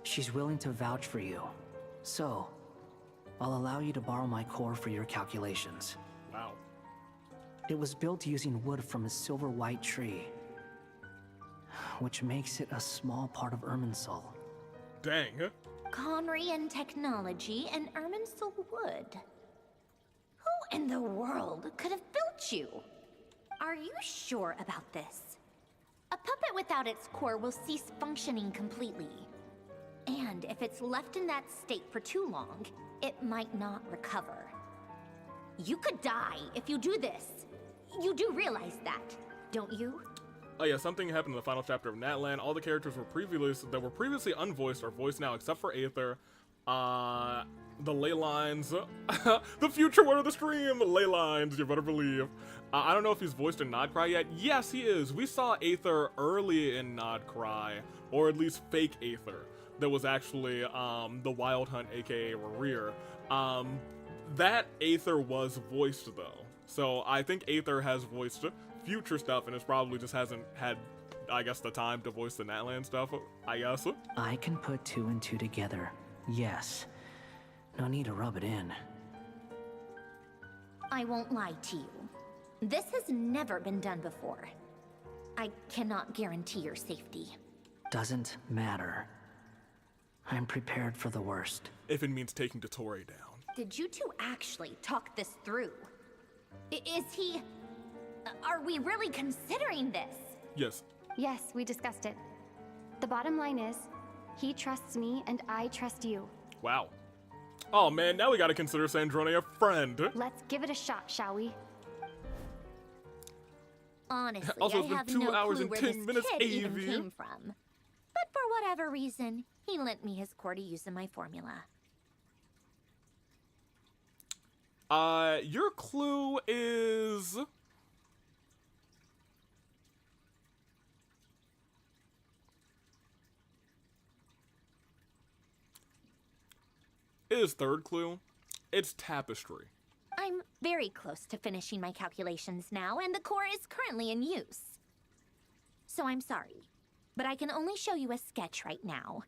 She's willing to vouch for you. So, I'll allow you to borrow my core for your calculations.
Wow.
It was built using wood from a silver white tree, which makes it a small part of Irminsul.
Dang.
Conrian technology and Irminsul wood. Who in the world could have built you? Are you sure about this? A puppet without its core will cease functioning completely. And if it's left in that state for too long, it might not recover. You could die if you do this. You do realize that, don't you?
Oh yeah, something happened in the final chapter of Natlan. All the characters were previously unvoiced are voiced now, except for Aether. The ley lines, the future word of the stream, ley lines, you better believe. I don't know if he's voiced in Nodcry yet. Yes, he is. We saw Aether early in Nodcry, or at least fake Aether. That was actually the Wild Hunt, aka Rear. That Aether was voiced though. So I think Aether has voiced future stuff and it probably just hasn't had, I guess, the time to voice the Natlan stuff, I guess.
I can put 2 and 2 together, yes. No need to rub it in.
I won't lie to you. This has never been done before. I cannot guarantee your safety.
Doesn't matter. I'm prepared for the worst.
If it means taking Dottore down.
Did you two actually talk this through? Is he... Are we really considering this?
Yes.
Yes, we discussed it. The bottom line is, he trusts me and I trust you.
Wow. Oh man, now we gotta consider Sandrone a friend.
Let's give it a shot, shall we?
Honestly,
also,
I have
2
no
hours
clue
and
where
10
this
minutes,
kid even
AV.
came from. But for whatever reason, he lent me his core to use in my formula.
Your clue is... His third clue, it's tapestry.
I'm very close to finishing my calculations now, and the core is currently in use. So I'm sorry, but I can only show you a sketch right now.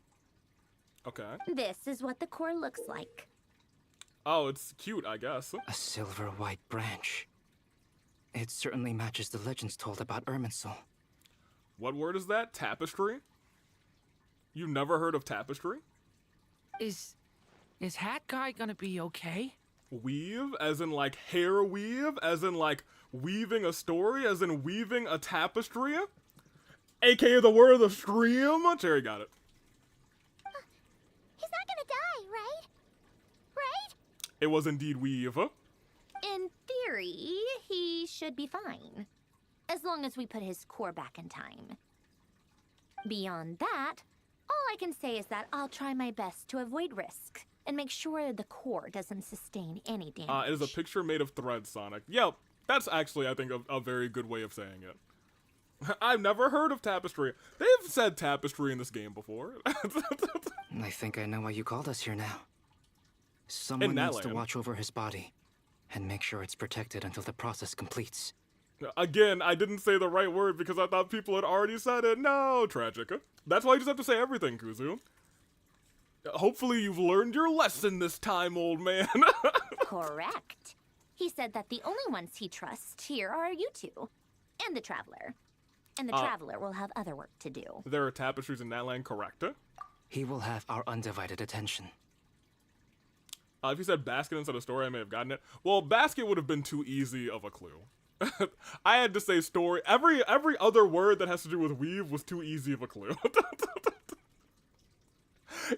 Okay.
This is what the core looks like.
Oh, it's cute, I guess.
A silver white branch. It certainly matches the legends told about Irminsul.
What word is that? Tapestry? You never heard of tapestry?
Is Hat Guy gonna be okay?
Weave, as in like hair weave, as in like weaving a story, as in weaving a tapestry? AKA the word of the stream? Cherry got it.
He's not gonna die, right? Right?
It was indeed weave.
In theory, he should be fine. As long as we put his core back in time. Beyond that, all I can say is that I'll try my best to avoid risk and make sure the core doesn't sustain any damage.
It is a picture made of threads, Sonic. Yep, that's actually, I think, a very good way of saying it. I've never heard of tapestry. They've said tapestry in this game before.
I think I know why you called us here now. Someone needs to watch over his body and make sure it's protected until the process completes.
Again, I didn't say the right word because I thought people had already said it. No, tragic. That's why you just have to say everything, Kuzu. Hopefully you've learned your lesson this time, old man.
Correct. He said that the only ones he trusts here are you two. And the Traveler. And the Traveler will have other work to do.
There are tapestries in Natlan, correct?
He will have our undivided attention.
If you said basket instead of story, I may have gotten it. Well, basket would have been too easy of a clue. I had to say story. Every other word that has to do with weave was too easy of a clue.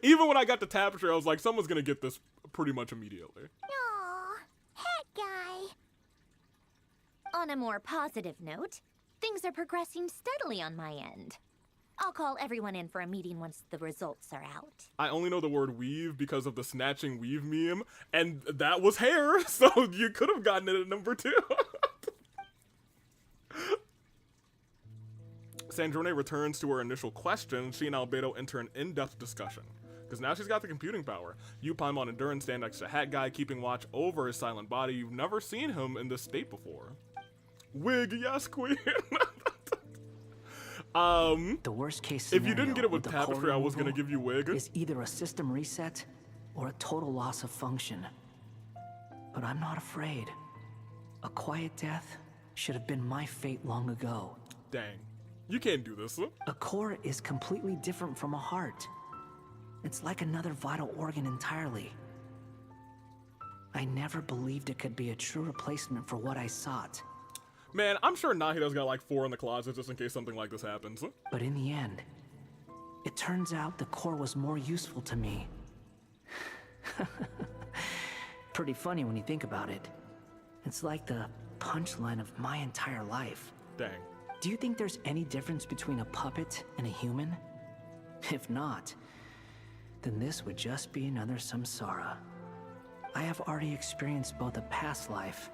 Even when I got to tapestry, I was like, someone's gonna get this pretty much immediately.
Aw, hat guy.
On a more positive note, things are progressing steadily on my end. I'll call everyone in for a meeting once the results are out.
I only know the word weave because of the snatching weave meme, and that was hair, so you could have gotten it at number 2. Sandrone returns to her initial question. She and Albedo enter an in-depth discussion. Because now she's got the computing power. You, Paimon, and Durin stand next to Hat Guy, keeping watch over his silent body. You've never seen him in this state before. Wig, yes, queen.
The worst case scenario,
if you didn't get it with
the
tapestry,
core
I was gonna
removal
give you wig.
Is either a system reset or a total loss of function. But I'm not afraid. A quiet death should have been my fate long ago.
Dang. You can't do this.
A core is completely different from a heart. It's like another vital organ entirely. I never believed it could be a true replacement for what I sought.
Man, I'm sure Nahida's got like 4 in the closet just in case something like this happens.
But in the end, it turns out the core was more useful to me. Pretty funny when you think about it. It's like the punchline of my entire life.
Dang.
Do you think there's any difference between a puppet and a human? If not, then this would just be another samsara. I have already experienced both a past life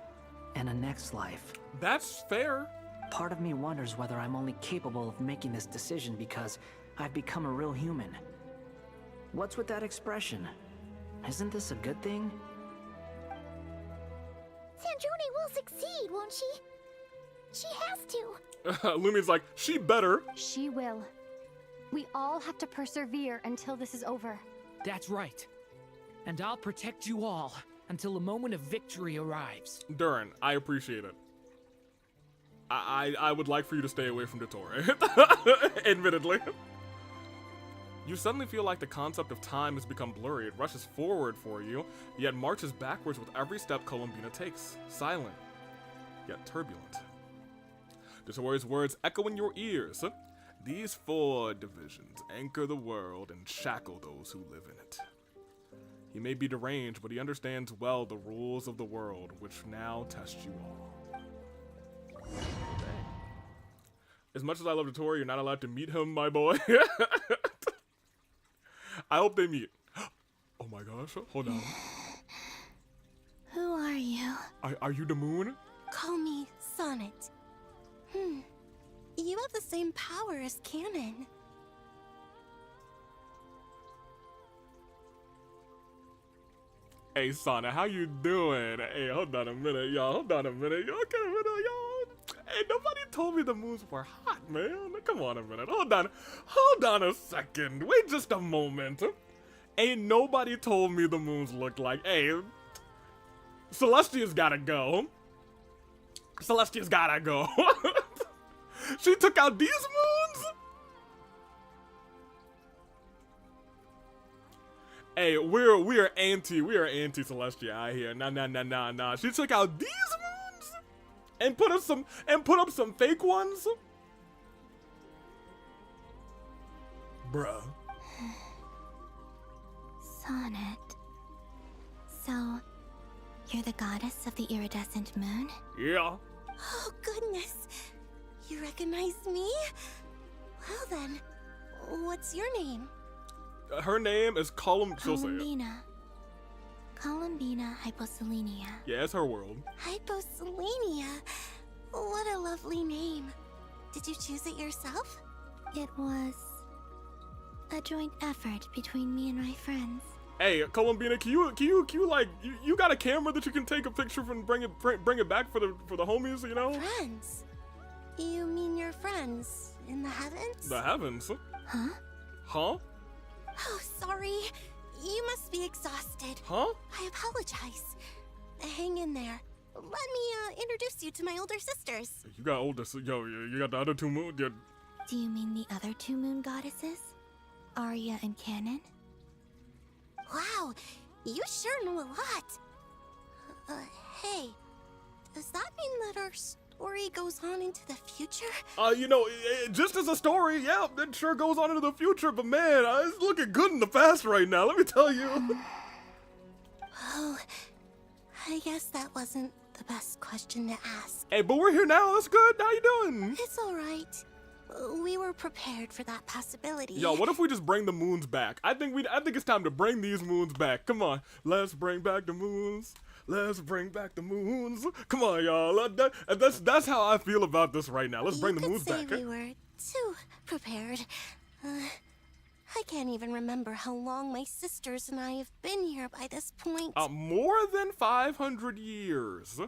and a next life.
That's fair.
Part of me wonders whether I'm only capable of making this decision because I've become a real human. What's with that expression? Isn't this a good thing?
Sandrone will succeed, won't she? She has to.
Lumi's like, she better.
She will. We all have to persevere until this is over.
That's right. And I'll protect you all until the moment of victory arrives.
Durin, I appreciate it. I would like for you to stay away from Dottore. Admittedly. You suddenly feel like the concept of time has become blurry. It rushes forward for you, yet marches backwards with every step Columbina takes. Silent, yet turbulent. Dottore's words echo in your ears. These 4 divisions anchor the world and shackle those who live in it. He may be deranged, but he understands well the rules of the world, which now test you all. Dang. As much as I love Dottore, you're not allowed to meet him, my boy. I hope they meet. Oh my gosh, hold on.
Who are you?
Are you the moon?
Call me Sonnet. You have the same power as Canon.
Hey, Sana, how you doing? Hey, hold on a minute, y'all. Hold on a minute. Y'all, okay, y'all. Hey, nobody told me the moons were hot, man. Come on a minute. Hold on a second. Wait just a moment. Ain't nobody told me the moons looked like. Hey, Celestia's gotta go. Celestia's gotta go. She took out these moons? Hey, we are anti Celestia out here. Nah. She took out these moons and put up some fake ones. Bruh.
Sonnet. So, you're the goddess of the iridescent moon?
Yeah.
Oh, goodness. You recognize me? Well then, what's your name?
Her name is
Columbina. Columbina Hyposelenia.
Yeah, it's her world.
Hyposelenia? What a lovely name. Did you choose it yourself? It was a joint effort between me and my friends.
Hey, Columbina, can you like you got a camera that you can take a picture of and bring it back for the homies, you know?
Friends? You mean your friends in the heavens?
The heavens?
Huh?
Huh?
Oh, sorry. You must be exhausted.
Huh?
I apologize. Hang in there. Let me introduce you to my older sisters.
You got older, you got the other 2 moon.
Do you mean the other 2 moon goddesses? Arya and Canon? Wow, you sure know a lot. Hey, does that mean that story goes on into the future?
You know, just as a story, yeah, it sure goes on into the future, but man, it's looking good in the past right now, let me tell you.
Oh, I guess that wasn't the best question to ask.
Hey, but we're here now, that's good, how you doing?
It's alright. We were prepared for that possibility.
Yo, what if we just bring the moons back? I think it's time to bring these moons back. Come on, let's bring back the moons. Let's bring back the moons. Come on, y'all. That's how I feel about this right now. Let's bring the moons back.
We were too prepared. I can't even remember how long my sisters and I have been here by this point.
More than 500 years.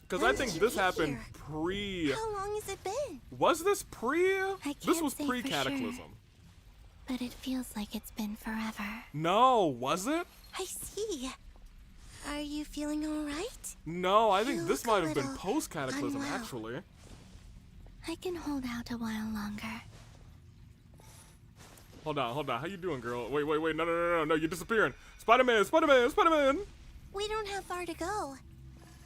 Because I think this happened pre...
How long has it been?
Was this pre... This was
say
pre-Cataclysm.
Sure, but it feels like it's been forever.
No, was it?
I see. Are you feeling alright?
No, I think this might have been post-Cataclysm, actually.
I can hold out a while longer.
Hold on. How you doing, girl? Wait. No, you're disappearing. Spider-Man.
We don't have far to go.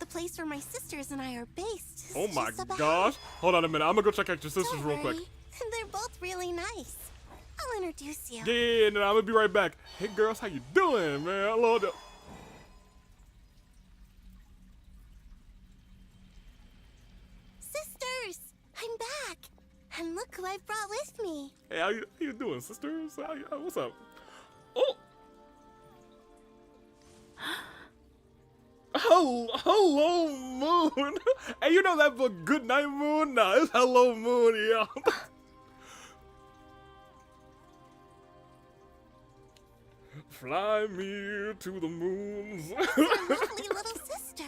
The place where my sisters and I are based is
Oh my
just about
gosh. Hold on a minute. I'm gonna go check out your sisters
Don't
real quick.
worry. They're both really nice. I'll introduce you.
Yeah, no, I'm gonna be right back. Hey, girls, how you doing, man? Hello.
Sisters, I'm back. And look who I brought with me.
Hey, how you doing, sisters? What's up? Oh. Hello, Moon. Hey, you know that book, Good Night Moon? Nah, it's Hello, Moon, yeah. Fly me to the moons.
Your lovely little sister,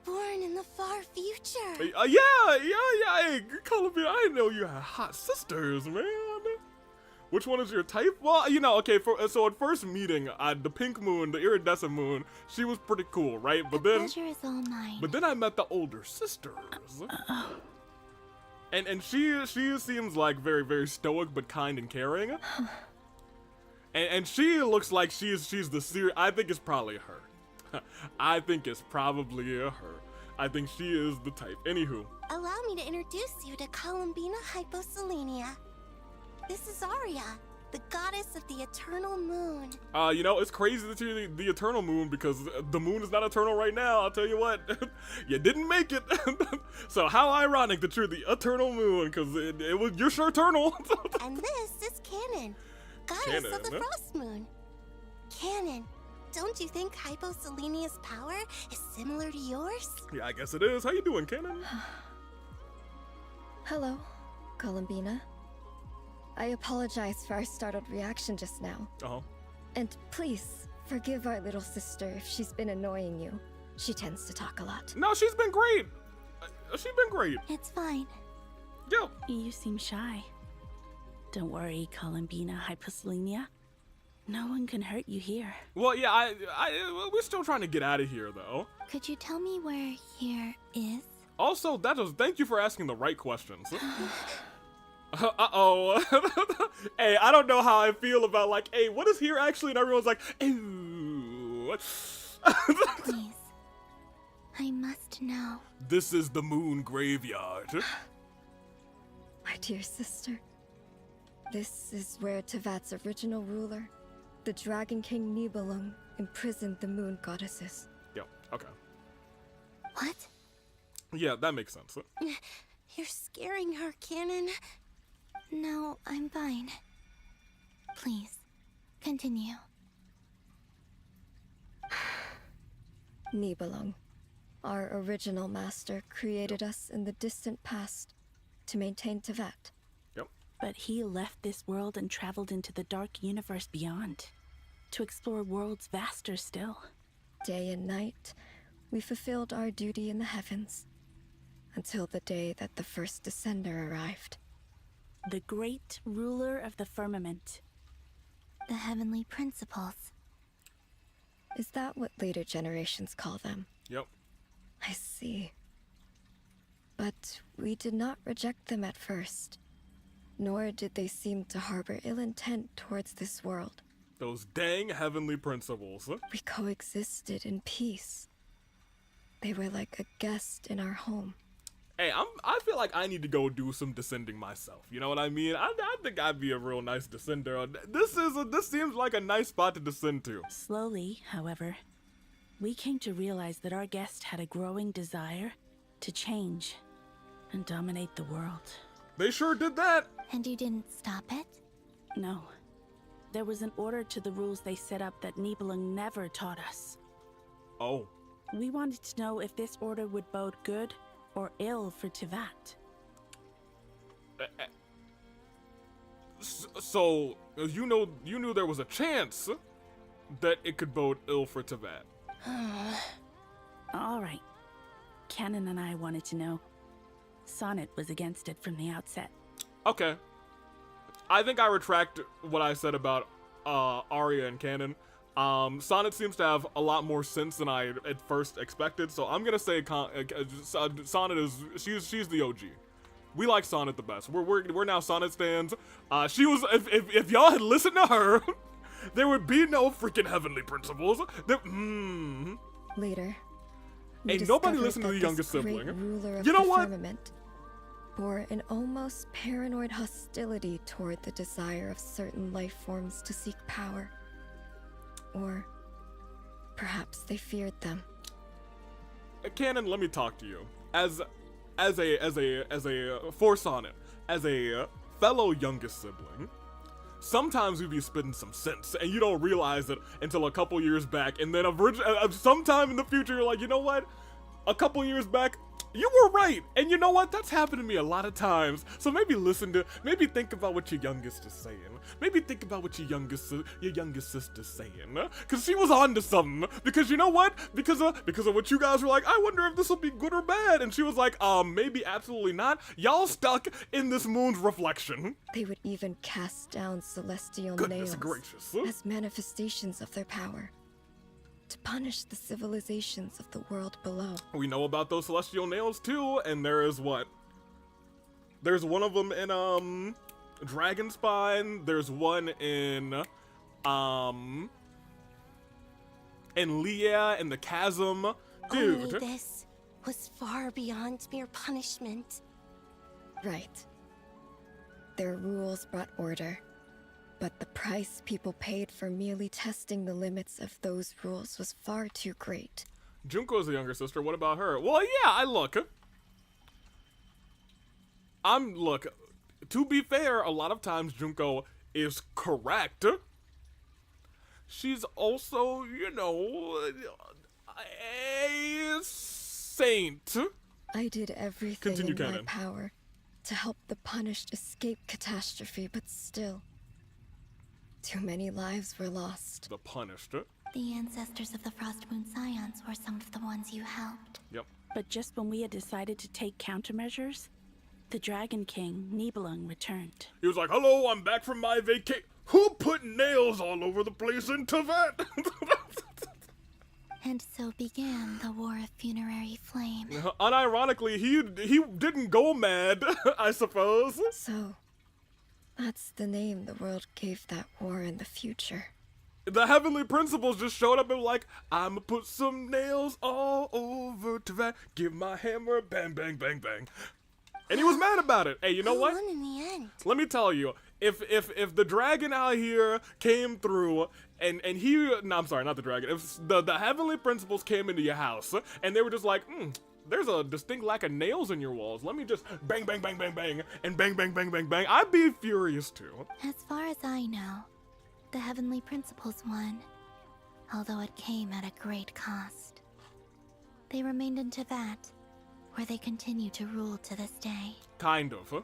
born in the far future.
Yeah. Hey, Columbia, I didn't know you had hot sisters, man. Which one is your type? Well, you know, okay, so at first meeting, the pink moon, the iridescent moon, she was pretty cool, right? But
the
then
pleasure is all mine.
But then I met the older sisters. And she seems like very, very stoic but kind and caring. and she looks like she's the serious. I think it's probably her. I think it's probably her. I think she is the type. Anywho.
Allow me to introduce you to Columbina Hyposelenia. This is Arya, the goddess of the eternal moon.
You know, it's crazy that you're the eternal moon because the moon is not eternal right now. I'll tell you what, you didn't make it. So how ironic that you're the eternal moon because you're sure eternal.
And this is Canon, goddess of the frost moon. Canon, don't you think Hyposelenia's power is similar to yours?
Yeah, I guess it is. How you doing, Canon?
Hello, Columbina. I apologize for our startled reaction just now. And please, forgive our little sister if she's been annoying you. She tends to talk a lot.
No, she's been great. She's been great.
It's fine.
Yo.
You seem shy. Don't worry, Columbina Hyposelenia. No one can hurt you here.
Well, yeah, we're still trying to get out of here, though.
Could you tell me where here is?
Also, thank you for asking the right questions. Uh-oh. Hey, I don't know how I feel about, like, hey, what is here actually? And everyone's like, ew.
Please. I must know.
This is the moon graveyard.
My dear sister, this is where Tevat's original ruler, the Dragon King Nibelung, imprisoned the moon goddesses.
Yep, okay.
What?
Yeah, that makes sense.
You're scaring her, Canon. No, I'm fine. Please, continue.
Nibelung, our original master, created us in the distant past to maintain Tevat.
Yep.
But he left this world and traveled into the dark universe beyond, to explore worlds vaster still.
Day and night, we fulfilled our duty in the heavens, until the day that the first Descender arrived.
The great ruler of the firmament.
The heavenly principles.
Is that what later generations call them?
Yep.
I see. But we did not reject them at first, nor did they seem to harbor ill intent towards this world.
Those dang heavenly principles.
We coexisted in peace. They were like a guest in our home.
Hey, I feel like I need to go do some descending myself. You know what I mean? I think I'd be a real nice descender. This seems like a nice spot to descend to.
Slowly, however, we came to realize that our guest had a growing desire to change and dominate the world.
They sure did that.
And you didn't stop it?
No. There was an order to the rules they set up that Nibelung never taught us.
Oh.
We wanted to know if this order would bode good or ill for Tivat.
So you knew there was a chance that it could bode ill for Tivat.
All right. Canon and I wanted to know. Sonnet was against it from the outset.
Okay. I think I retract what I said about Arya and Canon. Sonnet seems to have a lot more sense than I at first expected, so I'm gonna say Sonnet is she's the OG. We like Sonnet the best. We're now Sonnet stans. She was if y'all had listened to her, there would be no freaking heavenly principles.
Later,
ain't nobody listen to the youngest sibling.
Ruler of
you know
the
what?
firmament bore an almost paranoid hostility toward the desire of certain life forms to seek power. Or perhaps they feared them.
Canon, let me talk to you. As a for Sonnet, as a fellow youngest sibling, sometimes we be spitting some sense, and you don't realize it until a couple years back, and then sometime in the future, you're like, you know what? A couple years back, you were right, and you know what? That's happened to me a lot of times. So maybe maybe think about what your youngest is saying. Maybe think about what your youngest sister's saying, cause she was on to something. Because you know what? Because of what you guys were like, I wonder if this will be good or bad, and she was like, maybe absolutely not. Y'all stuck in this moon's reflection.
They would even cast down celestial
Goodness
nails
gracious.
as manifestations of their power, to punish the civilizations of the world below.
We know about those celestial nails too, and there is what? There's one of them in Dragonspine. There's one in Leah in the Chasm. Dude.
Only this was far beyond mere punishment.
Right. Their rules brought order, but the price people paid for merely testing the limits of those rules was far too great.
Junko's the younger sister. What about her? Well, yeah, look, to be fair, a lot of times Junko is correct. She's also, you know, a saint.
I did everything
Continue,
in my
Canon.
power to help the punished escape catastrophe, but still, too many lives were lost.
The punished.
The ancestors of the Frost Moon Scions were some of the ones you helped.
Yep.
But just when we had decided to take countermeasures, the Dragon King, Nibelung, returned.
He was like, hello, I'm back from my vacation. Who put nails all over the place in Tivat?
And so began the War of Funerary Flame.
Unironically, he didn't go mad, I suppose.
So, that's the name the world gave that war in the future.
The heavenly principles just showed up and were like, I'ma put some nails all over Tivat. Give my hammer, bang, bang, bang, bang. And he was mad about it. Hey, you know what?
Who won in the end?
Let me tell you, if the dragon out here came through and he, no, I'm sorry, not the dragon. If the heavenly principles came into your house and they were just like, there's a distinct lack of nails in your walls. Let me just bang, bang, bang, bang, bang, and bang, bang, bang, bang, bang. I'd be furious too.
As far as I know, the Heavenly Principles won, although it came at a great cost. They remained in Tivat, where they continue to rule to this day.
Kind of.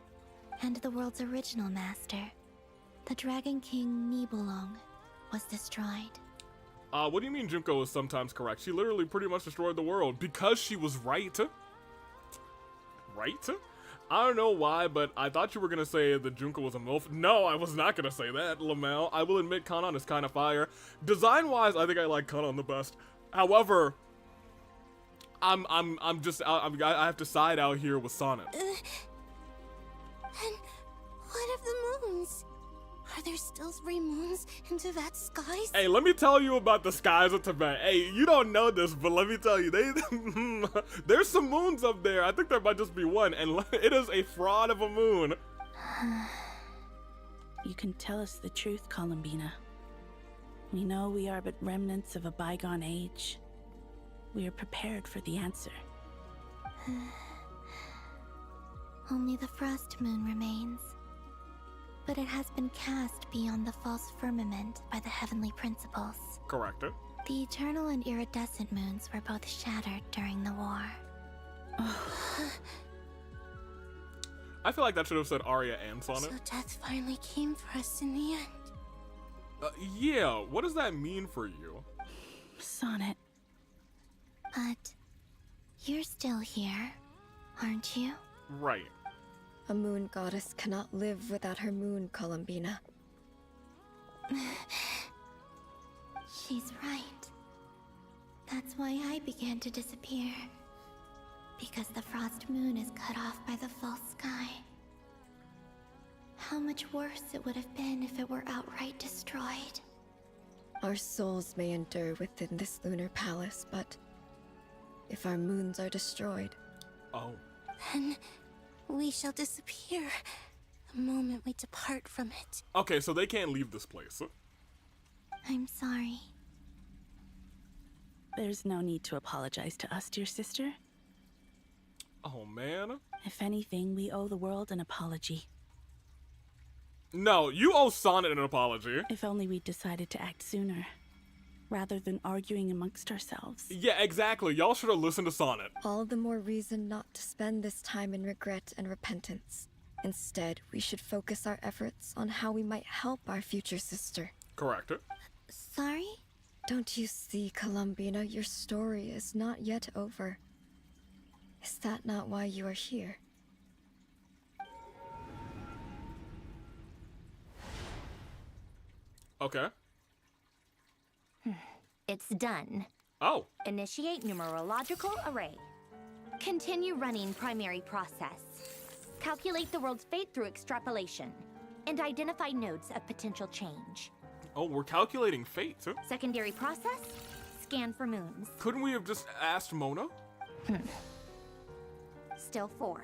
And the world's original master, the Dragon King Nibelung, was destroyed.
What do you mean Junko is sometimes correct? She literally pretty much destroyed the world because she was right. Right? I don't know why, but I thought you were gonna say that Junko was a MILF. No, I was not gonna say that, Lamel. I will admit Kanon is kind of fire. Design-wise, I think I like Kanon the best. However, I have to side out here with Sonnet.
And what of the moons?
Are there still 3 moons in Tibet's skies?
Hey, let me tell you about the skies of Tibet. Hey, you don't know this, but let me tell you, there's some moons up there. I think there might just be one, and it is a fraud of a moon.
You can tell us the truth, Columbina. We know we are but remnants of a bygone age. We are prepared for the answer.
Only the frost moon remains. But it has been cast beyond the false firmament by the heavenly principles.
Correct.
The eternal and iridescent moons were both shattered during the war.
I feel like that should have said Arya and Sonnet.
So death finally came for us in the end.
Yeah, what does that mean for you?
Sonnet.
But you're still here, aren't you?
Right.
A moon goddess cannot live without her moon, Columbina.
She's right. That's why I began to disappear. Because the frost moon is cut off by the false sky. How much worse it would have been if it were outright destroyed.
Our souls may endure within this lunar palace, but if our moons are destroyed...
Oh.
Then we shall disappear the moment we depart from it.
Okay, so they can't leave this place.
I'm sorry.
There's no need to apologize to us, dear sister.
Oh, man.
If anything, we owe the world an apology.
No, you owe Sonnet an apology.
If only we'd decided to act sooner, rather than arguing amongst ourselves.
Yeah, exactly. Y'all should have listened to Sonnet.
All the more reason not to spend this time in regret and repentance. Instead, we should focus our efforts on how we might help our future sister.
Correct.
Sorry?
Don't you see, Columbina, your story is not yet over. Is that not why you are here?
Okay.
It's done.
Oh.
Initiate numerological array. Continue running primary process. Calculate the world's fate through extrapolation. And identify nodes of potential change.
Oh, we're calculating fate, too.
Secondary process. Scan for moons.
Couldn't we have just asked Mona?
Still 4.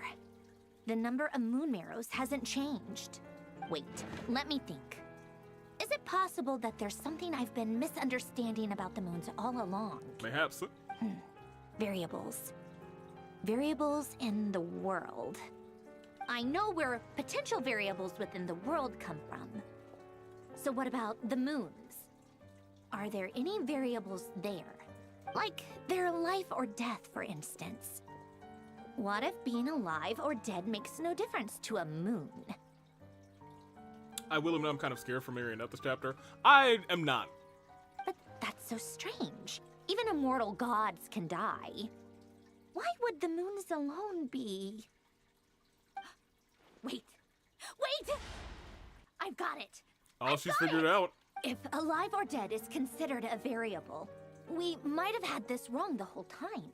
The number of moon marrows hasn't changed. Wait, let me think. Is it possible that there's something I've been misunderstanding about the moons all along?
Mayhaps.
Variables. Variables in the world. I know where potential variables within the world come from. So what about the moons? Are there any variables there? Like their life or death, for instance. What if being alive or dead makes no difference to a moon?
I will admit I'm kind of scared for Marionette this chapter. I am not.
But that's so strange. Even immortal gods can die. Why would the moons alone be... Wait! Wait! I've got it!
Oh, she's figured it out.
If alive or dead is considered a variable, we might have had this wrong the whole time.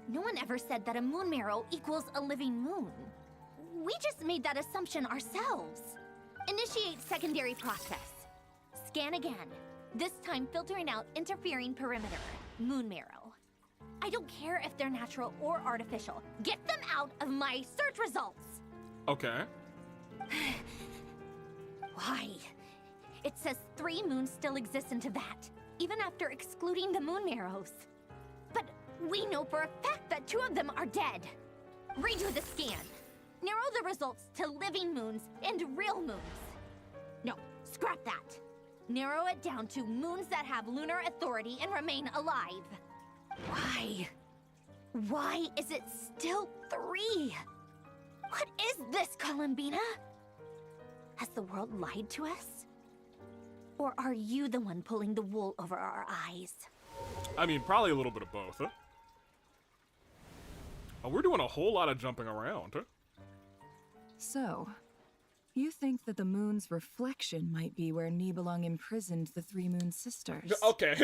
No one ever said that a moon marrow equals a living moon. We just made that assumption ourselves. Initiate secondary process. Scan again. This time filtering out interfering perimeter. Moon marrow. I don't care if they're natural or artificial. Get them out of my search results!
Okay.
Why? It says 3 moons still exist in Tibet, even after excluding the moon marrows. But we know for a fact that 2 of them are dead. Redo the scan. Narrow the results to living moons and real moons. No, scrap that. Narrow it down to moons that have lunar authority and remain alive. Why? Why is it still 3? What is this, Columbina? Has the world lied to us? Or are you the one pulling the wool over our eyes?
I mean, probably a little bit of both. Huh? Oh, we're doing a whole lot of jumping around. Huh?
So, you think that the moon's reflection might be where Nibelung imprisoned the 3 moon sisters?
Okay,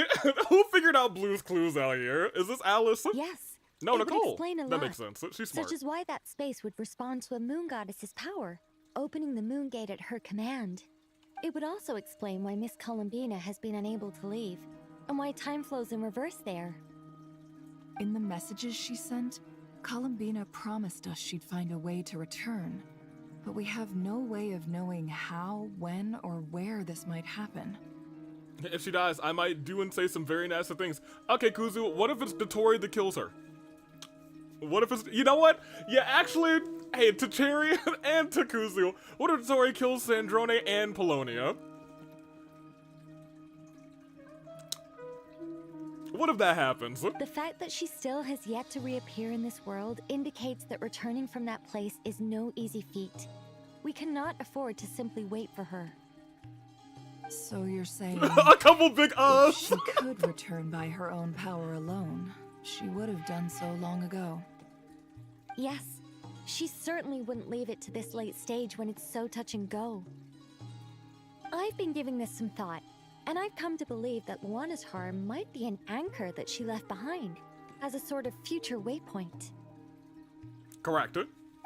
who figured out Blue's Clues out here? Is this Alice?
Yes.
No,
it
Nicole.
Would explain a
that
lot,
makes sense. She's smart.
Such as why that space would respond to a moon goddess's power, opening the moon gate at her command. It would also explain why Miss Columbina has been unable to leave, and why time flows in reverse there.
In the messages she sent, Columbina promised us she'd find a way to return. But we have no way of knowing how, when, or where this might happen.
If she dies, I might do and say some very nasty things. Okay, Kuzu, what if it's Dotori that kills her? What if it's... You know what? Yeah, actually, hey, to Cherry and to Kuzu, what if Dotori kills Sandrone and Polonia? What if that happens?
The fact that she still has yet to reappear in this world indicates that returning from that place is no easy feat. We cannot afford to simply wait for her.
So you're saying...
A couple big
if she could return by her own power alone, she would have done so long ago.
Yes, she certainly wouldn't leave it to this late stage when it's so touch and go. I've been giving this some thought, and I've come to believe that Luana's harm might be an anchor that she left behind, as a sort of future waypoint.
Correct.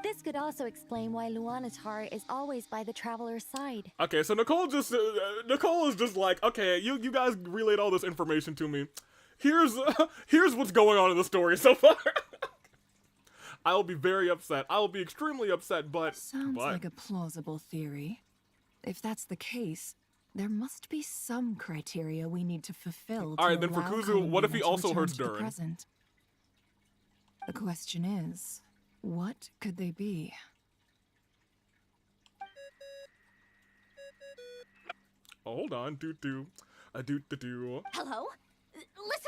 This could also explain why Luana's heart is always by the traveler's side.
Okay, so Nicole is just like, okay, you guys relayed all this information to me. Here's what's going on in the story so far. I will be very upset. I will be extremely upset, but...
Sounds like a plausible theory. If that's the case, there must be some criteria we need to fulfill.
Alright, then for Kuzu, what if he also hurts Durin?
The question is, what could they be?
Oh, hold on,
Hello? Listen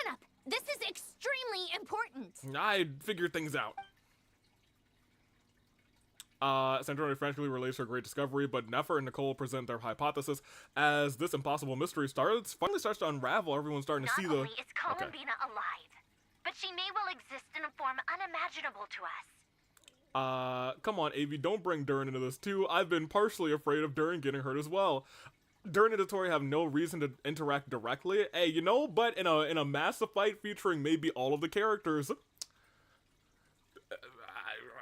up. This is extremely important.
I figured things out. Sandrone frantically relays her great discovery, but Nefer and Nicole present their hypothesis. As this impossible mystery finally starts to unravel, everyone's starting to see the...
Not only is Columbina alive, but she may well exist in a form unimaginable to us.
Come on, Avi, don't bring Durin into this too. I've been partially afraid of Durin getting hurt as well. Durin and Dotori have no reason to interact directly. Hey, you know, but in a massive fight featuring maybe all of the characters,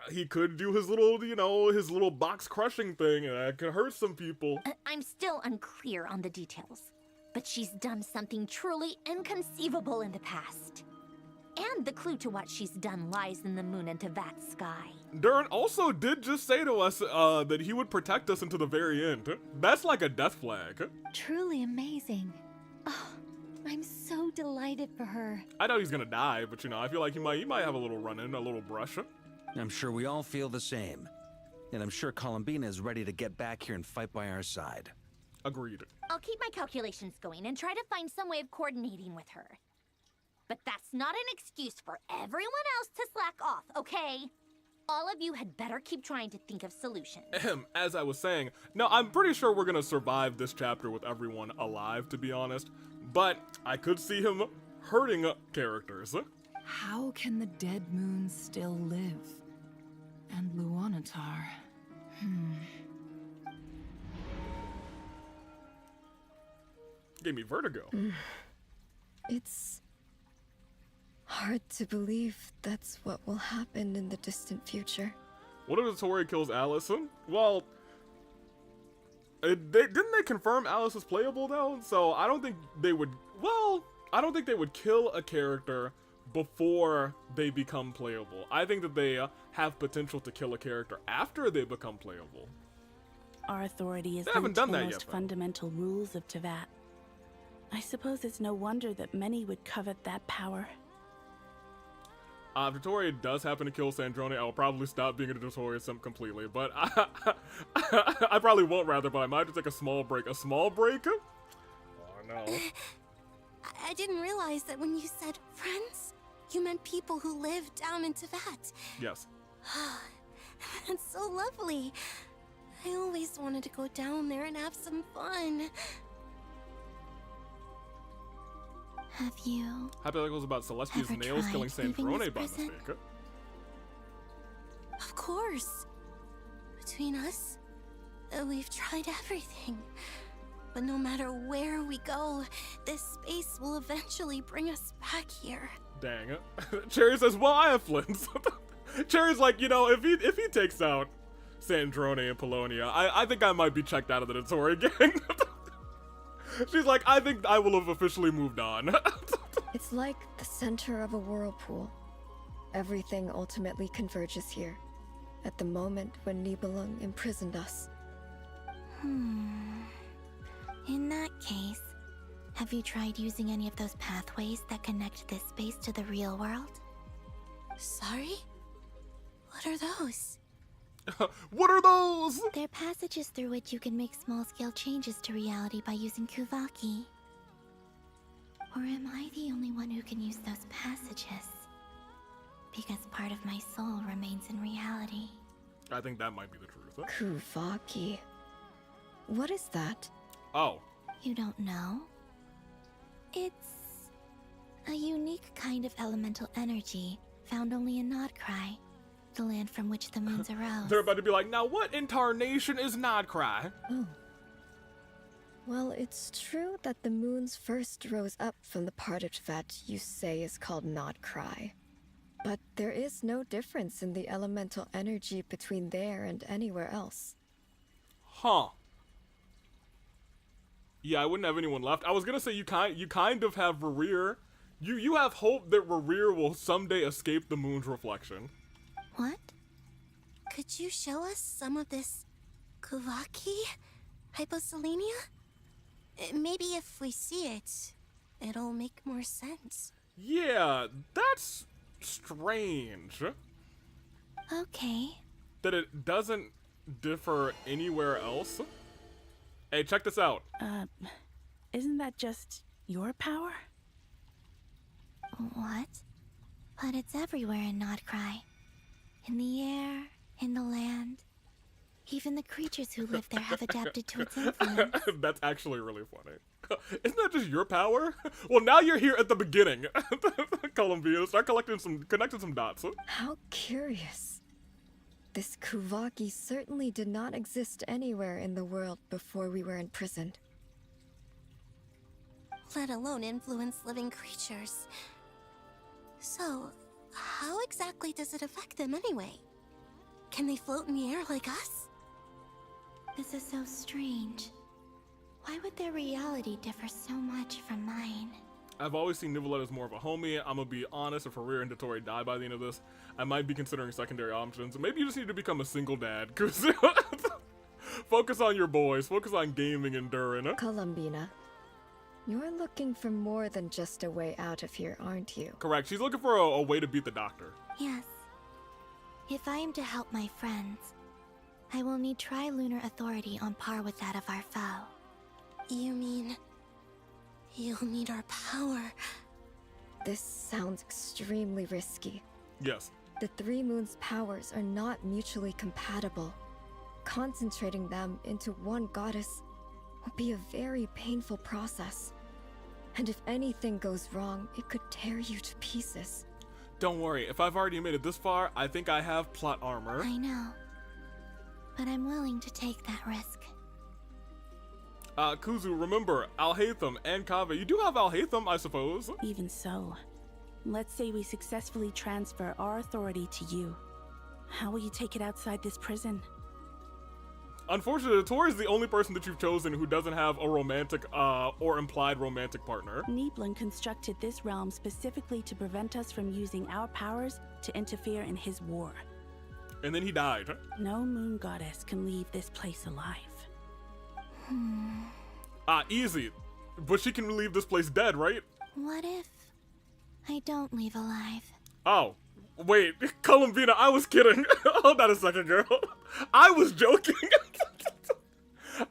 he could do his little, you know, his little box crushing thing, and that could hurt some people.
I'm still unclear on the details, but she's done something truly inconceivable in the past. And the clue to what she's done lies in the moon and Tevat's sky.
Durin also did just say to us that he would protect us until the very end. That's like a death flag.
Truly amazing. Oh, I'm so delighted for her.
I know he's gonna die, but you know, I feel like he might have a little run-in, a little brush.
I'm sure we all feel the same. And I'm sure Columbina is ready to get back here and fight by our side.
Agreed.
I'll keep my calculations going and try to find some way of coordinating with her. But that's not an excuse for everyone else to slack off, okay? All of you had better keep trying to think of solutions.
As I was saying, no, I'm pretty sure we're gonna survive this chapter with everyone alive, to be honest. But I could see him hurting characters.
How can the dead moon still live? And Luanatar...
Gave me vertigo.
It's hard to believe that's what will happen in the distant future.
What if Dotori kills Allison? Well, didn't they confirm Alice is playable though? So I don't think they would. Well, I don't think they would kill a character before they become playable. I think that they have potential to kill a character after they become playable.
Our authority is
They haven't
linked to
done
the
that
most
yet, though.
fundamental rules of Tevat. I suppose it's no wonder that many would covet that power.
If Dotori does happen to kill Sandrone, I will probably stop being a Dotori simp completely. But I probably won't, rather, but I might just take a small break. A small break? Oh, no.
I didn't realize that when you said friends, you meant people who live down in Tevat.
Yes.
That's so lovely. I always wanted to go down there and have some fun. Have you
Hypotheticals about Celestia's
ever
nails
tried
killing
leaving
Sandrone
this
by
prison?
mistake.
Of course. Between us, we've tried everything. But no matter where we go, this space will eventually bring us back here.
Dang it. Cherry says, well, I have Flints. Cherry's like, you know, if he takes out Sandrone and Polonia, I think I might be checked out of the Dotori gang. She's like, I think I will have officially moved on.
It's like the center of a whirlpool. Everything ultimately converges here, at the moment when Nibelung imprisoned us.
In that case, have you tried using any of those pathways that connect this space to the real world?
Sorry? What are those?
What are those?
They're passages through which you can make small-scale changes to reality by using Kuvaki. Or am I the only one who can use those passages? Because part of my soul remains in reality.
I think that might be the truth.
Kuvaki. What is that?
Oh.
You don't know? It's a unique kind of elemental energy found only in Nodcry, the land from which the moons arose.
They're about to be like, now what in tarnation is Nodcry?
Oh. Well, it's true that the moons first rose up from the part of that you say is called Nodcry. But there is no difference in the elemental energy between there and anywhere else.
Huh. Yeah, I wouldn't have anyone left. I was gonna say you kind of have Rerir. You have hope that Rerir will someday escape the moon's reflection.
What? Could you show us some of this Kuvaki hyposelenia? Maybe if we see it, it'll make more sense.
Yeah, that's strange.
Okay.
That it doesn't differ anywhere else. Hey, check this out.
Isn't that just your power?
What? But it's everywhere in Nodcry. In the air, in the land. Even the creatures who live there have adapted to its influence.
That's actually really funny. Isn't that just your power? Well, now you're here at the beginning. Columbia, start connecting some dots.
How curious. This Kuvaki certainly did not exist anywhere in the world before we were imprisoned.
Let alone influence living creatures. So, how exactly does it affect them anyway? Can they float in the air like us?
This is so strange. Why would their reality differ so much from mine?
I've always seen Nivelette as more of a homie. I'm gonna be honest, if Rerir and Dottore die by the end of this, I might be considering secondary options. Maybe you just need to become a single dad, cause focus on your boys, focus on gaming and Durin.
Columbina, you're looking for more than just a way out of here, aren't you?
Correct, she's looking for a way to beat the doctor.
Yes. If I am to help my friends, I will need trilunar authority on par with that of our foe.
You mean... you'll need our power?
This sounds extremely risky.
Yes.
The Three Moons' powers are not mutually compatible. Concentrating them into one goddess will be a very painful process. And if anything goes wrong, it could tear you to pieces.
Don't worry, if I've already made it this far, I think I have plot armor.
I know. But I'm willing to take that risk.
Kuzu, remember, Alhaitham and Kaveh. You do have Alhaitham, I suppose.
Even so, let's say we successfully transfer our authority to you. How will you take it outside this prison?
Unfortunately, Tor is the only person that you've chosen who doesn't have a romantic or implied romantic partner.
Nibelung constructed this realm specifically to prevent us from using our powers to interfere in his war.
And then he died.
No moon goddess can leave this place alive.
Easy. But she can leave this place dead, right?
What if I don't leave alive?
Oh, wait, Columbina, I was kidding. Hold on a second, girl. I was joking.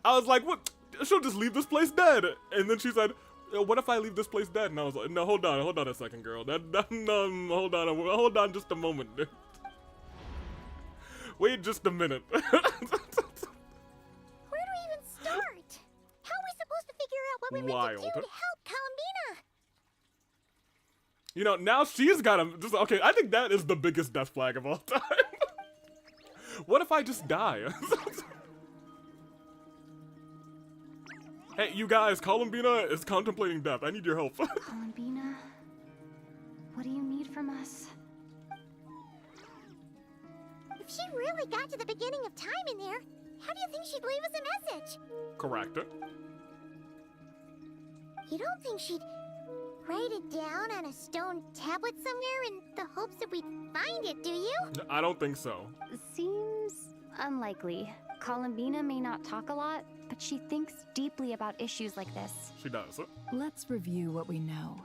I was like, what? She'll just leave this place dead. And then she said, what if I leave this place dead? And I was like, no, hold on a second, girl. Hold on just a moment. Wait just a minute.
Where do we even start? How are we supposed to figure out what we're meant to do to help Columbina?
You know, now she's got him. Okay, I think that is the biggest death flag of all time. What if I just die? Hey, you guys, Columbina is contemplating death. I need your help.
Columbina, what do you need from us?
If she really got to the beginning of time in there, how do you think she'd leave us a message?
Correct.
You don't think she'd write it down on a stone tablet somewhere in the hopes that we'd find it, do you?
I don't think so.
Seems unlikely. Columbina may not talk a lot, but she thinks deeply about issues like this.
She does.
Let's review what we know.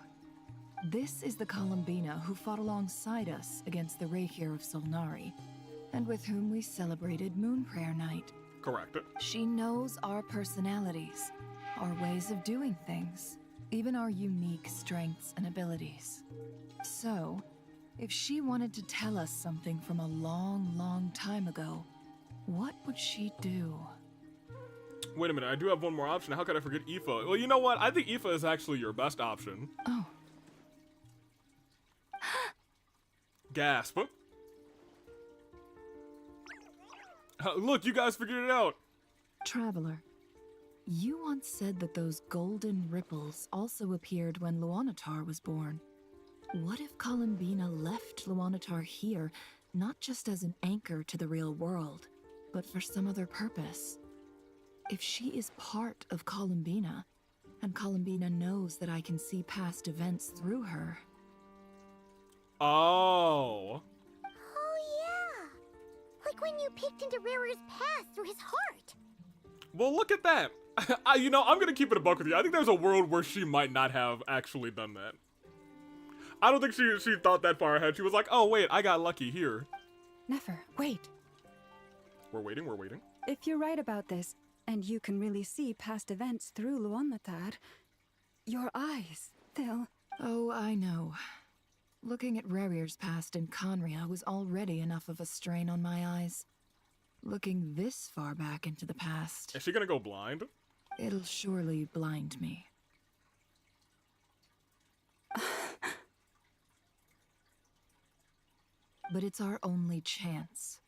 This is the Columbina who fought alongside us against the Reikir of Solnari, and with whom we celebrated Moon Prayer Night.
Correct.
She knows our personalities, our ways of doing things, even our unique strengths and abilities. So, if she wanted to tell us something from a long, long time ago, what would she do?
Wait a minute, I do have one more option. How could I forget Aoife? Well, you know what? I think Aoife is actually your best option.
Oh.
Gasp. Look, you guys figured it out.
Traveler, you once said that those golden ripples also appeared when Luanatar was born. What if Columbina left Luanatar here, not just as an anchor to the real world, but for some other purpose? If she is part of Columbina, and Columbina knows that I can see past events through her.
Oh.
Oh yeah! Like when you peeked into Rarer's past through his heart.
Well, look at that. You know, I'm gonna keep it a buck with you. I think there's a world where she might not have actually done that. I don't think she thought that far ahead. She was like, oh wait, I got lucky here.
Nefer, wait.
We're waiting, we're waiting.
If you're right about this, and you can really see past events through Luanatar, your eyes, they'll...
Oh, I know. Looking at Rerir's past in Conria was already enough of a strain on my eyes. Looking this far back into the past...
Is she gonna go blind?
It'll surely blind me. But it's our only chance.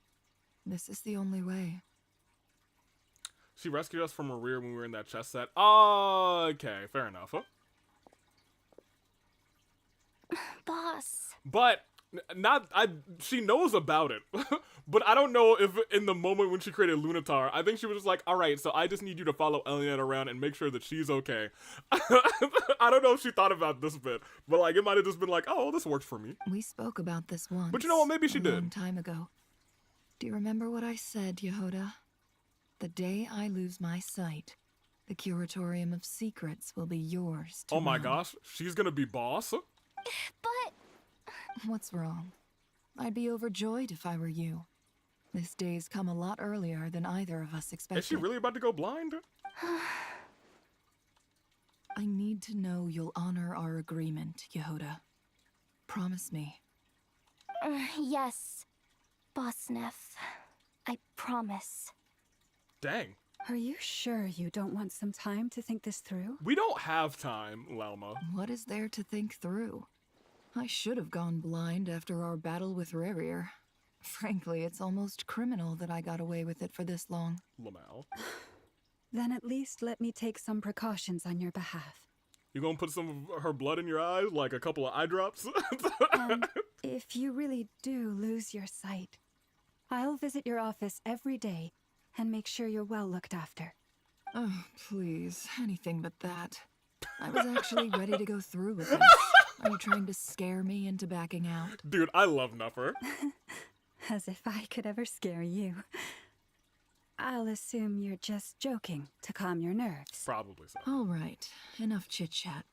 This is the only way.
She rescued us from Rerir when we were in that chess set. Okay, fair enough. Huh?
Boss.
But she knows about it. But I don't know if in the moment when she created Lunatar, I think she was just like, all right, so I just need you to follow Elian around and make sure that she's okay. I don't know if she thought about this bit, but like it might have just been like, oh, this works for me.
We spoke about this once.
But you know what? Maybe she did.
A long time ago. Do you remember what I said, Yehoda? The day I lose my sight, the Curatorium of Secrets will be yours to
Oh my
run.
gosh, she's gonna be boss?
But...
What's wrong? I'd be overjoyed if I were you. This day's come a lot earlier than either of us expected.
Is she really about to go blind?
I need to know you'll honor our agreement, Yehoda. Promise me.
Yes, Boss Neff. I promise.
Dang.
Are you sure you don't want some time to think this through?
We don't have time, Lalma.
What is there to think through? I should have gone blind after our battle with Rerir. Frankly, it's almost criminal that I got away with it for this long.
Lamal.
Then at least let me take some precautions on your behalf.
You gonna put some of her blood in your eyes, like a couple of eye drops?
And if you really do lose your sight, I'll visit your office every day and make sure you're well looked after.
Oh, please. Anything but that. I was actually ready to go through with this. Are you trying to scare me into backing out?
Dude, I love Nuffer.
As if I could ever scare you. I'll assume you're just joking to calm your nerves.
Probably so.
All right. Enough chit-chat.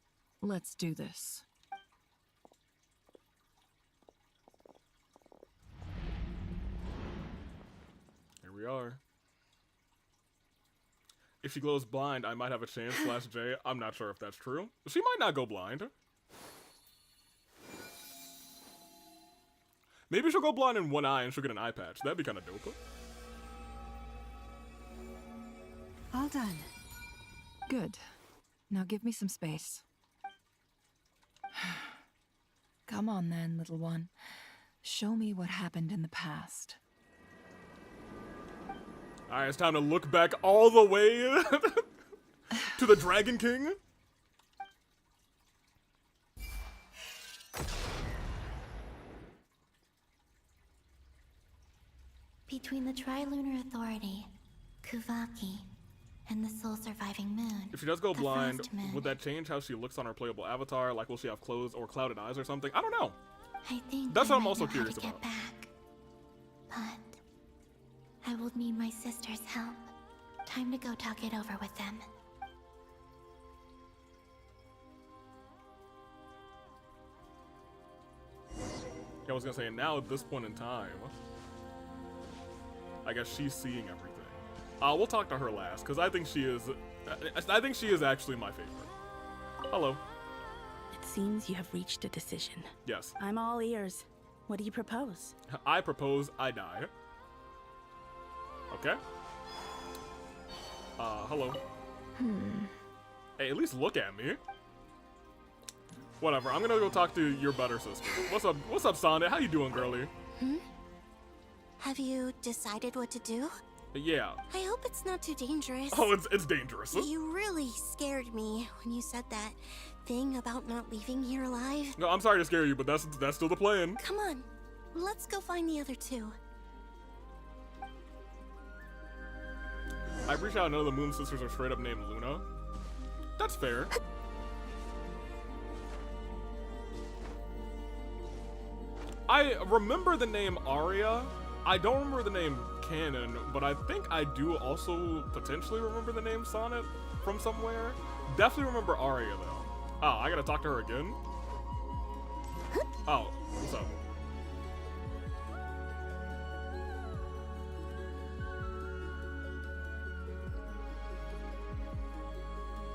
Let's do this.
Here we are. If she glows blind, I might have a chance, /J. I'm not sure if that's true. She might not go blind. Maybe she'll go blind in one eye and she'll get an eye patch. That'd be kind of dope.
All done.
Good. Now give me some space. Come on then, little one. Show me what happened in the past.
Alright, it's time to look back all the way to the Dragon King.
Between the Trilunar Authority, Kuvaki, and the sole surviving moon.
If she does go
the
blind,
frost moon.
would that change how she looks on her playable avatar? Like, will she have closed or clouded eyes or something? I don't know.
I think
That's
I
what I'm
might
also
know how
curious
to get
about.
back. But I will need my sister's help. Time to go talk it over with them.
I was gonna say, now at this point in time, I guess she's seeing everything. We'll talk to her last, because I think she is actually my favorite. Hello.
It seems you have reached a decision.
Yes.
I'm all ears. What do you propose?
I propose I die. Okay. Hello. Hey, at least look at me. Whatever, I'm gonna go talk to your better sister. What's up, Sonnet? How you doing, girlie?
Have you decided what to do?
Yeah.
I hope it's not too dangerous.
Oh, it's dangerous.
You really scared me when you said that thing about not leaving here alive.
No, I'm sorry to scare you, but that's still the plan.
Come on, let's go find the other two.
I appreciate how none of the Moon Sisters are straight up named Luna. That's fair. I remember the name Arya. I don't remember the name Canon, but I think I do also potentially remember the name Sonnet from somewhere. Definitely remember Arya though. Oh, I gotta talk to her again? Oh, what's up?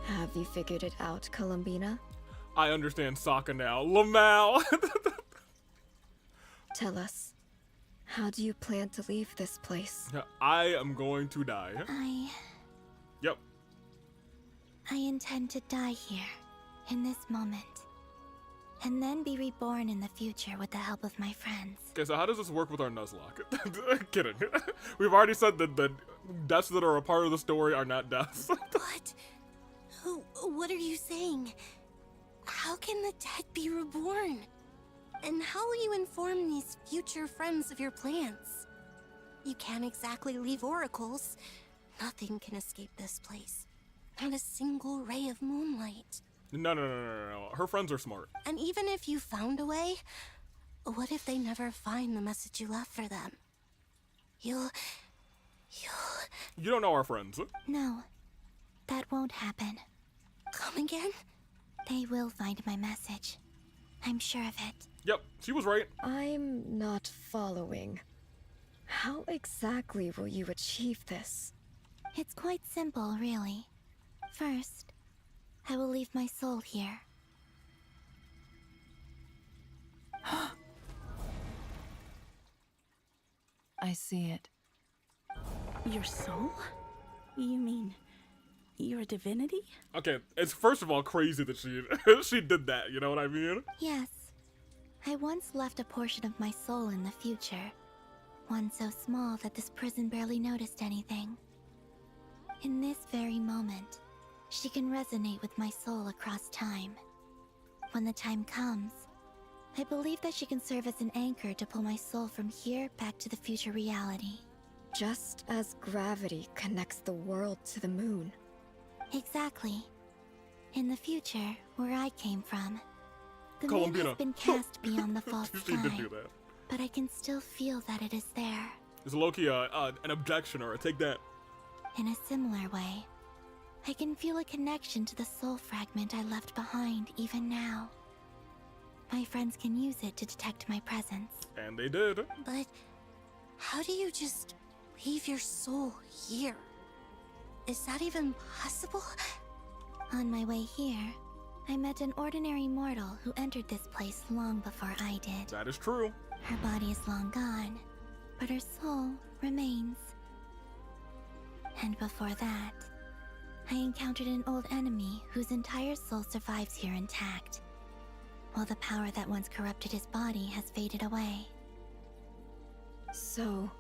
Have you figured it out, Columbina?
I understand Sokka now. Lamau!
Tell us, how do you plan to leave this place?
I am going to die. Yep.
I intend to die here, in this moment, and then be reborn in the future with the help of my friends.
Okay, so how does this work with our Nuzlocke? Kidding. We've already said that the deaths that are a part of the story are not deaths.
What? What are you saying? How can the dead be reborn? And how will you inform these future friends of your plans? You can't exactly leave oracles. Nothing can escape this place. Not a single ray of moonlight.
No. Her friends are smart.
And even if you found a way, what if they never find the message you left for them? You
don't know our friends.
No, that won't happen.
Come again?
They will find my message. I'm sure of it.
Yep, she was right.
I'm not following. How exactly will you achieve this?
It's quite simple, really. First, I will leave my soul here.
I see it.
Your soul? You mean your divinity?
Okay, it's first of all crazy that she she did that, you know what I mean?
Yes. I once left a portion of my soul in the future. One so small that this prison barely noticed anything. In this very moment, she can resonate with my soul across time. When the time comes, I believe that she can serve as an anchor to pull my soul from here back to the future reality.
Just as gravity connects the world to the moon.
Exactly. In the future, where I came from, the moon
Columbina.
has been cast beyond the false
She
sky,
did do that.
but I can still feel that it is there.
Is Loki an objection or a take that?
In a similar way, I can feel a connection to the soul fragment I left behind even now. My friends can use it to detect my presence.
And they did.
But how do you just leave your soul here? Is that even possible?
On my way here, I met an ordinary mortal who entered this place long before I did.
That is true.
Her body is long gone, but her soul remains. And before that, I encountered an old enemy whose entire soul survives here intact, while the power that once corrupted his body has faded away.
So,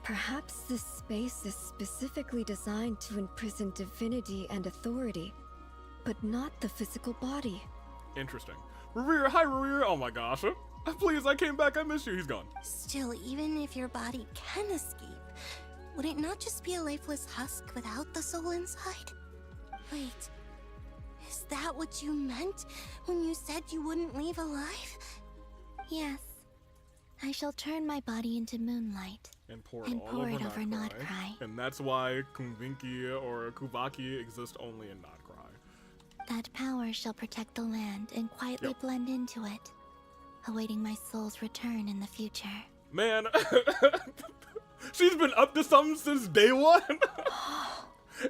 perhaps this space is specifically designed to imprison divinity and authority, but not the physical body.
Interesting. Revere, hi Revere. Oh my gosh. Please, I came back. I miss you. He's gone.
Still, even if your body can escape, would it not just be a lifeless husk without the soul inside? Wait, is that what you meant when you said you wouldn't leave alive?
Yes. I shall turn my body into moonlight
And pour
and
it all
pour
over
it over
Not
Not Cry.
And that's why Kumvinki or Kuvaki exist only in Not Cry.
That power shall protect the land and quietly blend into it, awaiting my soul's return in the future.
Man, she's been up to something since day one.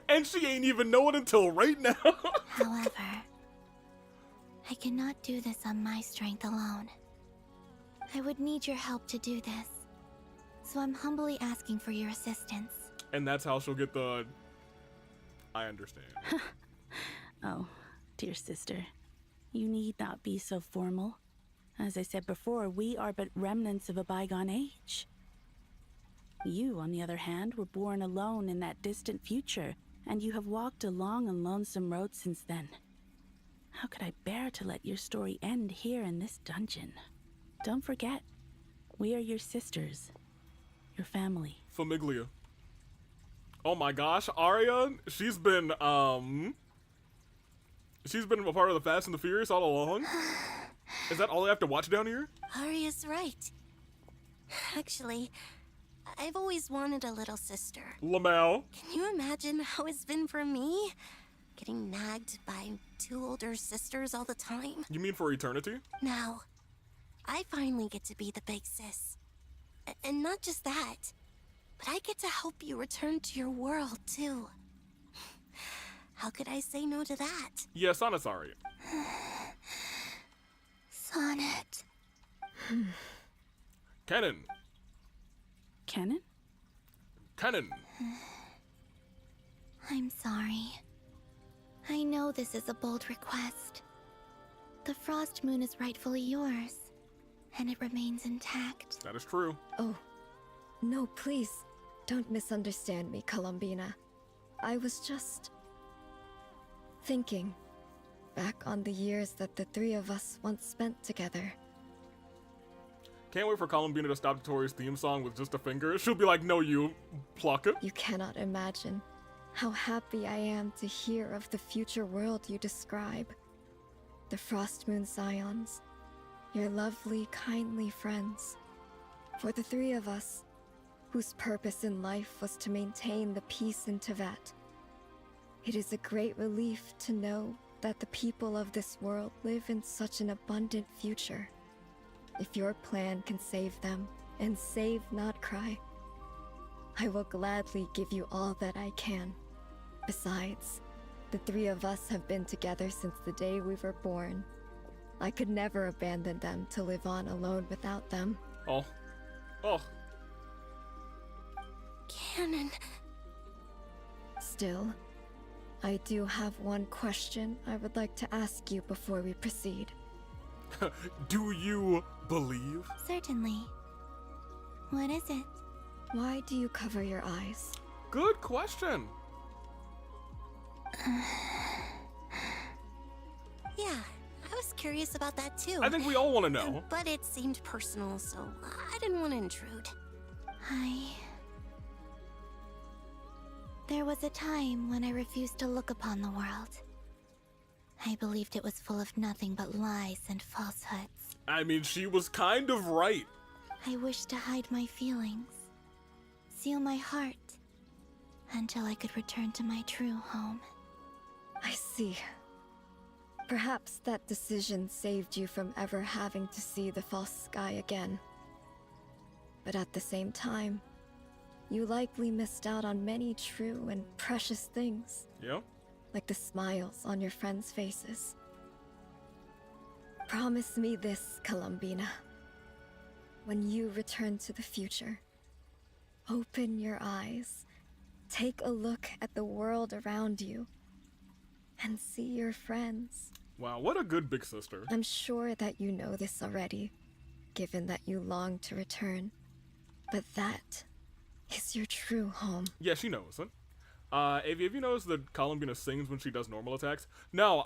And she ain't even know it until right now.
However, I cannot do this on my strength alone. I would need your help to do this, so I'm humbly asking for your assistance.
And that's how she'll get the... I understand.
Oh, dear sister, you need not be so formal. As I said before, we are but remnants of a bygone age. You, on the other hand, were born alone in that distant future, and you have walked a long and lonesome road since then. How could I bear to let your story end here in this dungeon? Don't forget, we are your sisters, your family.
Famiglia. Oh my gosh, Arya, she's been a part of the Fast and the Furious all along? Is that all I have to watch down here?
Arya's right. Actually, I've always wanted a little sister.
Lamau.
Can you imagine how it's been for me? Getting nagged by 2 older sisters all the time?
You mean for eternity?
Now, I finally get to be the big sis. And not just that, but I get to help you return to your world, too. How could I say no to that?
Yeah, Sonnet's Arya.
Sonnet.
Canon.
Canon?
Canon.
I'm sorry. I know this is a bold request. The Frost Moon is rightfully yours, and it remains intact.
That is true.
Oh, no, please. Don't misunderstand me, Columbina. I was just... thinking back on the years that the 3 of us once spent together.
Can't wait for Columbina to stop Tori's theme song with just a finger. She'll be like, no, you pluck it.
You cannot imagine how happy I am to hear of the future world you describe. The Frost Moon Scions, your lovely, kindly friends. For the 3 of us, whose purpose in life was to maintain the peace in Teyvat. It is a great relief to know that the people of this world live in such an abundant future. If your plan can save them, and save Not Cry, I will gladly give you all that I can. Besides, the 3 of us have been together since the day we were born. I could never abandon them to live on alone without them.
Oh. Oh.
Canon.
Still, I do have one question I would like to ask you before we proceed.
Do you believe?
Certainly. What is it?
Why do you cover your eyes?
Good question.
Yeah, I was curious about that too.
I think we all want to know.
But it seemed personal, so I didn't want to intrude.
There was a time when I refused to look upon the world. I believed it was full of nothing but lies and falsehoods.
I mean, she was kind of right.
I wished to hide my feelings, seal my heart, until I could return to my true home.
I see. Perhaps that decision saved you from ever having to see the false sky again. But at the same time, you likely missed out on many true and precious things.
Yeah?
Like the smiles on your friends' faces. Promise me this, Columbina. When you return to the future, open your eyes, take a look at the world around you, and see your friends.
Wow, what a good big sister.
I'm sure that you know this already, given that you long to return. But that is your true home.
Yeah, she knows it. Avi, have you noticed that Columbina sings when she does normal attacks? No,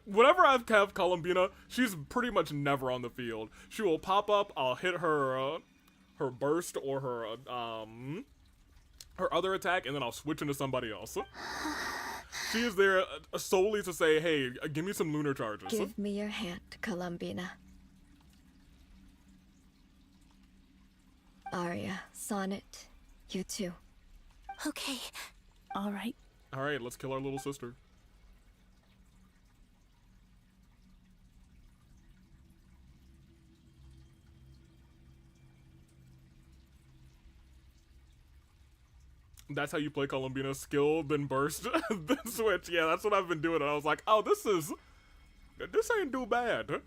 whenever I have Columbina, she's pretty much never on the field. She will pop up, I'll hit her, her burst or her, her other attack, and then I'll switch into somebody else. She is there solely to say, hey, give me some lunar charges.
Give me your hand, Columbina. Arya, Sonnet, you too.
Okay. All right.
All right, let's kill our little sister. That's how you play Columbina. Skill, then burst, then switch. Yeah, that's what I've been doing. And I was like, oh, this ain't too bad.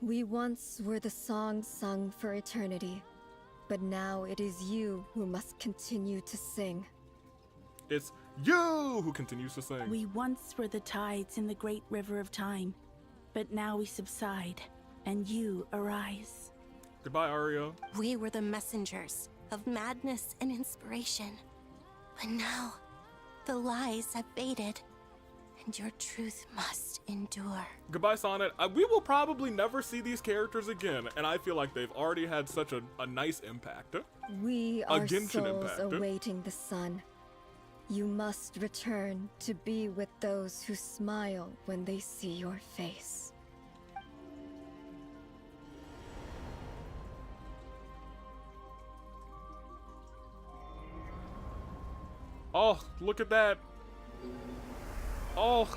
We once were the song sung for eternity, but now it is you who must continue to sing.
It's you who continues to sing.
We once were the tides in the great river of time, but now we subside, and you arise.
Goodbye, Arya.
We were the messengers of madness and inspiration, but now the lies have faded, and your truth must endure.
Goodbye, Sonnet. We will probably never see these characters again, and I feel like they've already had such a nice impact.
We
A
are
Genshin
souls
impact.
awaiting the sun. You must return to be with those who smile when they see your face.
Oh, look at that. Oh.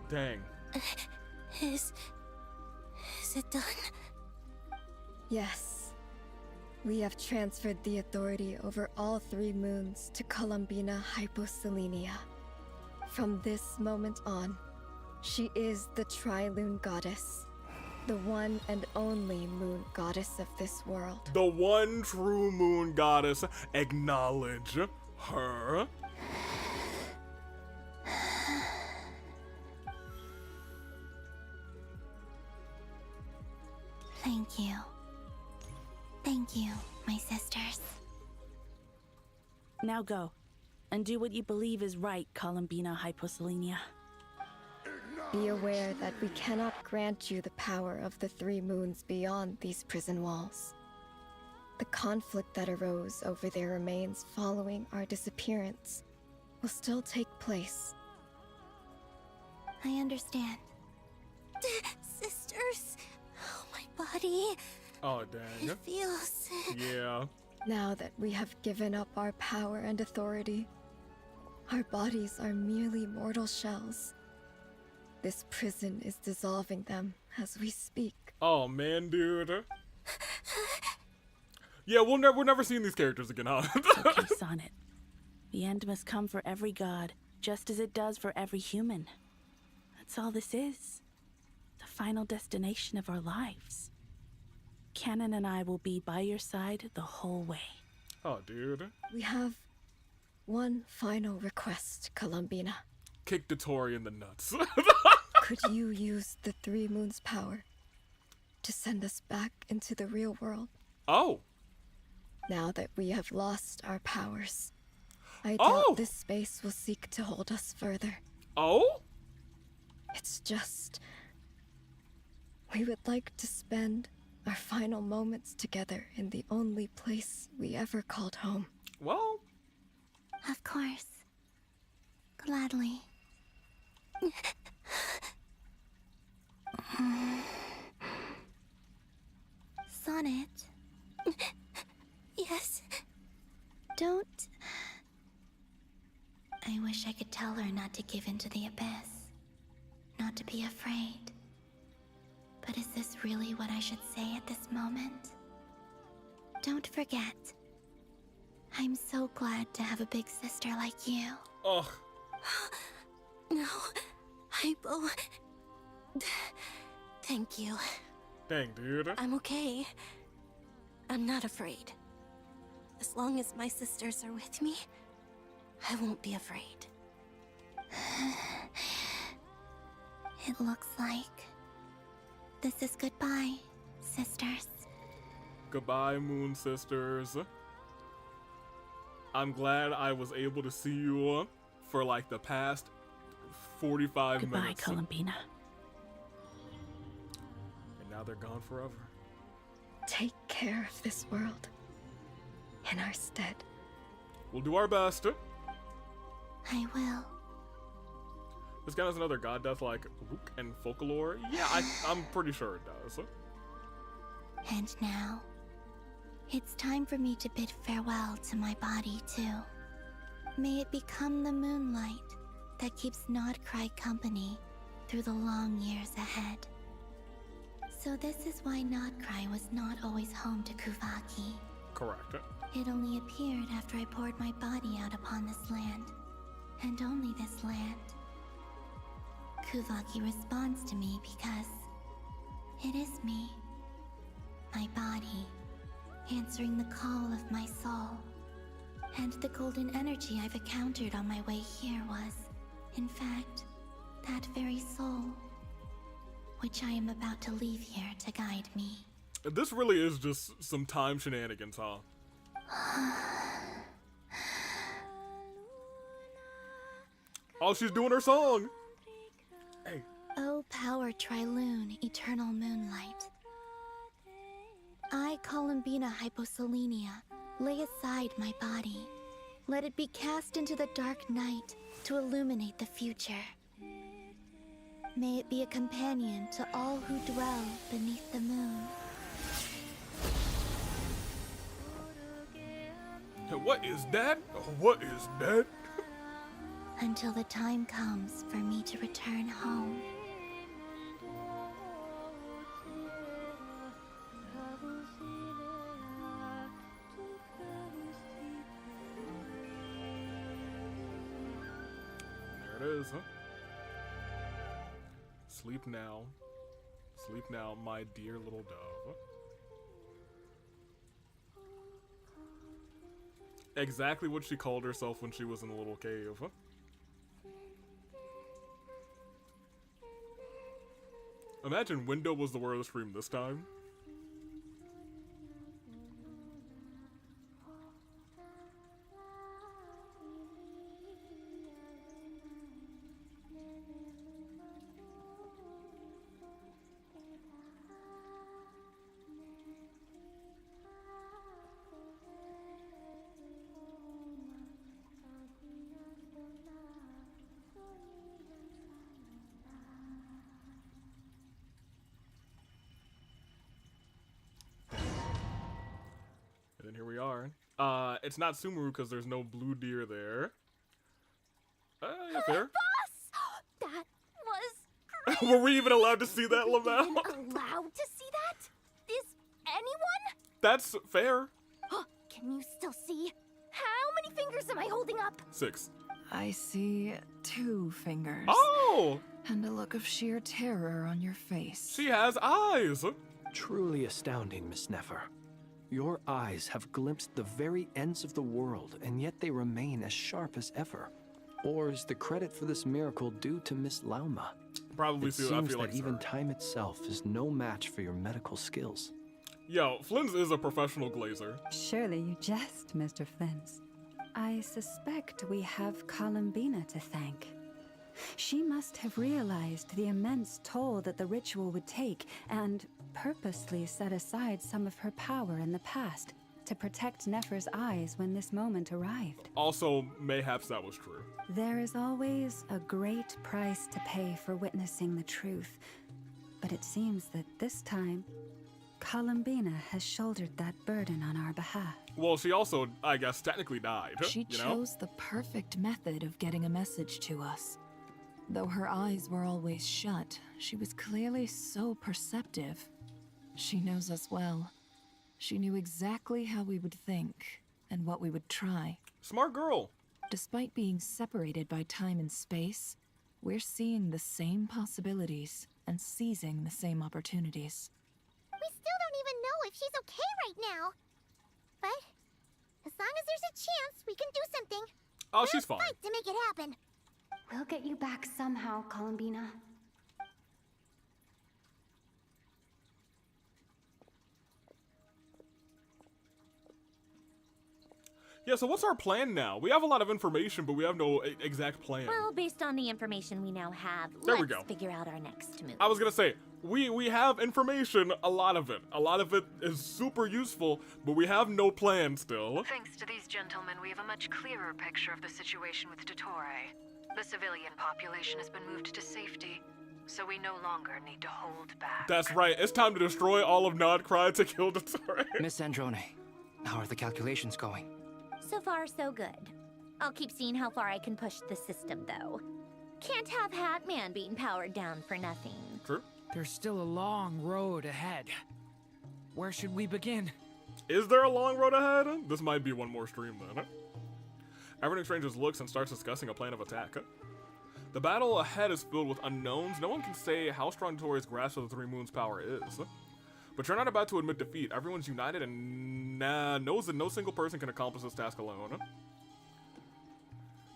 Dang.
Is it done?
Yes. We have transferred the authority over all 3 moons to Columbina Hyposelenia. From this moment on, she is the Tri-Lune Goddess, the one and only moon goddess of this world.
The one true moon goddess. Acknowledge her.
Thank you. Thank you, my sisters.
Now go, and do what you believe is right, Columbina Hyposelenia.
Be aware that we cannot grant you the power of the 3 moons beyond these prison walls. The conflict that arose over their remains following our disappearance will still take place.
I understand.
Sisters, oh, my body.
Oh, dang.
It feels...
Yeah.
Now that we have given up our power and authority, our bodies are merely mortal shells. This prison is dissolving them as we speak.
Oh, man, dude. Yeah, we're never seeing these characters again, huh?
Okay, Sonnet. The end must come for every god, just as it does for every human. That's all this is. The final destination of our lives. Canon and I will be by your side the whole way.
Oh, dude.
We have one final request, Columbina.
Kick Dotori in the nuts.
Could you use the 3 moons' power to send us back into the real world?
Oh.
Now that we have lost our powers, I doubt this space will seek to hold us further.
Oh?
It's just... we would like to spend our final moments together in the only place we ever called home.
Well...
Of course. Gladly. Sonnet.
Yes?
Don't... I wish I could tell her not to give in to the abyss. Not to be afraid. But is this really what I should say at this moment? Don't forget. I'm so glad to have a big sister like you.
Ugh.
No. Hypo... Thank you.
Dang, dude.
I'm okay. I'm not afraid. As long as my sisters are with me, I won't be afraid.
It looks like this is goodbye, sisters.
Goodbye, moon sisters. I'm glad I was able to see you for like the past 45 minutes.
Goodbye, Columbina.
And now they're gone forever.
Take care of this world in our stead.
We'll do our best.
I will.
This guy has another god death like Rook and Folklore. Yeah, I'm pretty sure it does.
And now, it's time for me to bid farewell to my body too. May it become the moonlight that keeps Nodcry company through the long years ahead. So this is why Nodcry was not always home to Kuvaki.
Correct.
It only appeared after I poured my body out upon this land, and only this land. Kuvaki responds to me because it is me, my body, answering the call of my soul. And the golden energy I've encountered on my way here was, in fact, that very soul, which I am about to leave here to guide me.
This really is just some time shenanigans, huh? Oh, she's doing her song! Hey.
O power Trilune, eternal moonlight. I, Columbina Hyposelenia, lay aside my body. Let it be cast into the dark night to illuminate the future. May it be a companion to all who dwell beneath the moon.
What is that? What is that?
Until the time comes for me to return home.
There it is, huh? Sleep now. Sleep now, my dear little dove. Exactly what she called herself when she was in the little cave, huh? Imagine Window was the word of the stream this time. And then here we are. It's not Sumeru because there's no blue deer there. Yeah, fair.
Boss! That was crazy.
Were we even allowed to see that, Lamau?
Allowed to see that? Is anyone?
That's fair.
Can you still see? How many fingers am I holding up?
6.
I see 2 fingers.
Oh!
And a look of sheer terror on your face.
She has eyes!
Truly astounding, Miss Nefer. Your eyes have glimpsed the very ends of the world, and yet they remain as sharp as ever. Or is the credit for this miracle due to Miss Lauma?
Probably.
It seems that even time itself is no match for your medical skills.
Yo, Flynn's is a professional glazer.
Surely you jest, Mr. Flins. I suspect we have Columbina to thank. She must have realized the immense toll that the ritual would take and purposely set aside some of her power in the past to protect Nefer's eyes when this moment arrived.
Also, mayhaps that was true.
There is always a great price to pay for witnessing the truth, but it seems that this time, Columbina has shouldered that burden on our behalf.
Well, she also, I guess, technically died.
She chose the perfect method of getting a message to us. Though her eyes were always shut, she was clearly so perceptive. She knows us well. She knew exactly how we would think and what we would try.
Smart girl.
Despite being separated by time and space, we're seeing the same possibilities and seizing the same opportunities.
We still don't even know if she's okay right now. But as long as there's a chance, we can do something.
Oh, she's fine.
Fight to make it happen.
We'll get you back somehow, Columbina.
Yeah, so what's our plan now? We have a lot of information, but we have no exact plan.
Well, based on the information we now have,
There we
let's
go.
figure out our next move.
I was gonna say, we have information, a lot of it. A lot of it is super useful, but we have no plan still.
Thanks to these gentlemen, we have a much clearer picture of the situation with Dottore. The civilian population has been moved to safety, so we no longer need to hold back.
That's right, it's time to destroy all of Nodcry to kill Dottore.
Miss Androne, how are the calculations going?
So far, so good. I'll keep seeing how far I can push the system, though. Can't have Hatman being powered down for nothing.
True.
There's still a long road ahead. Where should we begin?
Is there a long road ahead? This might be one more stream then. Everyone exchanges looks and starts discussing a plan of attack. The battle ahead is filled with unknowns. No one can say how strong Dottore grasp of the Three Moons' power is. But you're not about to admit defeat. Everyone's united and knows that no single person can accomplish this task alone.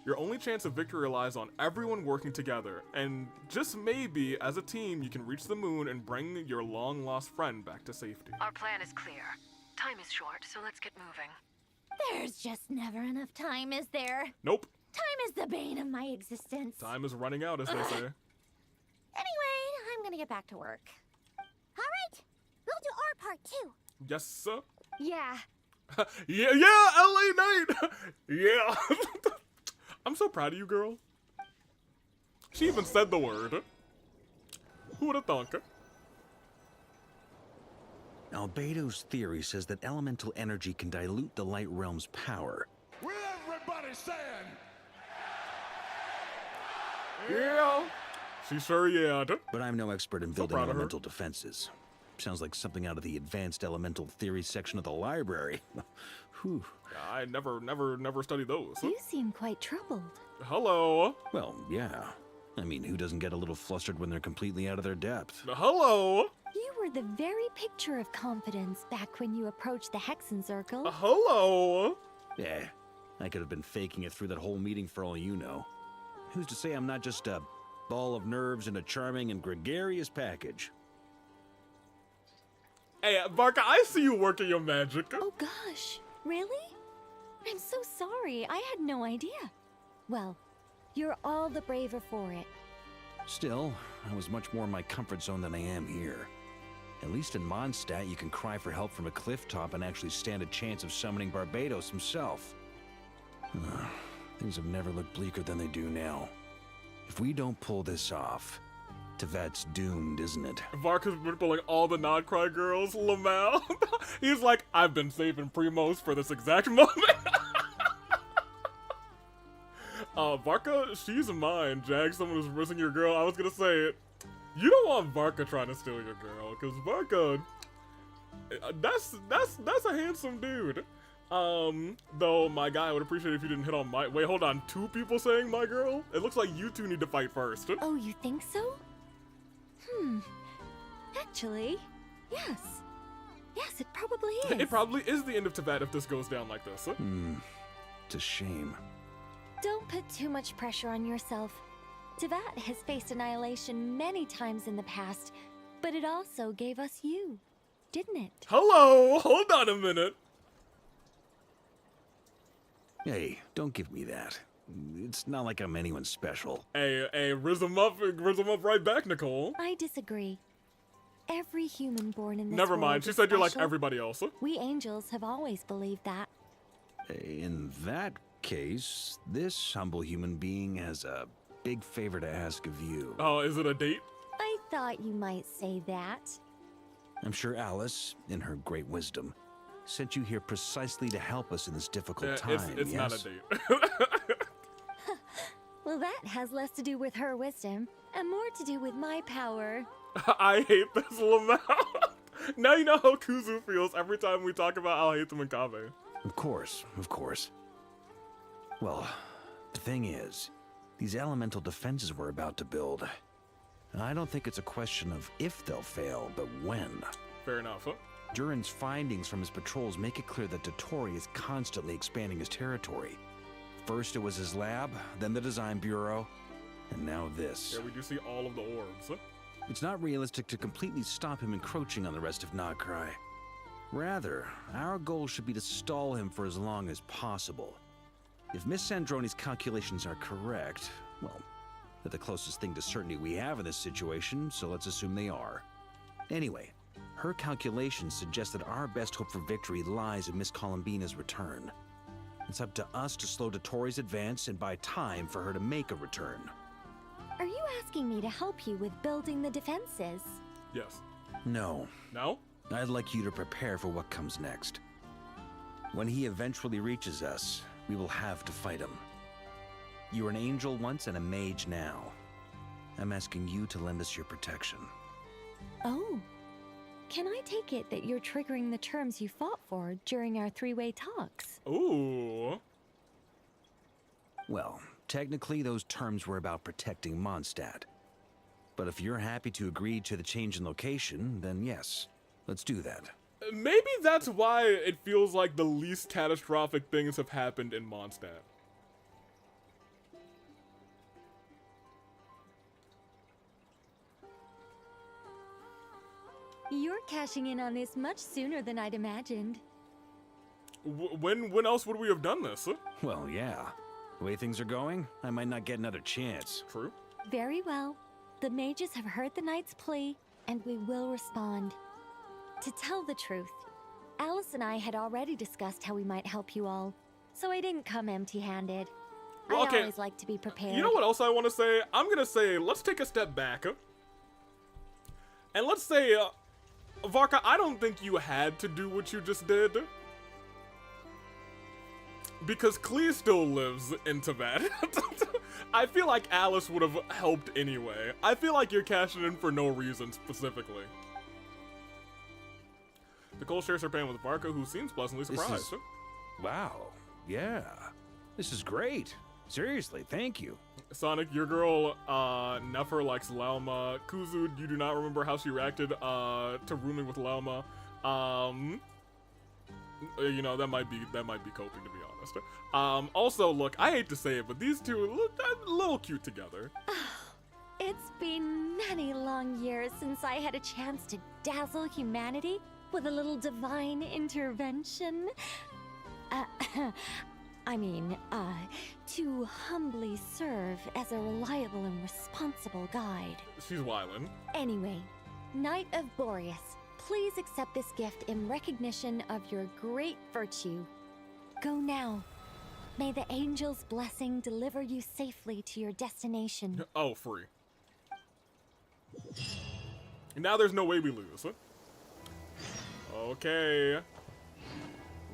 Your only chance of victory relies on everyone working together, and just maybe, as a team, you can reach the moon and bring your long-lost friend back to safety.
Our plan is clear. Time is short, so let's get moving.
There's just never enough time, is there?
Nope.
Time is the bane of my existence.
Time is running out, as they say.
Anyway, I'm gonna get back to work.
All right, we'll do our part too.
Yes, sir.
Yeah.
yeah, LA Knight. Yeah. I'm so proud of you, girl. She even said the word. Who would have thunk?
Albedo's theory says that elemental energy can dilute the light realm's power.
Will everybody stand?
Yeah. She sure yeah.
But I'm no expert in
So
building
proud of her.
elemental defenses. Sounds like something out of the advanced elemental theory section of the library. Whew.
I never studied those.
You seem quite troubled.
Hello.
Well, yeah. I mean, who doesn't get a little flustered when they're completely out of their depth?
Hello.
You were the very picture of confidence back when you approached the Hexen Circle.
Hello.
Yeah, I could have been faking it through that whole meeting for all you know. Who's to say I'm not just a ball of nerves in a charming and gregarious package?
Hey, Barca, I see you working your magic.
Oh gosh, really? I'm so sorry, I had no idea. Well, you're all the braver for it.
Still, I was much more in my comfort zone than I am here. At least in Mondstadt, you can cry for help from a cliff top and actually stand a chance of summoning Barbados himself. Things have never looked bleaker than they do now. If we don't pull this off, Tevet's doomed, isn't it?
Varka's been pulling all the Nodcry girls. Lamal. He's like, I've been saving Primos for this exact moment. Varka, she's mine. Jag, someone who's missing your girl. I was gonna say it. You don't want Varka trying to steal your girl, because Varka, that's a handsome dude. Though my guy, I would appreciate it if you didn't hit on my. Wait, hold on. 2 people saying my girl? It looks like you two need to fight first.
Oh, you think so? Actually, yes. Yes, it probably is.
It probably is the end of Tevet if this goes down like this.
It's a shame.
Don't put too much pressure on yourself. Tevat has faced annihilation many times in the past, but it also gave us you, didn't it?
Hello, hold on a minute.
Hey, don't give me that. It's not like I'm anyone special.
Hey, riz him up right back, Nicole.
I disagree. Every human born in this
Never
world
mind, she
is
said you're like
special.
everybody else.
We angels have always believed that.
In that case, this humble human being has a big favor to ask of you.
Oh, is it a date?
I thought you might say that.
I'm sure Alice, in her great wisdom, sent you here precisely to help us in this difficult time,
It's
yes?
not a date.
Well, that has less to do with her wisdom and more to do with my power.
I hate this Lamau. Now you know how Kuzu feels every time we talk about I'll hate them in Kave.
Of course, of course. Well, the thing is, these elemental defenses we're about to build, I don't think it's a question of if they'll fail, but when.
Fair enough, huh?
Durin's findings from his patrols make it clear that Dottore is constantly expanding his territory. First it was his lab, then the design bureau, and now this.
Yeah, we do see all of the orbs.
It's not realistic to completely stop him encroaching on the rest of Nodcry. Rather, our goal should be to stall him for as long as possible. If Miss Sandroni's calculations are correct, well, they're the closest thing to certainty we have in this situation, so let's assume they are. Anyway, her calculations suggest that our best hope for victory lies in Miss Columbina's return. It's up to us to slow Dottoro's advance and buy time for her to make a return.
Are you asking me to help you with building the defenses?
Yes.
No.
No?
I'd like you to prepare for what comes next. When he eventually reaches us, we will have to fight him. You were an angel once and a mage now. I'm asking you to lend us your protection.
Oh. Can I take it that you're triggering the terms you fought for during our three-way talks?
Ooh.
Well, technically those terms were about protecting Mondstadt. But if you're happy to agree to the change in location, then yes, let's do that.
Maybe that's why it feels like the least catastrophic things have happened in Mondstadt.
You're cashing in on this much sooner than I'd imagined.
When else would we have done this?
Well, yeah. The way things are going, I might not get another chance.
True.
Very well. The mages have heard the knight's plea, and we will respond. To tell the truth, Alice and I had already discussed how we might help you all, so I didn't come empty-handed.
Well, okay.
I always like to be prepared.
You know what else I want to say? I'm going to say, let's take a step back. And let's say, Varka, I don't think you had to do what you just did. Because Klee still lives in Tibet. I feel like Alice would have helped anyway. I feel like you're cashing in for no reason specifically. Nicole shares her pain with Varka, who seems pleasantly surprised.
Wow. Yeah. This is great. Seriously, thank you.
Sonic, your girl, Nefer likes Lauma. Kuzu, you do not remember how she reacted, to rooming with Lauma. You know, that might be coping, to be honest. Also, look, I hate to say it, but these two look a little cute together.
It's been many long years since I had a chance to dazzle humanity with a little divine intervention. To humbly serve as a reliable and responsible guide.
She's wildin'.
Anyway, Knight of Boreas, please accept this gift in recognition of your great virtue. Go now. May the angel's blessing deliver you safely to your destination.
Oh, free. Now there's no way we lose. Okay.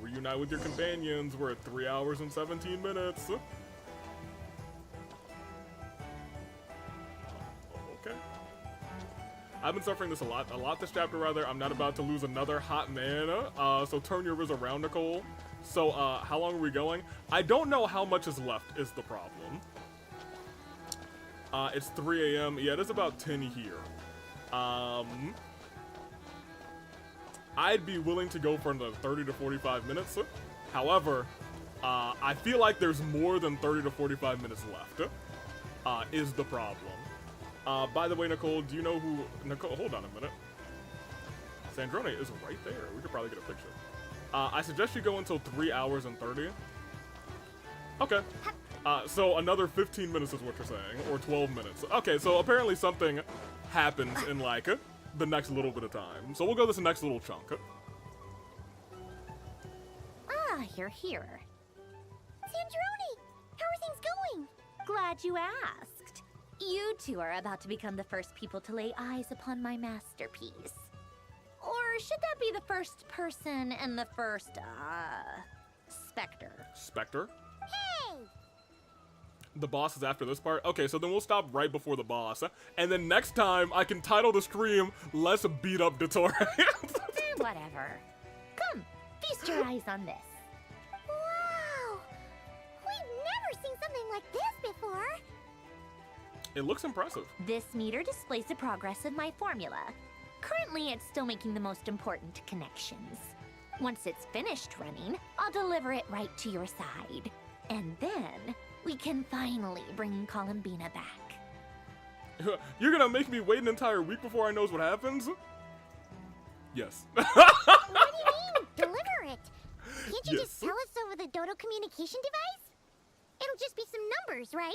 Reunite with your companions. We're at 3 hours and 17 minutes. Okay. I've been suffering this a lot this chapter, rather. I'm not about to lose another hot man. So turn your Riz around, Nicole. So, how long are we going? I don't know how much is left is the problem. It's 3 a.m. Yeah, it is about 10 here. I'd be willing to go for another 30 to 45 minutes. However, I feel like there's more than 30 to 45 minutes left, is the problem. By the way, Nicole, do you know who... Nicole, hold on a minute. Sandrone is right there. We could probably get a picture. I suggest you go until 3 hours and 30. Okay. So another 15 minutes is what you're saying, or 12 minutes. Okay, so apparently something happens in, like, the next little bit of time. So we'll go this next little chunk.
Ah, you're here.
Sandrone, how are things going?
Glad you asked. You two are about to become the first people to lay eyes upon my masterpiece. Or should that be the first person and the first, Spectre?
Spectre?
Hey!
The boss is after this part? Okay, so then we'll stop right before the boss. And then next time, I can title the stream, Let's Beat Up Dottore.
Whatever. Come, feast your eyes on this.
Wow! We've never seen something like this before.
It looks impressive.
This meter displays the progress of my formula. Currently, it's still making the most important connections. Once it's finished running, I'll deliver it right to your side. And then, we can finally bring Columbina back.
You're gonna make me wait an entire week before I knows what happens? Yes.
What do you mean Can't you just tell us over the Dodo communication device? It'll just be some numbers, right?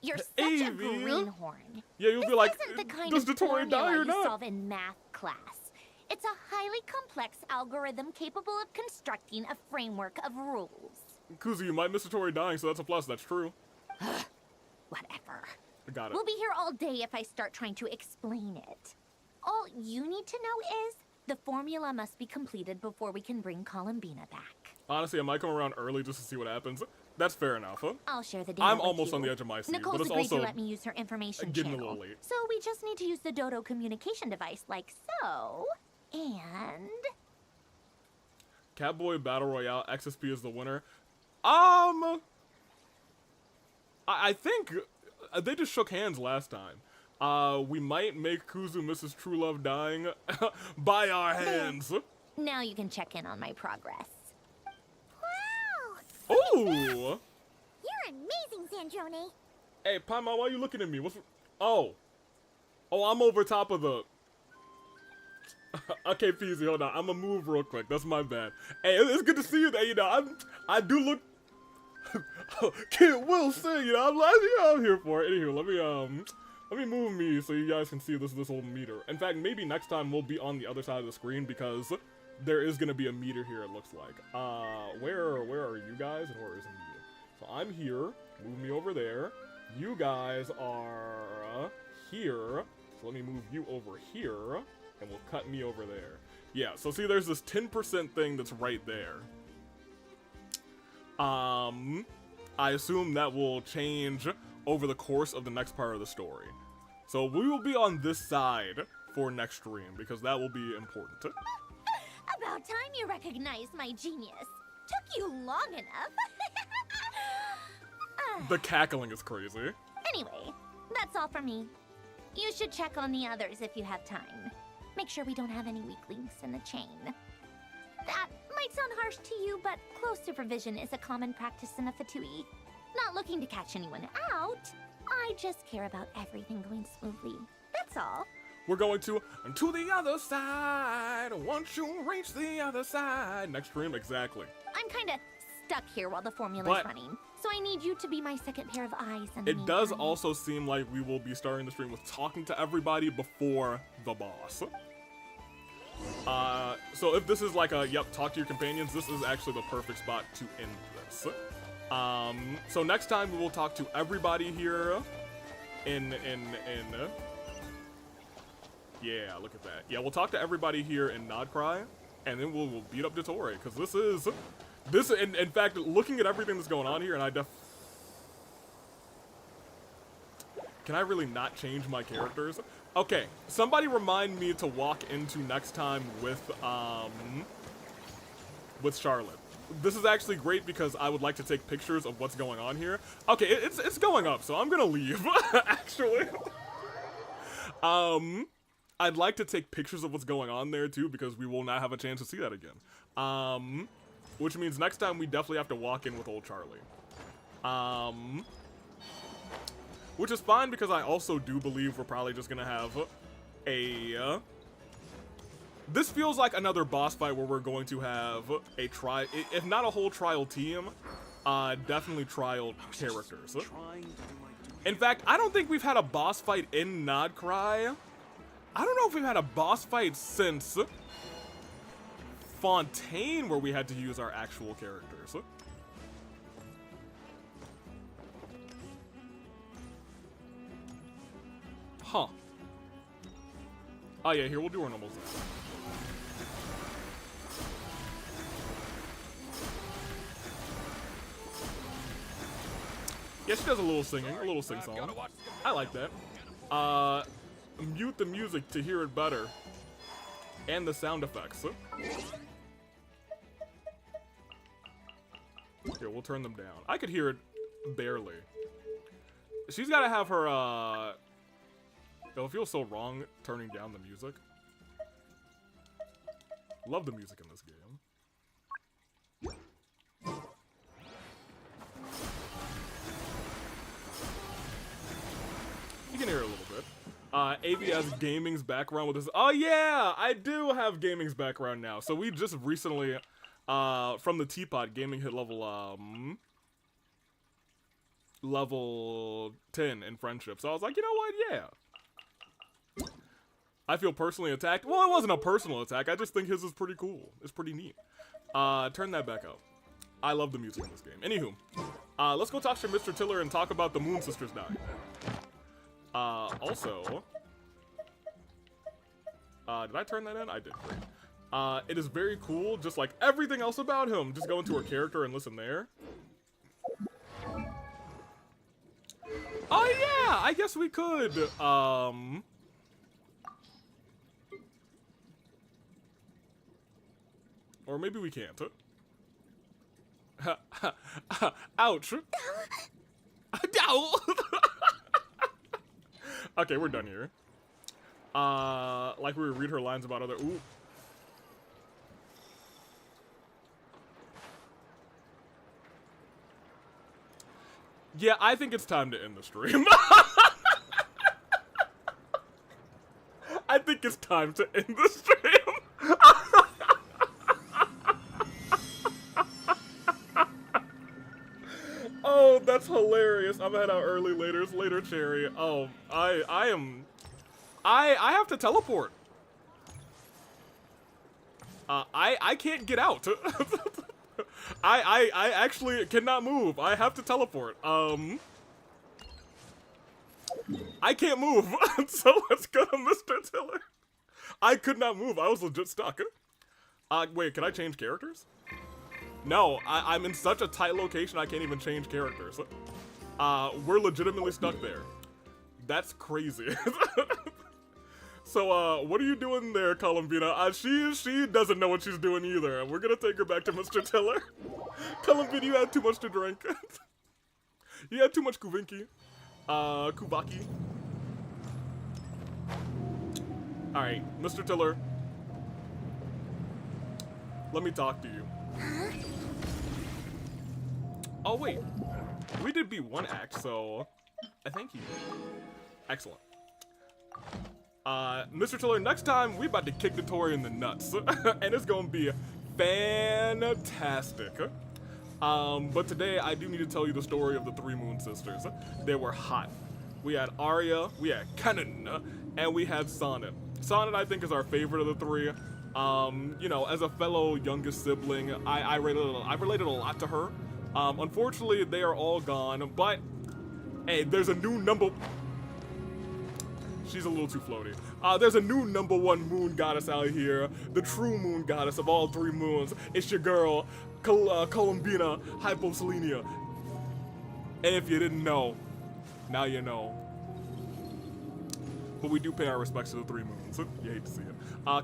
You're such a greenhorn.
Yeah, you'll be like,
Isn't the kind
does
of
Dotori die
formula
or
you
not?
solve in math class. It's a highly complex algorithm capable of constructing a framework of rules.
Kuzu, you might miss Dotori dying, so that's a plus. That's true.
Whatever.
I got it.
We'll be here all day if I start trying to explain it. All you need to know is the formula must be completed before we can bring Columbina back.
Honestly, I might come around early just to see what happens. That's fair enough, huh?
I'll share the data
I'm
with
almost
you.
on the edge of my seat,
Nicole's
but it's
agreed
also
to let me use her information
getting
channel.
a little late.
So we just need to use the Dodo communication device like so. And...
Catboy Battle Royale, XSP is the winner. I think they just shook hands last time. We might make Kuzu miss his true love dying by our hands.
Now you can check in on my progress.
Wow!
Ooh!
You're amazing, Sandrone.
Hey, Paimon, why are you looking at me? What's... Oh, I'm over top of the... Okay, Peasy, hold on. I'm gonna move real quick. That's my bad. Hey, it's good to see you. You know, I do look... Kid Will say, you know, I'm here for it. Anywho, let me move me so you guys can see this whole meter. In fact, maybe next time we'll be on the other side of the screen because there is gonna be a meter here, it looks like. Where are you guys and where is me? So I'm here. Move me over there. You guys are here. So let me move you over here. And we'll cut me over there. Yeah, so see there's this 10% thing that's right there. I assume that will change over the course of the next part of the story. So we will be on this side for next stream because that will be important.
About time you recognized my genius. Took you long enough.
The cackling is crazy.
Anyway, that's all from me. You should check on the others if you have time. Make sure we don't have any weak links in the chain. That might sound harsh to you, but close supervision is a common practice in a Fatui. Not looking to catch anyone out. I just care about everything going smoothly. That's all.
We're going to the other side. Once you reach the other side. Next stream, exactly.
I'm kind of stuck here while the formula's running. So I need you to be my second pair of eyes.
It does also seem like we will be starting the stream with talking to everybody before the boss. So if this is like a, yep, talk to your companions, this is actually the perfect spot to end this. So next time we will talk to everybody here yeah, look at that. Yeah, we'll talk to everybody here in Nodcry, and then we'll beat up Dotori, because in fact, looking at everything that's going on here, and can I really not change my characters? Okay, somebody remind me to walk into next time with Charlotte. This is actually great because I would like to take pictures of what's going on here. Okay, it's going up, so I'm gonna leave, actually. I'd like to take pictures of what's going on there too, because we will not have a chance to see that again. Which means next time we definitely have to walk in with old Charlie. Which is fine because I also do believe we're probably just gonna have a... This feels like another boss fight where we're going to have a if not a whole trial team, definitely trial characters. In fact, I don't think we've had a boss fight in Nodcry. I don't know if we've had a boss fight since Fontaine where we had to use our actual characters. Huh. Oh yeah, here, we'll do our normal stuff. Yeah, she does a little singing, a little sing-song. I like that. Mute the music to hear it better. And the sound effects. Here, we'll turn them down. I could hear it barely. She's gotta have her, It'll feel so wrong turning down the music. Love the music in this game. You can hear it a little bit. AVS Gaming's background with this. Oh yeah, I do have Gaming's background now. So we just recently from the Teapot, gaming hit level 10 in friendship. So I was like, you know what? Yeah. I feel personally attacked. Well, it wasn't a personal attack. I just think his is pretty cool. It's pretty neat. Turn that back up. I love the music in this game. Anywho, let's go talk to Mr. Tiller and talk about the Moon Sisters dying. Also, did I turn that in? I did. Great. It is very cool, just like everything else about him. Just go into her character and listen there. Oh yeah, I guess we could. Or maybe we can't. Ouch. Okay, we're done here. Like we would read her lines about other. Ooh. Yeah, I think it's time to end the stream. I think it's time to end the stream. Oh, that's hilarious. I'm head out early later, Cherry. Oh, I have to teleport. I can't get out. I actually cannot move. I have to teleport. I can't move. So let's go to Mr. Tiller. I could not move. I was legit stuck. Wait, can I change characters? No, I'm in such a tight location I can't even change characters. We're legitimately stuck there. That's crazy. So, what are you doing there, Columbina? She doesn't know what she's doing either. We're gonna take her back to Mr. Tiller. Columbina, you had too much to drink. You had too much Kuvinki. Kuvaki. Alright, Mr. Tiller. Let me talk to you. Oh, wait. We did beat one act, so I thank you. Excellent. Mr. Tiller, next time we about to kick the Tory in the nuts. And it's gonna be fantastic. But today I do need to tell you the story of the three Moon Sisters. They were hot. We had Arya, we had Kanan, and we had Sonnet. Sonnet, I think, is our favorite of the three. You know, as a fellow youngest sibling, I related a lot to her. Unfortunately, they are all gone, but hey, there's a new number. She's a little too floaty. There's a new #1 moon goddess out here, the true moon goddess of all three moons. It's your girl, Columbina Hyposelenia. And if you didn't know, now you know. But we do pay our respects to the three moons. You hate to see it.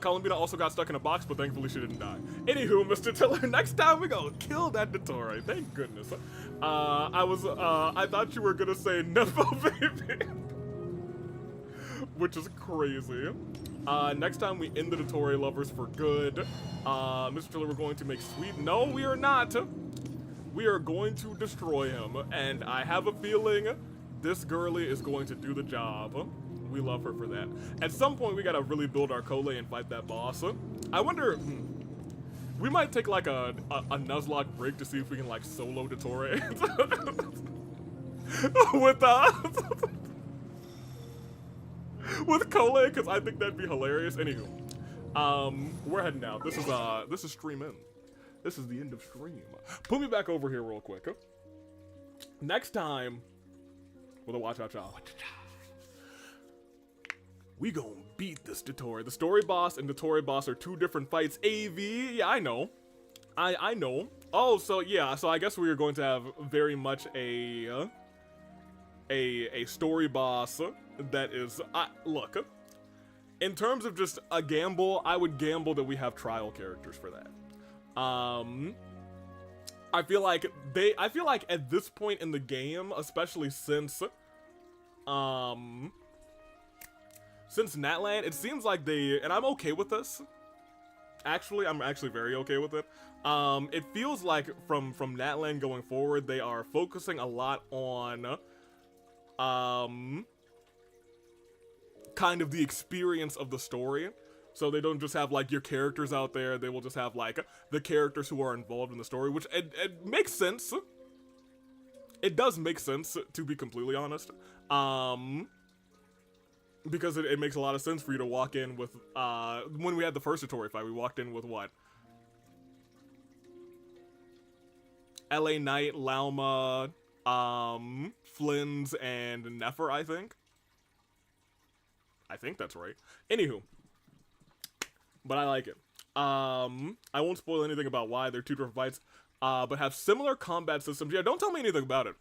Columbina also got stuck in a box, but thankfully she didn't die. Anywho, Mr. Tiller, next time we gonna kill that Dottore. Thank goodness. I thought you were gonna say Nepo baby. Which is crazy. Next time we end the Dottore lovers for good. Mr. Tiller, we're going to make sweet. No, we are not. We are going to destroy him. And I have a feeling this girlie is going to do the job. We love her for that. At some point, we gotta really build our Kole and fight that boss. I wonder, we might take like a Nuzlocke break to see if we can like solo Dottore. With Kole, because I think that'd be hilarious. Anywho, we're heading out. This is stream in. This is the end of stream. Put me back over here real quick. Next time, with a watch out, y'all. We gon' beat this Dottore. The story boss and Dottore boss are two different fights. AV, yeah, I know. I know. Oh, so yeah, so I guess we are going to have very much a story boss that is, look, in terms of just a gamble, I would gamble that we have trial characters for that. I feel like at this point in the game, especially since Natland, it seems like and I'm okay with this. Actually, I'm actually very okay with it. It feels like from Natland going forward, they are focusing a lot on, kind of the experience of the story. So they don't just have like your characters out there, they will just have like the characters who are involved in the story, which it makes sense. It does make sense, to be completely honest. Because it makes a lot of sense for you to walk in with, when we had the first Dotori fight, we walked in with what? LA Knight, Lauma, Flynn's, and Nefer, I think. I think that's right. Anywho. But I like it. I won't spoil anything about why they're two different fights, but have similar combat systems. Yeah, don't tell me anything about it.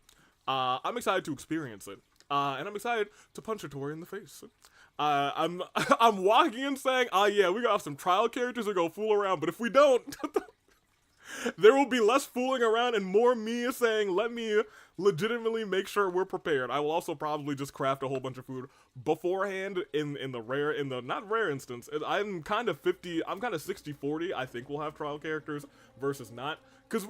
I'm excited to experience it. And I'm excited to punch Dotori in the face. I'm walking in saying, yeah, we got some trial characters to go fool around, but if we don't, there will be less fooling around and more me saying, let me legitimately make sure we're prepared. I will also probably just craft a whole bunch of food beforehand in the not rare instance. I'm kind of 60-40. I think we'll have trial characters versus not. Because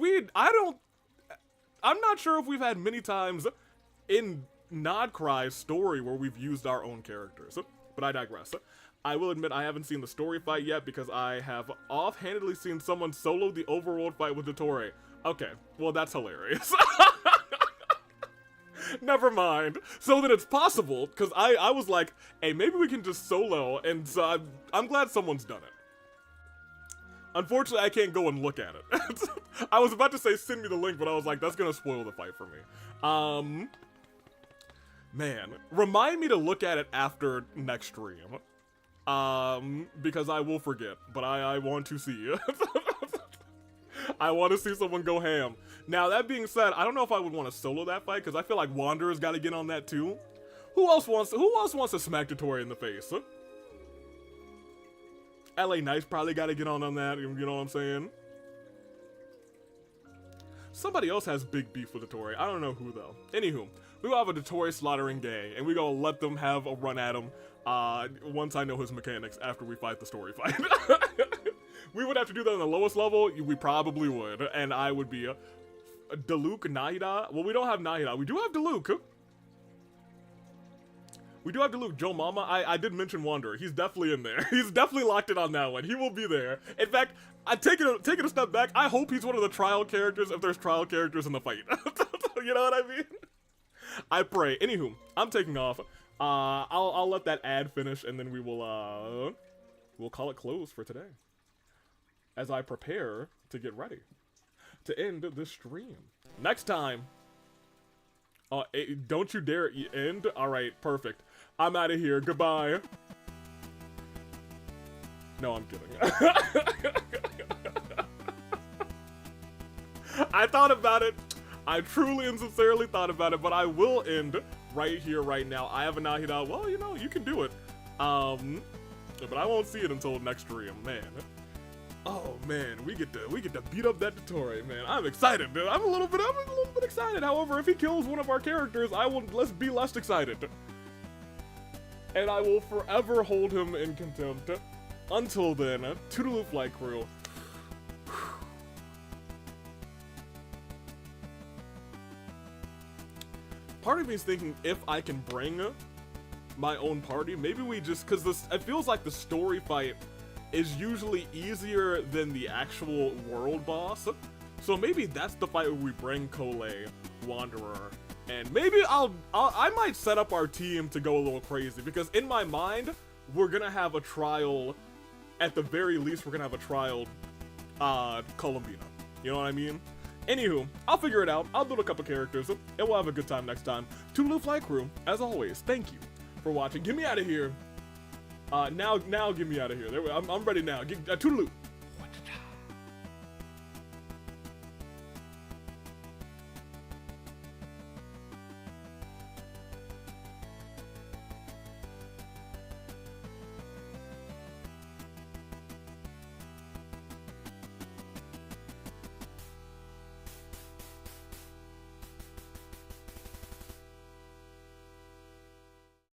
I'm not sure if we've had many times in Nodcry's story where we've used our own characters. But I digress. I will admit I haven't seen the story fight yet because I have offhandedly seen someone solo the overworld fight with Dotori. Okay, well that's hilarious. Never mind. So that it's possible, because I was like, hey, maybe we can just solo, and so I'm glad someone's done it. Unfortunately, I can't go and look at it. I was about to say send me the link, but I was like, that's gonna spoil the fight for me. Man, remind me to look at it after next stream. Because I will forget, but I want to see. I want to see someone go ham. Now, that being said, I don't know if I would want to solo that fight, because I feel like Wanderer's got to get on that too. Who else wants to smack Dotori in the face? Huh? LA Knight's probably got to get on that, you know what I'm saying? Somebody else has big beef with Dotori. I don't know who, though. Anywho, we will have a Dotori slaughtering gang, and we gonna let them have a run at him once I know his mechanics after we fight the story fight. We would have to do that on the lowest level. We probably would, and I would be Diluc, Nahida. Well, we don't have Nahida. We do have Diluc. We do have Diluc. Joe Mama, I did mention Wanderer. He's definitely in there. He's definitely locked in on that one. He will be there. In fact, I take it a step back. I hope he's one of the trial characters if there's trial characters in the fight. You know what I mean? I pray. Anywho, I'm taking off. I'll let that ad finish, and then we will we'll call it closed for today, as I prepare to get ready to end this stream. Next time, don't you dare end. All right, perfect. I'm out of here. Goodbye. No, I'm kidding. I thought about it. I truly and sincerely thought about it, but I will end right here, right now. I have a Nahida. Well, you know, you can do it. But I won't see it until next stream, man. Oh man, we get to beat up that Dotori, man. I'm excited, dude. I'm a little bit excited. However, if he kills one of our characters, I will be less excited. And I will forever hold him in contempt. Until then, toodaloo flight crew. Part of me is thinking if I can bring my own party, maybe we just, because it feels like the story fight is usually easier than the actual world boss. So maybe that's the fight where we bring Kole, Wanderer, and maybe I might set up our team to go a little crazy, because in my mind, we're gonna have a trial, at the very least, we're gonna have a trial, Columbina. You know what I mean? Anywho, I'll figure it out. I'll build a couple characters, and we'll have a good time next time. Toodaloo Flight Crew, as always, thank you for watching. Get me out of here. Now get me out of here. I'm ready now. Toodaloo.